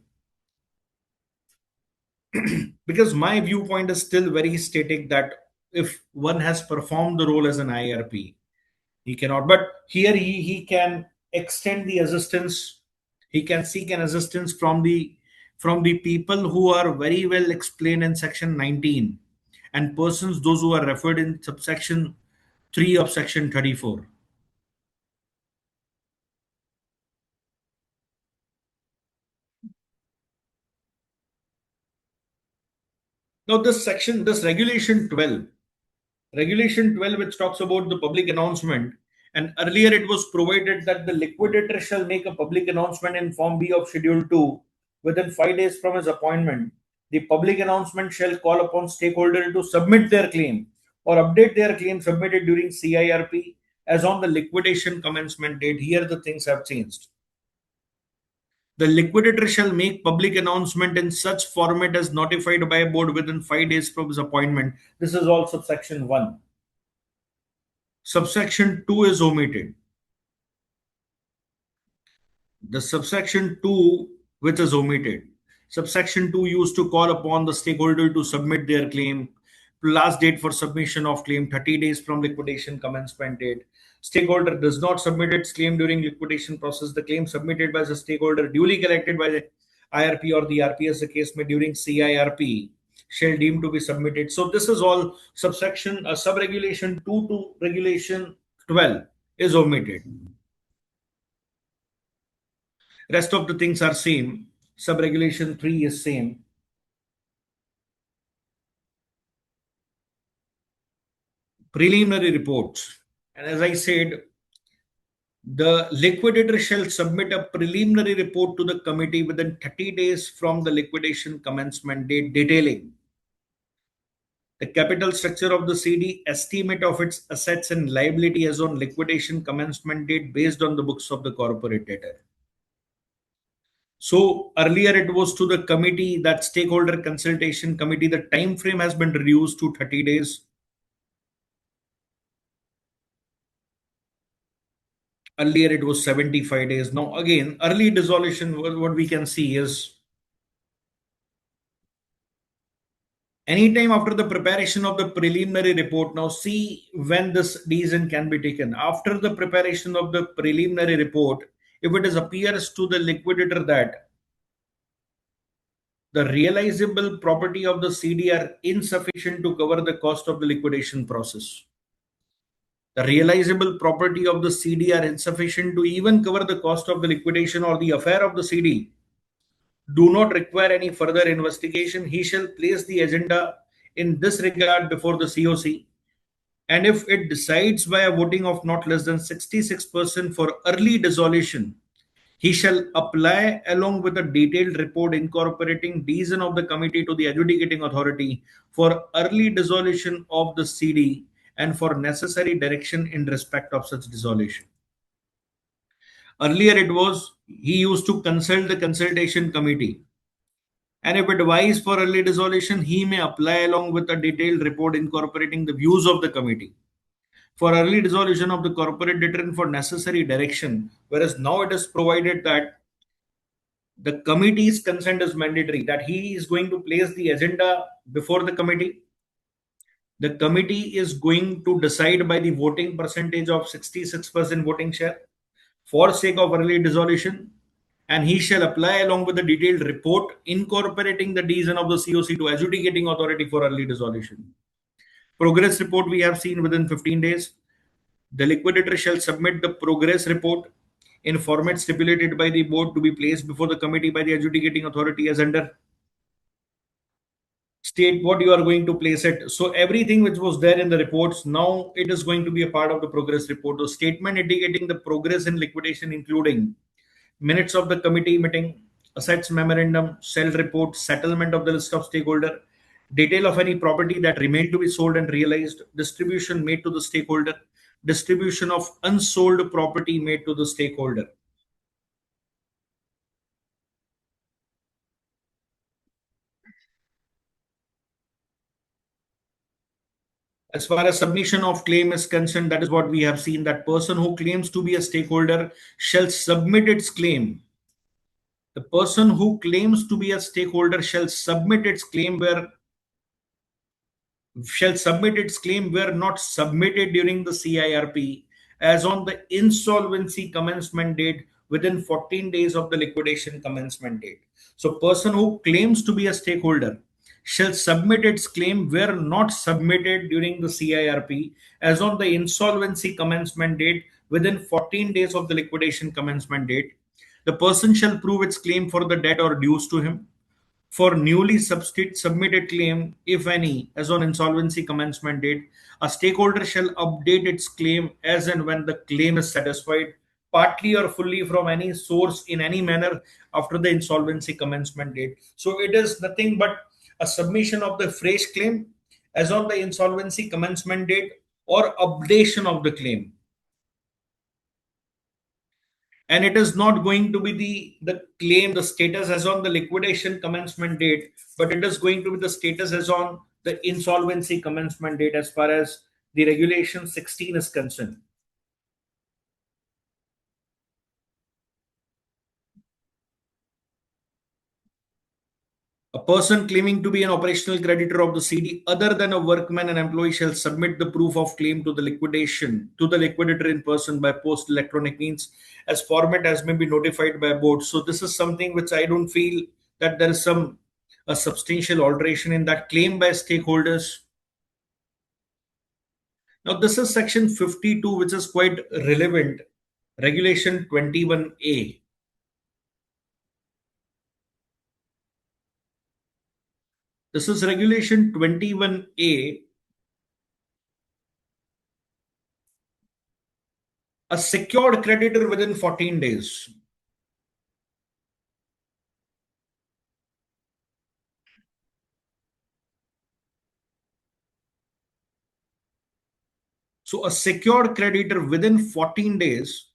because my viewpoint is still very static that if one has performed the role as an IRP, he cannot. But here he can extend the assistance. He can seek an assistance from the people who are very well explained in section 19 and persons those who are referred in subsection 3 of section 34. Now this regulation 12, which talks about the public announcement, and earlier it was provided that the liquidator shall make a public announcement in Form B of Schedule 2 within 5 days from his appointment. The public announcement shall call upon stakeholders to submit their claim or update their claim submitted during CIRP as on the liquidation commencement date. Here the things have changed. The liquidator shall make public announcement in such format as notified by a board within 5 days from his appointment. This is all subsection 1. Subsection 2 is omitted. The subsection 2 which is omitted. Subsection 2 used to call upon the stakeholder to submit their claim. Last date for submission of claim 30 days from liquidation commencement date. Stakeholder does not submit its claim during liquidation process. The claim submitted by the stakeholder duly collected by the IRP or the RPS, the case may during CIRP, shall deem to be submitted. So this is all subsection sub-regulation 2 to regulation 12 is omitted. Rest of the things are same. Sub-regulation 3 is same. Preliminary reports. And as I said, the liquidator shall submit a preliminary report to the committee within 30 days from the liquidation commencement date, detailing the capital structure of the CD, estimate of its assets and liability as on liquidation commencement date based on the books of the corporate debtor. So earlier it was to the committee, that stakeholder consultation committee, the time frame has been reduced to 30 days. Earlier it was 75 days. Now again, early dissolution, what we can see is anytime after the preparation of the preliminary report. Now see when this decision can be taken. After the preparation of the preliminary report, if it appears to the liquidator that the realizable property of the CD are insufficient to cover the cost of the liquidation process. The realizable property of the CD are insufficient to even cover the cost of the liquidation or the affair of the CD. Do not require any further investigation. He shall place the agenda in this regard before the COC. And if it decides by a voting of not less than 66% for early dissolution, he shall apply along with a detailed report incorporating decision of the committee to the adjudicating authority for early dissolution of the CD and for necessary direction in respect of such dissolution. Earlier it was he used to consult the consultation committee, and if advised for early dissolution, he may apply along with a detailed report incorporating the views of the committee for early dissolution of the corporate debtor and for necessary direction, whereas now it is provided that the committee's consent is mandatory, that he is going to place the agenda before the committee. The committee is going to decide by the voting percentage of 66% voting share for sake of early dissolution, and he shall apply along with the detailed report incorporating the decision of the COC to adjudicating authority for early dissolution. Progress report we have seen within 15 days. The liquidator shall submit the progress report in format stipulated by the board to be placed before the committee by the adjudicating authority as under. State what you are going to place it. So everything which was there in the reports, now it is going to be a part of the progress report. The statement indicating the progress in liquidation, including minutes of the committee meeting, assets memorandum, sell report, settlement of the list of stakeholder, detail of any property that remained to be sold and realized, distribution made to the stakeholder, distribution of unsold property made to the stakeholder. As far as submission of claim is concerned, that is what we have seen, that person who claims to be a stakeholder shall submit its claim The person who claims to be a stakeholder shall submit its claim where not submitted during the CIRP as on the insolvency commencement date within 14 days of the liquidation commencement date. So person who claims to be a stakeholder shall submit its claim where not submitted during the CIRP as on the insolvency commencement date within 14 days of the liquidation commencement date. The person shall prove its claim for the debt or dues to him. For newly submitted claim, if any, as on insolvency commencement date, a stakeholder shall update its claim as and when the claim is satisfied, partly or fully from any source in any manner after the insolvency commencement date. So it is nothing but a submission of the fresh claim as on the insolvency commencement date or updation of the claim. And it is not going to be the claim, the status as on the liquidation commencement date, but it is going to be the status as on the insolvency commencement date as far as the regulation 16 is concerned. A person claiming to be an operational creditor of the CD other than a workman and employee shall submit the proof of claim to the liquidator in person by post electronic means as format as may be notified by board. So this is something which I don't feel that there is a substantial alteration in that claim by stakeholders. Now this is section 52, which is quite relevant. Regulation 21A. This is regulation 21A. A secured creditor within 14 days. So a secured creditor within 14 days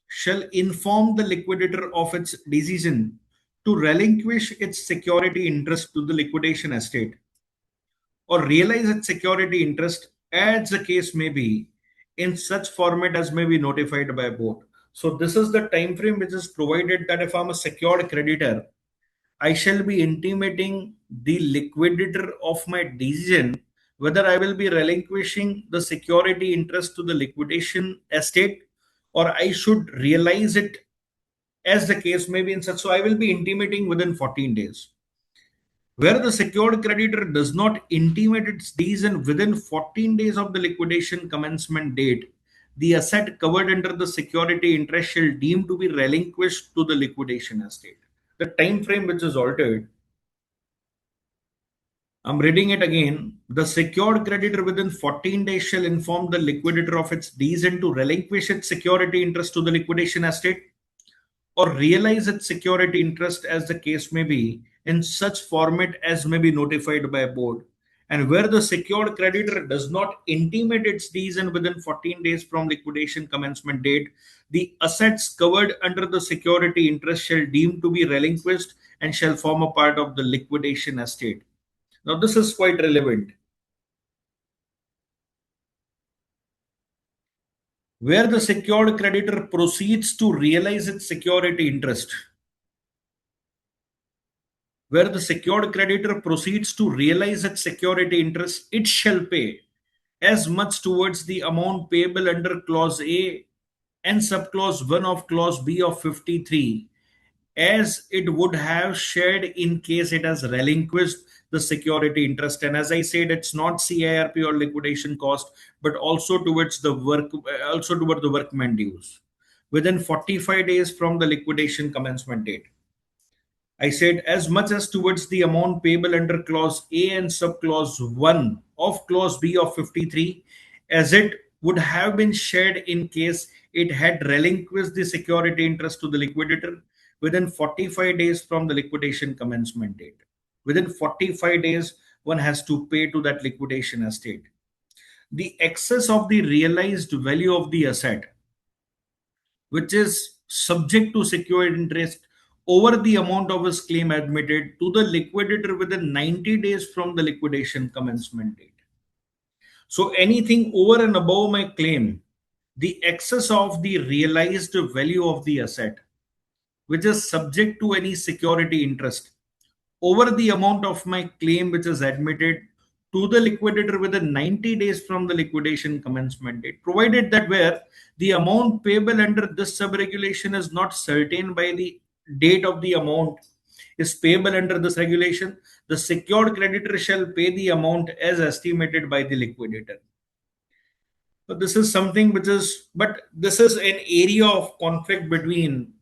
shall inform the liquidator of its decision to relinquish its security interest to the liquidation estate or realize its security interest as the case may be in such format as may be notified by board. So this is the time frame which is provided that if I'm a secured creditor, I shall be intimating the liquidator of my decision whether I will be relinquishing the security interest to the liquidation estate or I should realize it as the case may be in such. So I will be intimating within 14 days. Where the secured creditor does not intimate its decision within 14 days of the liquidation commencement date, the asset covered under the security interest shall deem to be relinquished to the liquidation estate. The time frame which is altered, I'm reading it again. The secured creditor within 14 days shall inform the liquidator of its decision to relinquish its security interest to the liquidation estate or realize its security interest as the case may be in such format as may be notified by board. And where the secured creditor does not intimate its decision within 14 days from liquidation commencement date, the assets covered under the security interest shall deem to be relinquished and shall form a part of the liquidation estate. Now, this is quite relevant. Where the secured creditor proceeds to realize its security interest, it shall pay as much towards the amount payable under clause A and subclause 1 of clause B of 53 as it would have shared in case it has relinquished the security interest. And as I said, it's not CIRP or liquidation cost, but also towards the workman dues within 45 days from the liquidation commencement date. I said as much as towards the amount payable under clause A and subclause 1 of clause B of 53 as it would have been shared in case it had relinquished the security interest to the liquidator within 45 days from the liquidation commencement date. Within 45 days, one has to pay to that liquidation estate. The excess of the realized value of the asset, which is subject to secured interest over the amount of his claim admitted to the liquidator within 90 days from the liquidation commencement date. So anything over and above my claim, the excess of the realized value of the asset, which is subject to any security interest over the amount of my claim which is admitted to the liquidator within 90 days from the liquidation commencement date, provided that where the amount payable under this sub-regulation is not certain by the date of the amount is payable under this regulation, the secured creditor shall pay the amount as estimated by the liquidator. So this is something which is, but this is an area of conflict between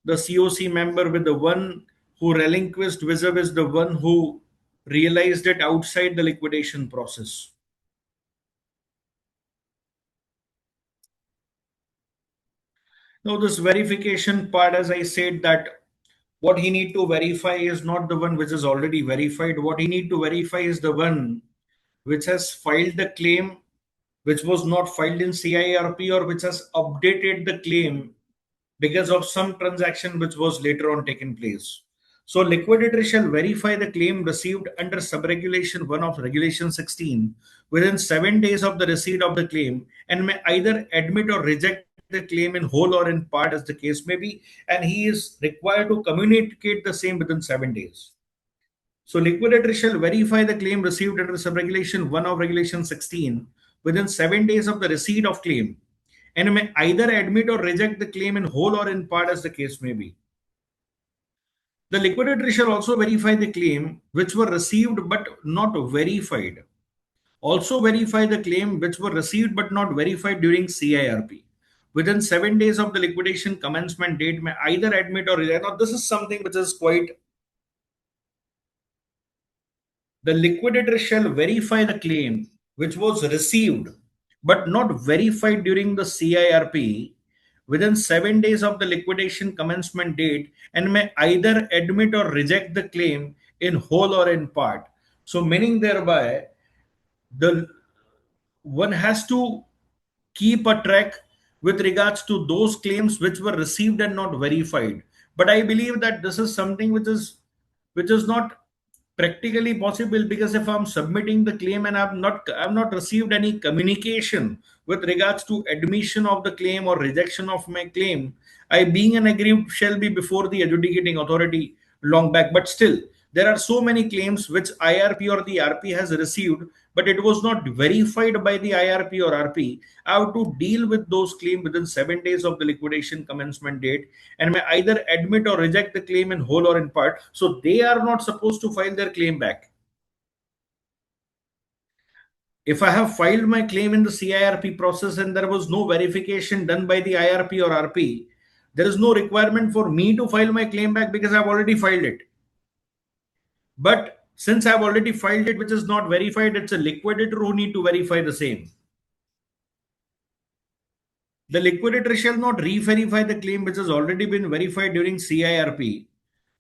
the COC member with the one who relinquished vis-a-vis the one who realized it outside the liquidation process. Now this verification part, as I said, that what he need to verify is not the one which is already verified. What he need to verify is the one which has filed the claim which was not filed in CIRP or which has updated the claim because of some transaction which was later on taken place. So liquidator shall verify the claim received under subregulation 1 of regulation 16 within 7 days of the receipt of the claim and may either admit or reject the claim in whole or in part as the case may be, and he is required to communicate the same within 7 days. So liquidator shall verify the claim received under subregulation 1 of regulation 16 within 7 days of the receipt of claim and may either admit or reject the claim in whole or in part as the case may be. The liquidator shall also verify the claim which were received but not verified. Also verify the claim which were received but not verified during CIRP. Within 7 days of the liquidation commencement date may either admit or reject. Now this is something which is quite. The liquidator shall verify the claim which was received but not verified during the CIRP within 7 days of the liquidation commencement date and may either admit or reject the claim in whole or in part. So meaning thereby the one has to keep a track with regards to those claims which were received and not verified. But I believe that this is something which is not practically possible, because if I'm submitting the claim and I've not received any communication with regards to admission of the claim or rejection of my claim, I being an aggrieved shall be before the adjudicating authority long back. But still there are so many claims which IRP or the RP has received, but it was not verified by the IRP or RP. I have to deal with those claims within 7 days of the liquidation commencement date and may either admit or reject the claim in whole or in part. So they are not supposed to file their claim back. If I have filed my claim in the CIRP process and there was no verification done by the IRP or RP, there is no requirement for me to file my claim back because I've already filed it. But since I've already filed it, which is not verified, it's a liquidator who need to verify the same. The liquidator shall not re-verify the claim which has already been verified during CIRP,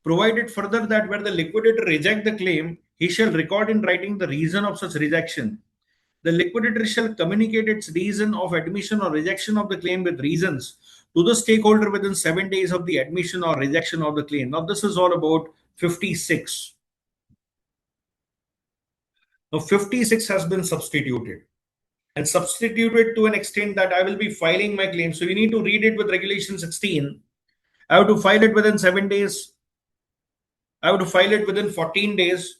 provided further that where the liquidator reject the claim, he shall record in writing the reason of such rejection. The liquidator shall communicate its reason of admission or rejection of the claim with reasons to the stakeholder within 7 days of the admission or rejection of the claim. Now this is all about 56. Now 56 has been substituted, and substituted to an extent that I will be filing my claim. So you need to read it with regulation 16. I have to file it within 7 days. I have to file it within 14 days.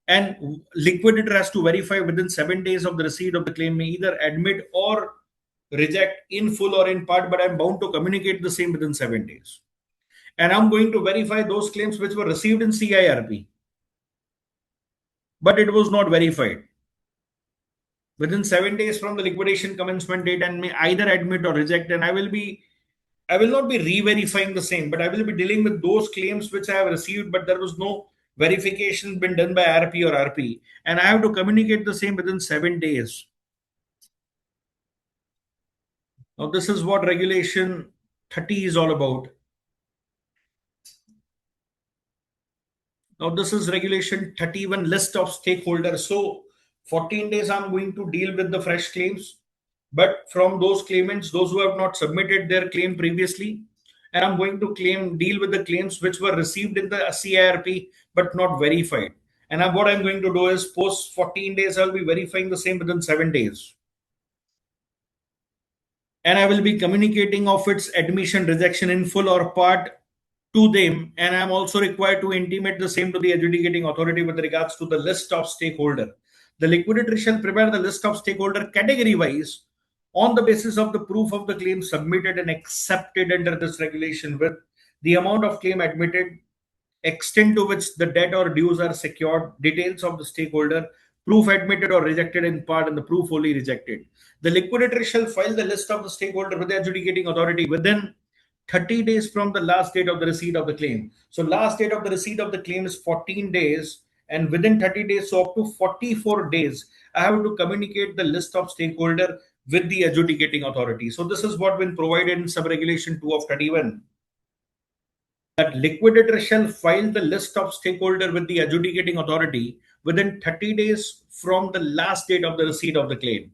And liquidator has to verify within 7 days of the receipt of the claim, may either admit or reject in full or in part, but I'm bound to communicate the same within 7 days. And I'm going to verify those claims which were received in CIRP, but it was not verified within 7 days from the liquidation commencement date and may either admit or reject. And I will not be re-verifying the same, but I will be dealing with those claims which I have received, but there was no verification been done by RP or RP, and I have to communicate the same within 7 days. Now this is what regulation 30 is all about. Now this is regulation 31, list of stakeholders. So 14 days I'm going to deal with the fresh claims, but from those claimants, those who have not submitted their claim previously, and I'm going to deal with the claims which were received in the CIRP but not verified. And what I'm going to do is post 14 days, I'll be verifying the same within 7 days. And I will be communicating of its admission, rejection in full or part to them, and I'm also required to intimate the same to the adjudicating authority with regards to the list of stakeholder. The liquidator shall prepare the list of stakeholder category wise on the basis of the proof of the claim submitted and accepted under this regulation, with the amount of claim admitted, extent to which the debt or dues are secured, details of the stakeholder, proof admitted or rejected in part, and the proof wholly rejected. The liquidator shall file the list of the stakeholder with the adjudicating authority within 30 days from the last date of the receipt of the claim. So last date of the receipt of the claim is 14 days, and within 30 days, so up to 44 days, I have to communicate the list of stakeholder with the adjudicating authority. So this is what been provided in sub-regulation 2 of 31. That liquidator shall file the list of stakeholder with the adjudicating authority within 30 days from the last date of the receipt of the claim.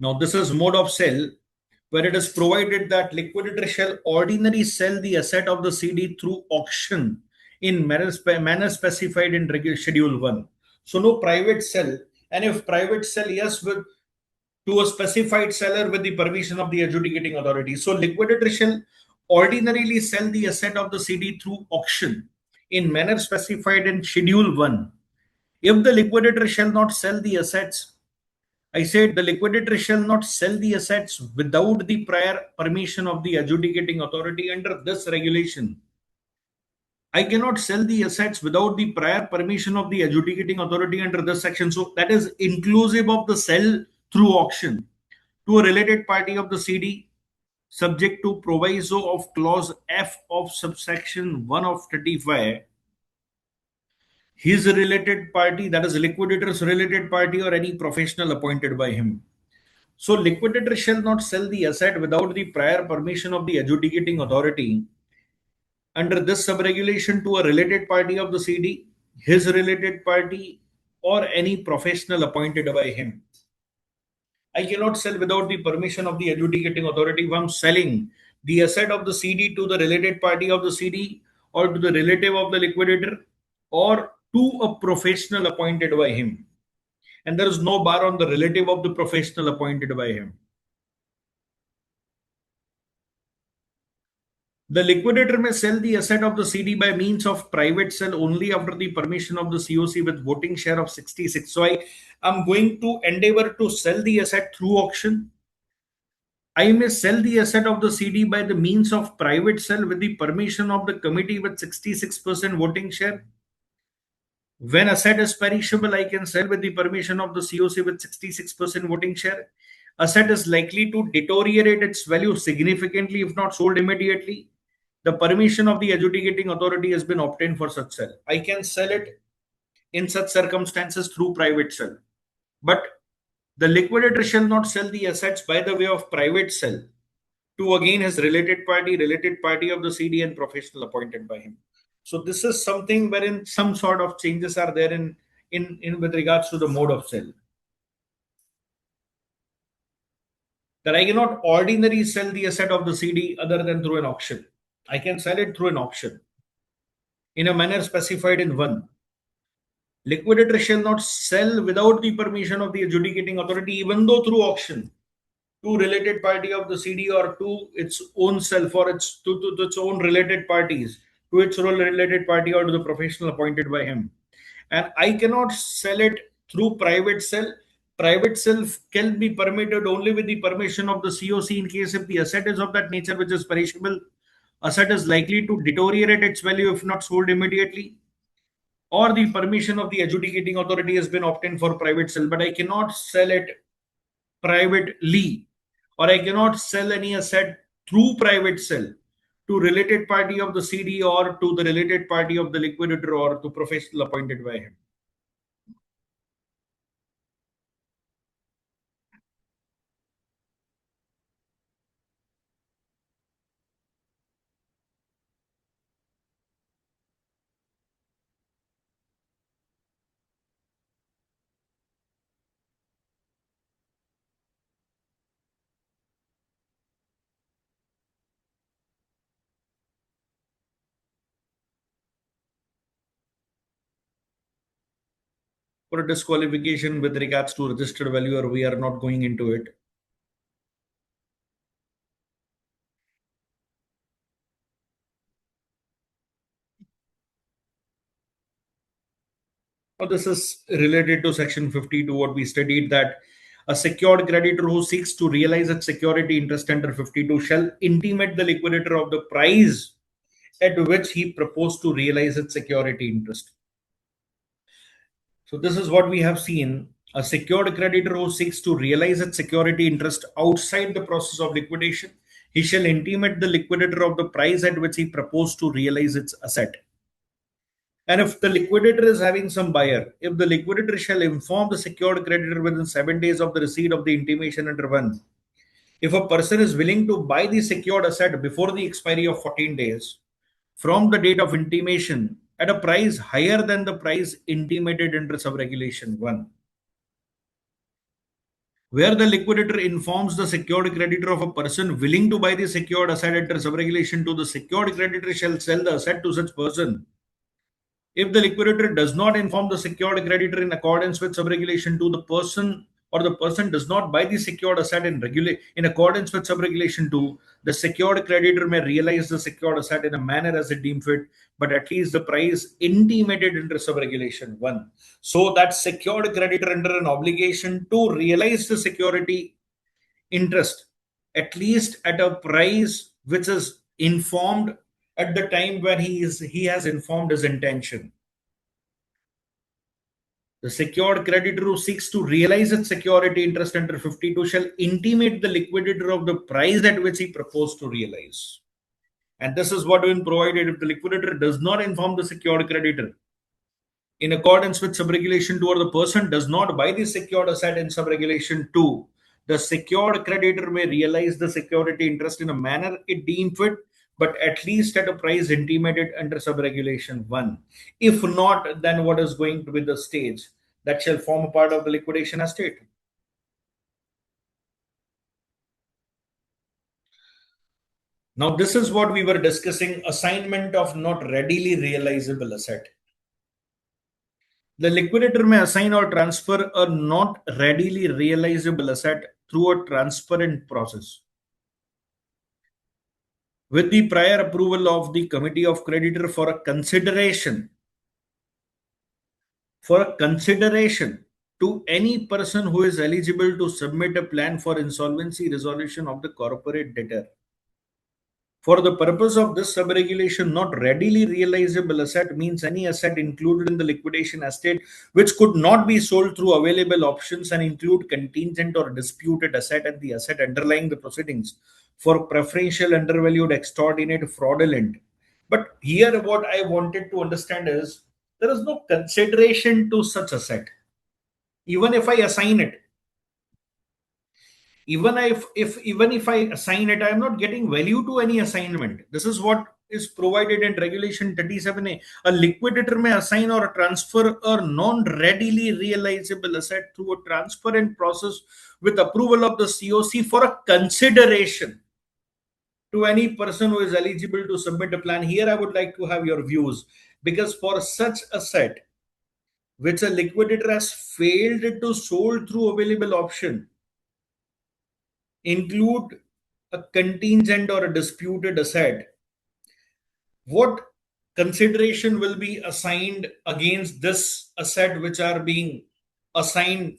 Now, this is mode of sale, where it is provided that liquidator shall ordinarily sell the asset of the CD through auction in manner specified in Schedule 1. So, no private sell. And if private sell, yes, with to a specified seller with the permission of the adjudicating authority. So, liquidator shall ordinarily sell the asset of the CD through auction in manner specified in Schedule 1. If the liquidator shall not sell the assets, I said the liquidator shall not sell the assets without the prior permission of the adjudicating authority under this regulation. I cannot sell the assets without the prior permission of the adjudicating authority under this section. So that is inclusive of the sell through auction to a related party of the CD, subject to proviso of clause F of subsection 1 of 35. His related party, that is liquidator's related party, or any professional appointed by him. So, liquidator shall not sell the asset without the prior permission of the adjudicating authority under this subregulation to a related party of the CD, his related party, or any professional appointed by him. I cannot sell without the permission of the adjudicating authority if I'm selling the asset of the CD to the related party of the CD, or to the relative of the liquidator, or to a professional appointed by him. And there is no bar on the relative of the professional appointed by him. The liquidator may sell the asset of the CD by means of private sale only after the permission of the COC with voting share of 66. So I am going to endeavor to sell the asset through auction. I may sell the asset of the CD by the means of private sale with the permission of the committee with 66% voting share. When asset is perishable, I can sell with the permission of the COC with 66% voting share. Asset is likely to deteriorate its value significantly if not sold immediately. The permission of the adjudicating authority has been obtained for such sale. I can sell it in such circumstances through private sale. But the liquidator shall not sell the assets by the way of private sale to again his related party of the CD, and professional appointed by him. So this is something wherein some sort of changes are there in with regards to the mode of sale. That I cannot ordinarily sell the asset of the CD other than through an auction. I can sell it through an auction in a manner specified in 1. Liquidator shall not sell without the permission of the adjudicating authority, even though through auction, to related party of the CD, or to its own self, or to its own related parties, to its own related party, or to the professional appointed by him. And I cannot sell it through private sale. Private sale can be permitted only with the permission of the COC in case if the asset is of that nature which is perishable, asset is likely to deteriorate its value if not sold immediately, or the permission of the adjudicating authority has been obtained for private sale. But I cannot sell it privately, or I cannot sell any asset through private sale to related party of the CD, or to the related party of the liquidator, or to professional appointed by him. for a disqualification with regards to registered value, or we are not going into it. Now, this is related to section 52, what we studied, that a secured creditor who seeks to realize its security interest under 52 shall intimate the liquidator of the price at which he proposed to realize its security interest. So this is what we have seen. A secured creditor who seeks to realize its security interest outside the process of liquidation, he shall intimate the liquidator of the price at which he proposed to realize its asset. And if the liquidator is having some buyer, if the liquidator shall inform the secured creditor within 7 days of the receipt of the intimation under 1, if a person is willing to buy the secured asset before the expiry of 14 days from the date of intimation at a price higher than the price intimated under subregulation 1, where the liquidator informs the secured creditor of a person willing to buy the secured asset under subregulation 2, the secured creditor shall sell the asset to such person. If the liquidator does not inform the secured creditor in accordance with subregulation 2, the person or the person does not buy the secured asset in accordance with subregulation 2, the secured creditor may realize the secured asset in a manner as it deemed fit, but at least the price intimated under subregulation 1. So that secured creditor under an obligation to realize the security interest at least at a price which is informed at the time when he has informed his intention. The secured creditor who seeks to realize its security interest under 52 shall intimate the liquidator of the price at which he proposed to realize. And this is what when provided if the liquidator does not inform the secured creditor in accordance with subregulation 2, or the person does not buy the secured asset in subregulation 2, the secured creditor may realize the security interest in a manner it deemed fit, but at least at a price intimated under subregulation 1. If not, then what is going to be the stage that shall form a part of the liquidation estate? Now, this is what we were discussing, assignment of not readily realizable asset. The liquidator may assign or transfer a not readily realizable asset through a transparent process with the prior approval of the committee of creditor for a consideration to any person who is eligible to submit a plan for insolvency resolution of the corporate debtor. For the purpose of this subregulation, not readily realizable asset means any asset included in the liquidation estate which could not be sold through available options and include contingent or disputed asset and the asset underlying the proceedings for preferential, undervalued, extraordinate, fraudulent. But here what I wanted to understand is there is no consideration to such asset. Even if I assign it, even if I assign it, I am not getting value to any assignment. This is what is provided in regulation 37A. A liquidator may assign or transfer a non-readily realizable asset through a transparent process with approval of the COC for a consideration to any person who is eligible to submit a plan. Here I would like to have your views, because for such asset which a liquidator has failed to sold through available option, include a contingent or a disputed asset, what consideration will be assigned against this asset which are being assigned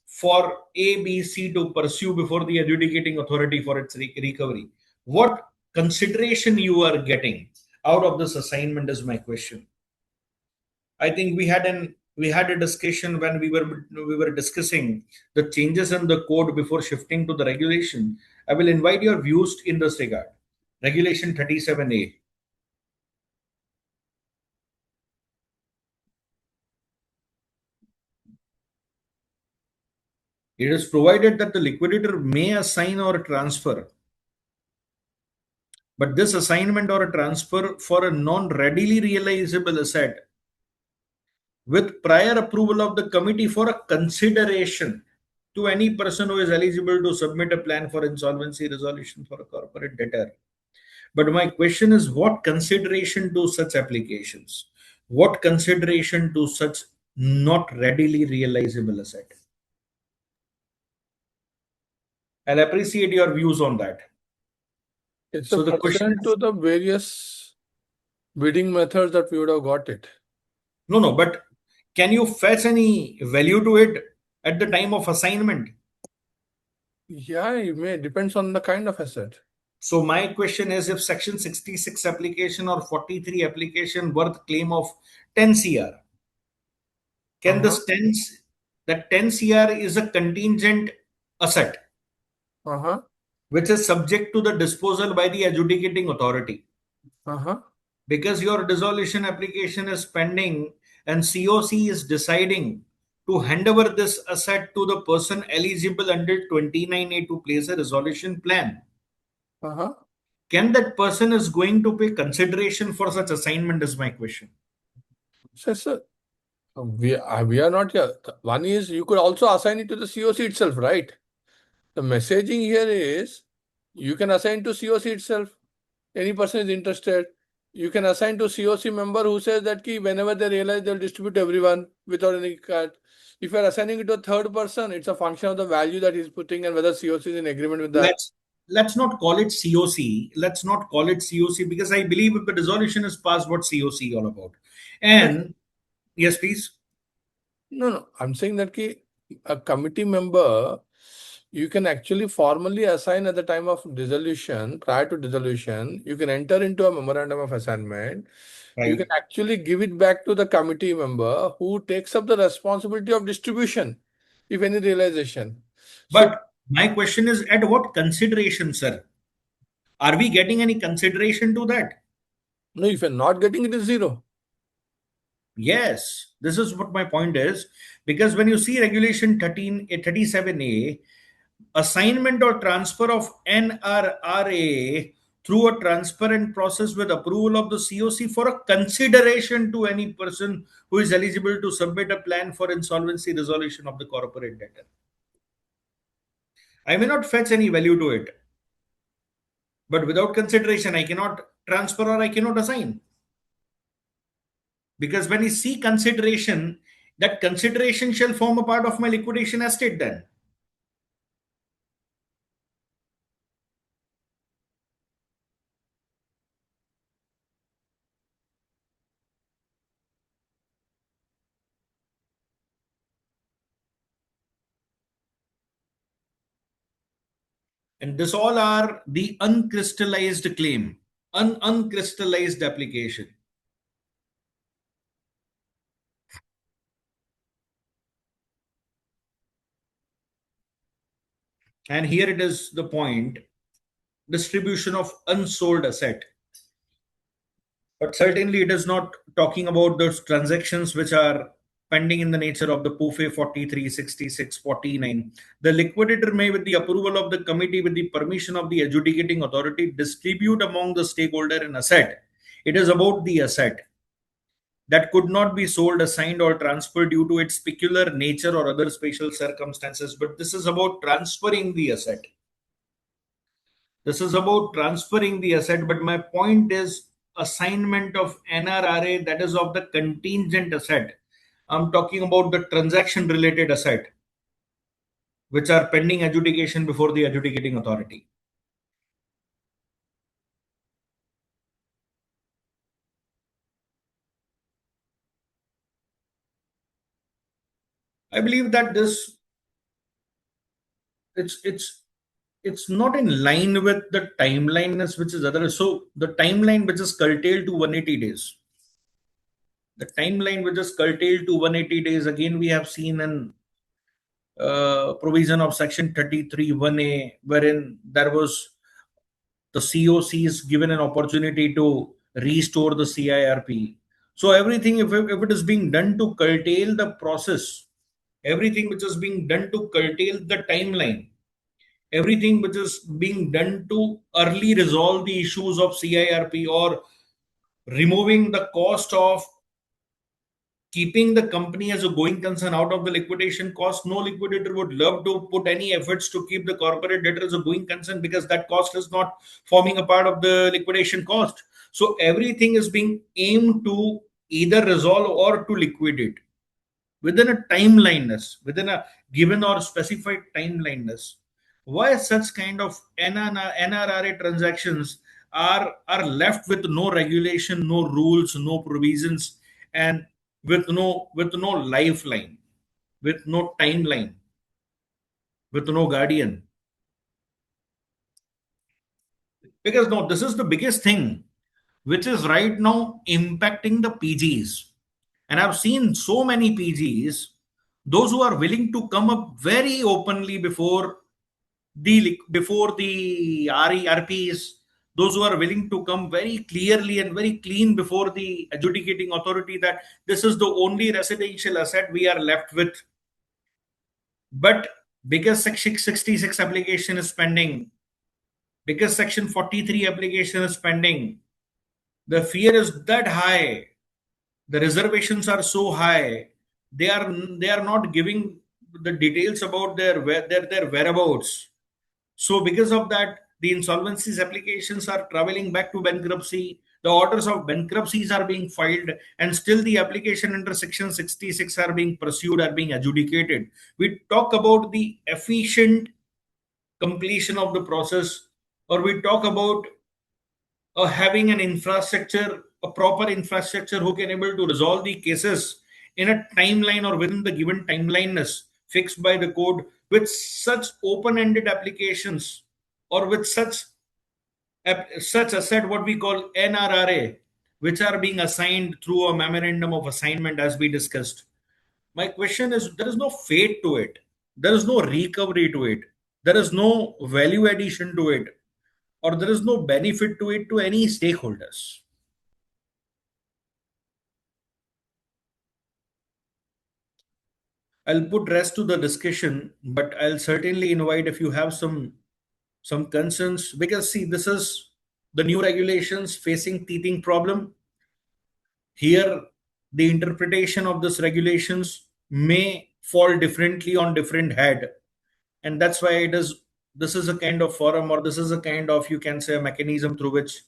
for ABC to pursue before the adjudicating authority for its recovery? What consideration you are getting out of this assignment is my question. I think we had a discussion when we were discussing the changes in the code before shifting to the regulation. I will invite your views in this regard. Regulation 37A. It is provided that the liquidator may assign or transfer, but this assignment or a transfer for a non-readily realizable asset with prior approval of the committee for a consideration to any person who is eligible to submit a plan for insolvency resolution for a corporate debtor. But my question is, what consideration to such applications? What consideration to such not readily realizable asset. I'll appreciate your views on that. It's So a the question question is, to the various bidding methods that we would have got it. no, but can you fetch any value to it at the time of assignment? Yeah, it may depends on the kind of asset. So my question is, if section 66 application or 43 application worth claim of 10 CR, can Uh-huh. this 10, that 10 CR is a contingent asset Uh-huh. which is subject to the disposal by the adjudicating authority? Uh-huh. Because your dissolution application is pending and COC is deciding to hand over this asset to the person eligible under 29A to place a resolution plan. Uh-huh. Can that person is going to pay consideration for such assignment is my question. So, we are not here. One is you could also assign it to the COC itself, right? The messaging here is you can assign to COC itself. Any person is interested. You can assign to COC member who says that key whenever they realize they'll distribute everyone without any cut. If you're assigning it to a third person, it's a function of the value that he's putting and whether COC is in agreement with that. Let's not call it COC. Let's not call it COC because I believe if the dissolution is passed, what COC all about? And yes, please. No. I'm saying that a committee member, you can actually formally assign at the time of dissolution, prior to dissolution, you can enter into a memorandum of assignment. You Right. can actually give it back to the committee member who takes up the responsibility of distribution, if any realization. So, But my question is, at what consideration, sir? Are we getting any consideration to that? no, if you're not getting it, is zero. Yes, this is what my point is. Because when you see regulation 37A, assignment or transfer of NRRA through a transparent process with approval of the COC for a consideration to any person who is eligible to submit a plan for insolvency resolution of the corporate debtor. I may not fetch any value to it, but without consideration, I cannot transfer or I cannot assign. Because when you see consideration, that consideration shall form a part of my liquidation estate then. And this all are the uncrystallized claim, uncrystallized application. And here it is the point, distribution of unsold asset. But certainly it is not talking about those transactions which are pending in the nature of the PUFE 43, 66, 49. The liquidator may, with the approval of the committee, with the permission of the adjudicating authority, distribute among the stakeholder an asset. It is about the asset that could not be sold, assigned, or transferred due to its peculiar nature or other special circumstances. But this is about transferring the asset. This is about transferring the asset. But my point is assignment of NRRA, that is of the contingent asset. I'm talking about the transaction related asset, which are pending adjudication before the adjudicating authority. I believe that this it's not in line with the timeline which is other. So the timeline which is curtailed to 180 days. The timeline which is curtailed to 180 days, again we have seen an provision of section 33 1A, wherein there was the COC is given an opportunity to restore the CIRP. So everything, if it is being done to curtail the process, everything which is being done to curtail the timeline, everything which is being done to early resolve the issues of CIRP or removing the cost of keeping the company as a going concern out of the liquidation cost, no liquidator would love to put any efforts to keep the corporate debtor as a going concern because that cost is not forming a part of the liquidation cost. So everything is being aimed to either resolve or to liquidate. within a timeliness, within a given or specified timeliness, why such kind of NRRA transactions are left with no regulation, no rules, no provisions, and with no lifeline, with no timeline, with no guardian? Because no, this is the biggest thing which is right now impacting the PGs. And I've seen so many PGs, those who are willing to come up very openly before the RPs, those who are willing to come very clearly and very clean before the adjudicating authority that this is the only residential asset we are left with. But because Section 66 application is pending, because Section 43 application is pending, the fear is that high, the reservations are so high, they are not giving the details about their whereabouts. So because of that, the insolvencies applications are traveling back to bankruptcy, the orders of bankruptcies are being filed, and still the application under Section 66 are being pursued, are being adjudicated. We talk about the efficient completion of the process, or we talk about having an infrastructure, a proper infrastructure who can able to resolve the cases in a timeline or within the given timeliness fixed by the code, with such open-ended applications, or with such asset what we call NRRA, which are being assigned through a memorandum of assignment as we discussed. My question is, there is no fate to it, there is no recovery to it, there is no value addition to it, or there is no benefit to it to any stakeholders. I'll put rest to the discussion, but I'll certainly invite if you have some concerns, because see, this is the new regulations facing teething problem. Here, the interpretation of this regulations may fall differently on different head, and that's why this is a kind of forum, or this is a kind of, you can say, a mechanism through which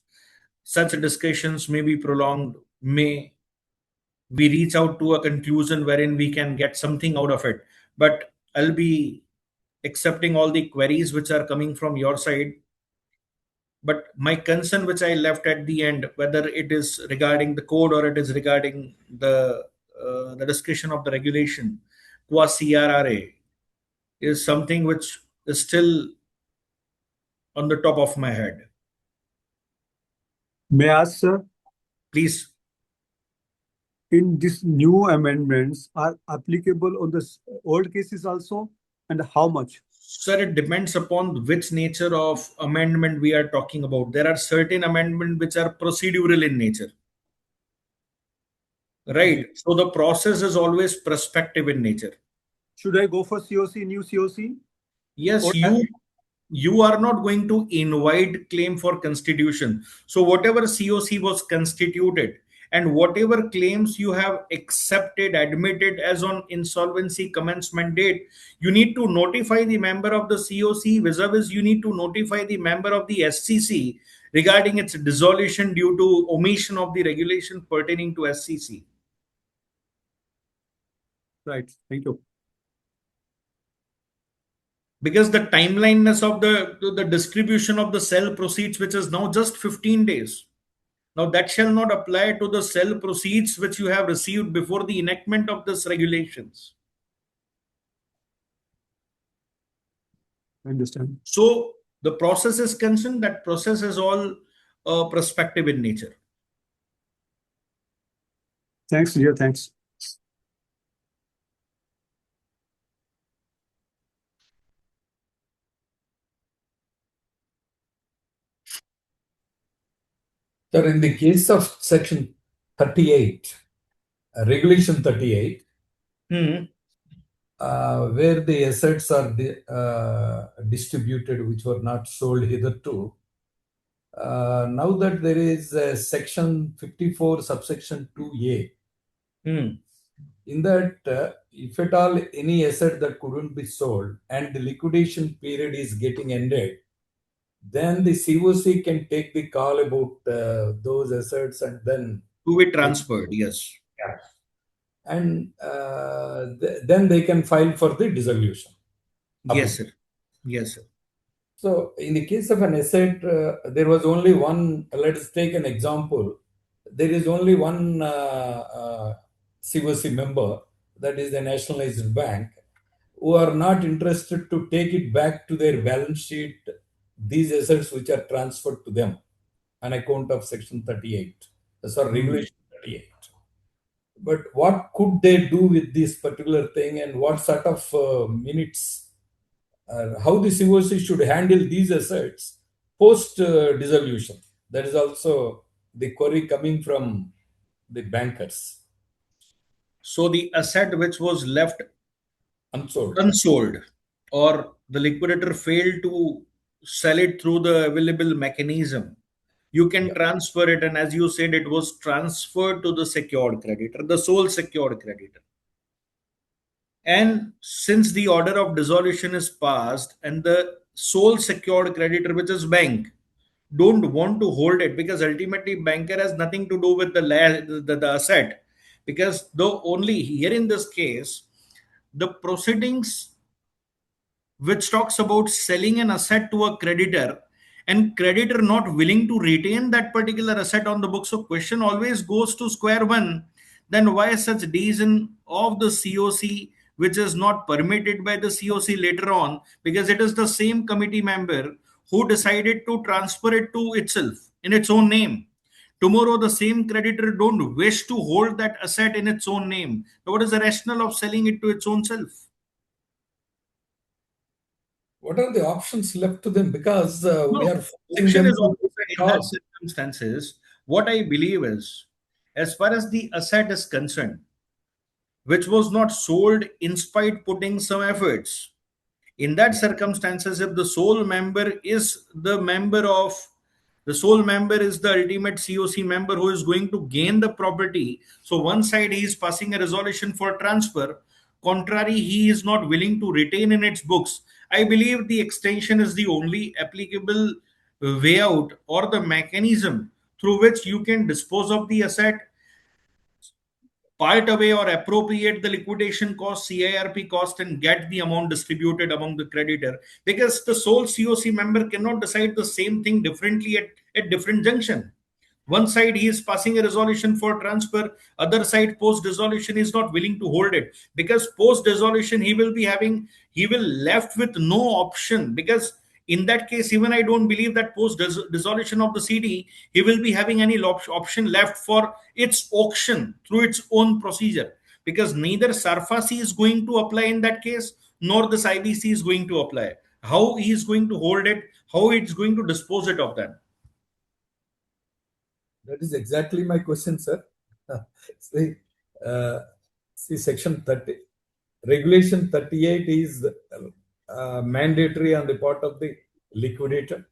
such discussions may be prolonged, may we reach out to a conclusion wherein we can get something out of it. But I'll be accepting all the queries which are coming from your side. But my concern, which I left at the end, whether it is regarding the code or it is regarding the discussion of the regulation, qua CRRA, is something which is still on the top of my head. May I ask, sir, Please. in these new amendments are applicable on the old cases also, and how much? Sir, it depends upon which nature of amendment we are talking about. There are certain amendments which are procedural in nature. Right. So the process is always prospective in nature. Should I go for COC, new COC? Yes, Or- you are not going to invite claim for constitution. So whatever COC was constituted and whatever claims you have accepted, admitted as on insolvency commencement date, you need to notify the member of the COC, vis-a-vis you need to notify the member of the SCC regarding its dissolution due to omission of the regulation pertaining to SCC. Right, thank you. Because the timeliness of the distribution of the sale proceeds, which is now just 15 days. Now that shall not apply to the sale proceeds which you have received before the enactment of this regulations. I understand. So the process is concerned, that process is all prospective in nature. Thanks, dear, thanks. Sir, in the case of Section 38, Regulation 38, where the assets are distributed which were not sold hitherto, now that there is Section 54, subsection 2A, in that, if at all any asset that couldn't be sold and the liquidation period is getting ended, then the COC can take the call about those assets and then To be transferred, yes. Yeah. and then they can file for the dissolution. Yes, sir. Yes, sir. So in the case of an asset, there was only one, let us take an example. There is only one COC member, that is the nationalized bank, who are not interested to take it back to their balance sheet, these assets which are transferred to them on account of Section 38, Regulation 38. But what could they do with this particular thing, and what sort of minutes, how the COC should handle these assets post dissolution? That is also the query coming from the bankers. So the asset which was left Unsold, or the liquidator failed to sell it through the available mechanism, you can yeah. transfer it. And as you said, it was transferred to the secured creditor, the sole secured creditor. And since the order of dissolution is passed and the sole secured creditor, which is bank, don't want to hold it, because ultimately banker has nothing to do with the asset, because though only here in this case the proceedings which talks about selling an asset to a creditor and creditor not willing to retain that particular asset on the books, so question always goes to square one. Then why such decision of the COC which is not permitted by the COC later on, because it is the same committee member who decided to transfer it to itself in its own name. Tomorrow the same creditor don't wish to hold that asset in its own name, so what is the rationale of selling it to its own self? What are the options left to them? Because we No, are forcing option them is to always in that circumstances. What I believe is, as far as the asset is concerned, which was not sold in spite putting some efforts, in that circumstances, if the sole member is the sole member is the ultimate COC member who is going to gain the property, so one side he is passing a resolution for transfer, contrary he is not willing to retain in its books, I believe the extension is the only applicable way out or the mechanism through which you can dispose of the asset, part away or appropriate the liquidation cost, CIRP cost, and get the amount distributed among the creditor. Because the sole COC member cannot decide the same thing differently at different junction. One side he is passing a resolution for transfer, other side post dissolution is not willing to hold it, because post dissolution he will left with no option, because in that case even I don't believe that post dissolution of the CD he will be having any option left for its auction through its own procedure, because neither Sarfasi is going to apply in that case nor this IBC is going to apply. How he is going to hold it, how it's going to dispose it of them? That is exactly my question, sir. see, see, Section 30, Regulation 38 is mandatory on the part of the liquidator.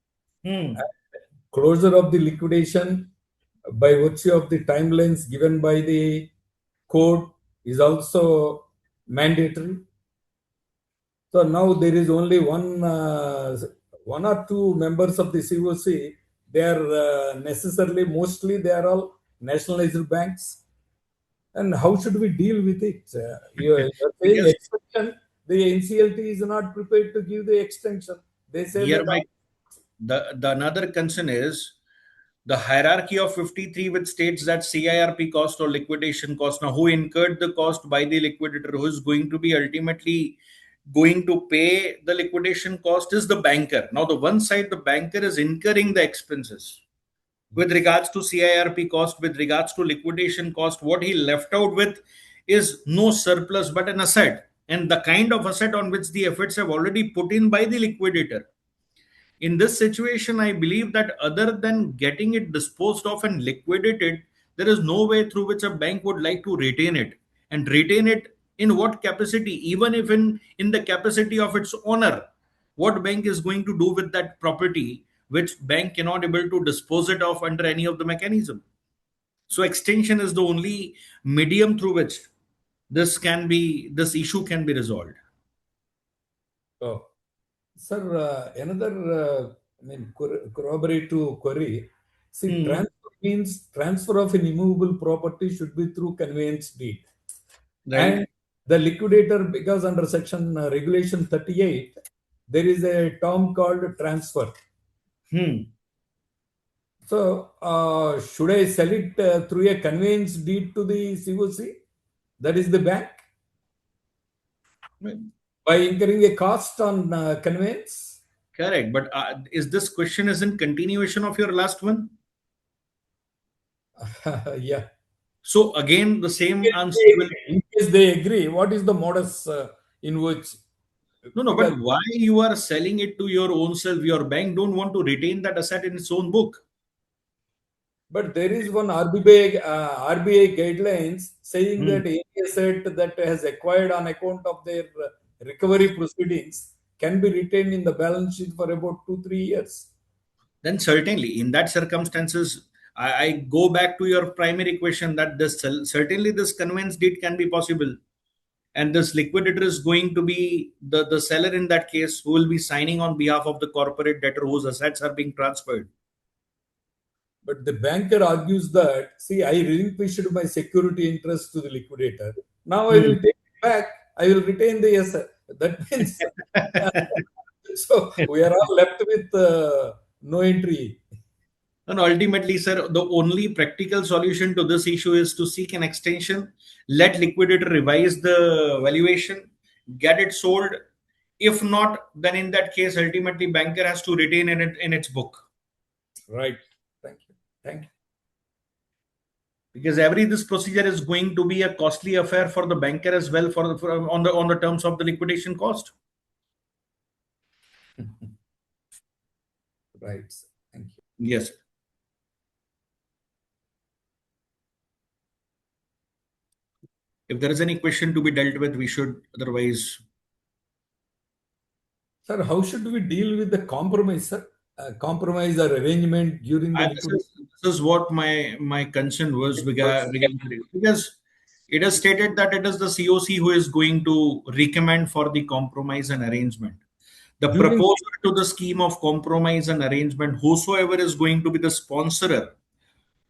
Closure of the liquidation by virtue of the timelines given by the code is also mandatory. So now there is only one or two members of the COC. They are mostly they are all nationalized banks. And how should we deal with it? You are saying Because extension. The NCLT is not prepared to give the extension. They say here that the another concern is the hierarchy of 53, which states that CIRP cost or liquidation cost. Now, who incurred the cost by the liquidator, who is going to be ultimately going to pay the liquidation cost, is the banker. Now, the one side, the banker is incurring the expenses with regards to CIRP cost, with regards to liquidation cost. What he left out with is no surplus but an asset, and the kind of asset on which the efforts have already put in by the liquidator. In this situation, I believe that other than getting it disposed of and liquidated, there is no way through which a bank would like to retain it. And retain it in what capacity? Even if in the capacity of its owner, what bank is going to do with that property which bank cannot able to dispose it of under any of the mechanism? So extension is the only medium through which this issue can be resolved. oh, sir, another corroborative query. See, transfer means transfer of an immovable property should be through conveyance deed. And the liquidator, because under section regulation 38, there is a term called transfer. So, should I sell it through a conveyance deed to the COC? That is the bank? By incurring a cost on conveyance? Correct. But is this question is in continuation of your last one? Yeah. So again, the same answer will. In case they agree, what is the modus in which? No, but why you are selling it to your own self? Your bank don't want to retain that asset in its own book. But there is one RBI guidelines saying that any asset that has acquired on account of their recovery proceedings can be retained in the balance sheet for about 2-3 years. Then certainly, in that circumstances, I go back to your primary question that certainly this conveyance deed can be possible, and this liquidator is going to be the seller in that case, who will be signing on behalf of the corporate debtor whose assets are being transferred. But the banker argues that, see, I relinquished my security interest to the liquidator. Now I will take it back. I will retain the asset. That means, so we are all left with no entry. And ultimately, sir, the only practical solution to this issue is to seek an extension, let liquidator revise the valuation, get it sold. If not, then in that case, ultimately, banker has to retain it in its book. Right. Thank you. Thank you. Because this procedure is going to be a costly affair for the banker as well on the terms of the liquidation cost. Right. Thank you. Yes. If there is any question to be dealt with, we should. Otherwise, sir, how should we deal with the compromise, sir? Compromise or arrangement during the liquidation? This is what my concern was because it is stated that it is the COC who is going to recommend for the compromise and arrangement. The proposer to the scheme of compromise and arrangement, whosoever is going to be the sponsorer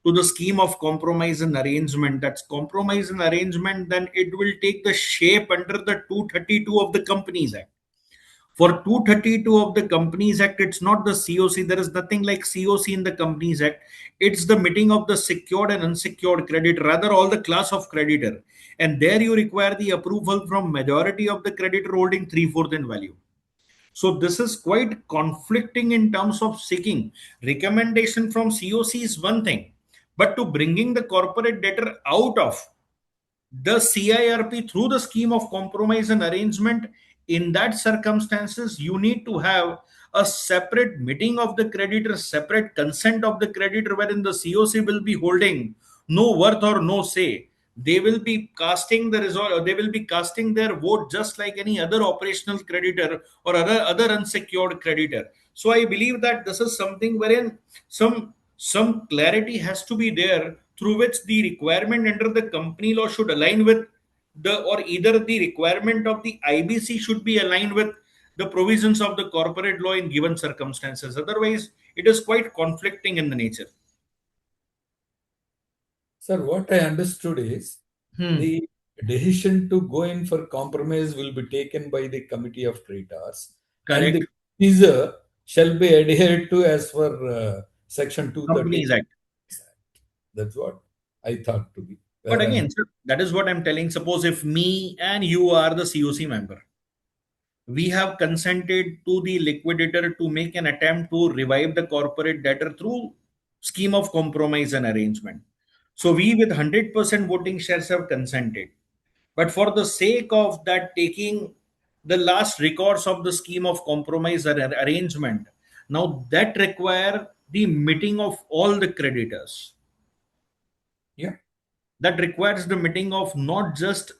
to the scheme of compromise and arrangement, that's compromise and arrangement, then it will take the shape under the 232 of the Companies Act. For 232 of the Companies Act, it's not the COC. There is nothing like COC in the Companies Act. It's the meeting of the secured and unsecured creditor, rather all the class of creditor. And there you require the approval from majority of the creditor holding 3/4 in value. So this is quite conflicting in terms of seeking recommendation from COC is one thing, but to bringing the corporate debtor out of the CIRP through the scheme of compromise and arrangement, in that circumstances, you need to have a separate meeting of the creditor, separate consent of the creditor, wherein the COC will be holding no worth or no say. They will be casting the result, they will be casting their vote just like any other operational creditor or other unsecured creditor. So I believe that this is something wherein some clarity has to be there, through which the requirement under the company law should align with or either the requirement of the IBC should be aligned with the provisions of the corporate law in given circumstances. Otherwise, it is quite conflicting in the nature. Sir, what I understood is the decision to go in for compromise will be taken by the committee of creditors. Correct. And the procedure shall be adhered to as per section 230. Companies Act. That's what I thought to be. But again, sir, that is what I'm telling. Suppose if me and you are the COC member, we have consented to the liquidator to make an attempt to revive the corporate debtor through scheme of compromise and arrangement. So we with 100% voting shares have consented. But for the sake of that, taking the last records of the scheme of compromise and arrangement, now that require the meeting of all the creditors. Yeah. That requires the meeting of not just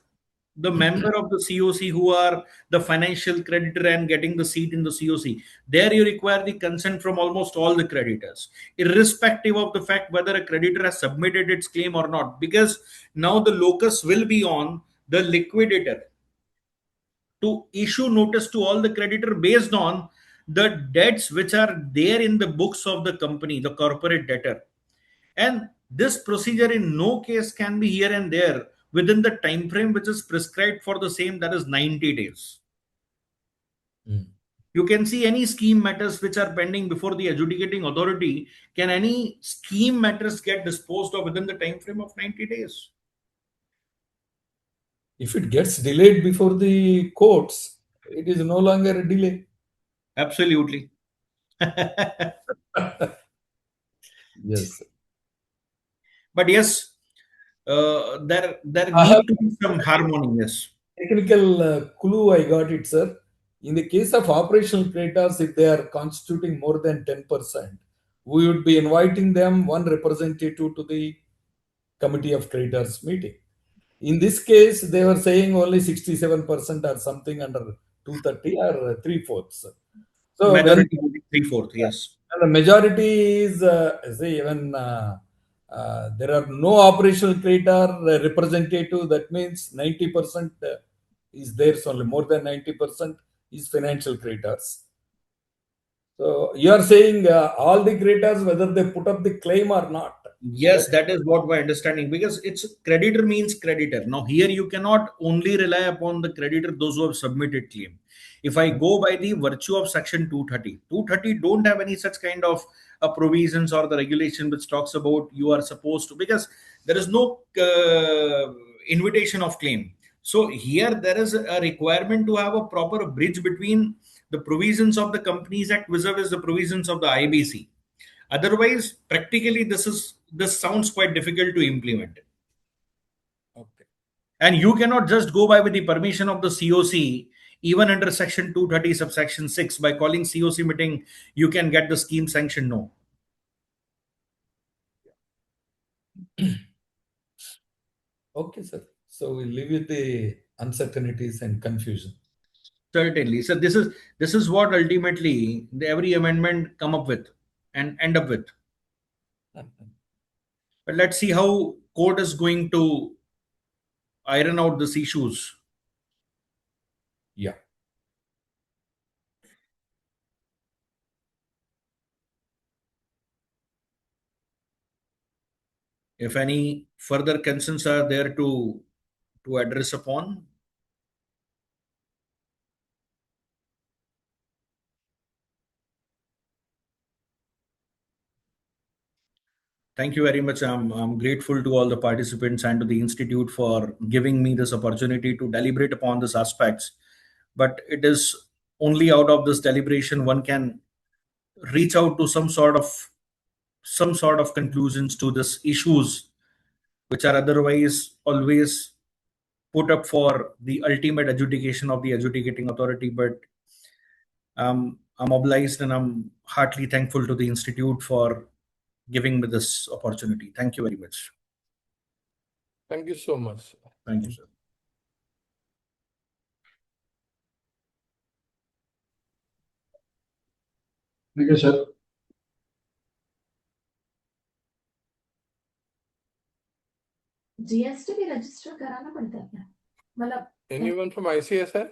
the member of the COC who are the financial creditor and getting the seat in the COC. There you require the consent from almost all the creditors, irrespective of the fact whether a creditor has submitted its claim or not, because now the locus will be on the liquidator to issue notice to all the creditor based on the debts which are there in the books of the company, the corporate debtor. And this procedure in no case can be here and there within the time frame which is prescribed for the same, that is 90 days. You can see any scheme matters which are pending before the adjudicating authority. Can any scheme matters get disposed of within the time frame of 90 days? If it gets delayed before the courts, it is no longer a delay. Absolutely. Yes. But yes, there I have need to be some harmony. Yes. technical clue I got it, sir. In the case of operational creditors, if they are constituting more than 10%, we would be inviting them one representative to the committee of creditors meeting. In this case, they were saying only 67% or something under 230 or 3/4. So when Majority will be 3/4. Yes. the majority is, say, even there are no operational creditor representative, that means 90% is theirs only, more than 90% is financial creditors. So you are saying all the creditors, whether they put up the claim or not. Yes, that is what my understanding, because it's creditor means creditor. Now here you cannot only rely upon the creditor, those who have submitted claim. If I go by the virtue of section 230 don't have any such kind of provisions or the regulation which talks about you are supposed to, because there is no invitation of claim. So here there is a requirement to have a proper bridge between the provisions of the Companies Act vis-a-vis the provisions of the IBC. Otherwise, practically, this sounds quite difficult to implement. Okay. And you cannot just go by with the permission of the COC, even under section 230 subsection 6. By calling COC meeting, you can get the scheme sanction. No. Okay, sir. So we live with the uncertainties and confusion. Certainly. So this is what ultimately every amendment come up with and end up with. But let's see how court is going to iron out these issues. Yeah. If any further concerns are there to address upon. Thank you very much. I'm grateful to all the participants and to the Institute for giving me this opportunity to deliberate upon these aspects. But it is only out of this deliberation one can reach out to some sort of conclusions to these issues, which are otherwise always put up for the ultimate adjudication of the adjudicating authority. But I'm obliged and I'm heartily thankful to the Institute for giving me this opportunity. Thank you very much. Thank you so much. Thank you, sir. Thank you, sir. GST भी register कराना पड़ता है क्या? मतलब Anyone from ICSI?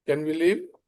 Can we leave?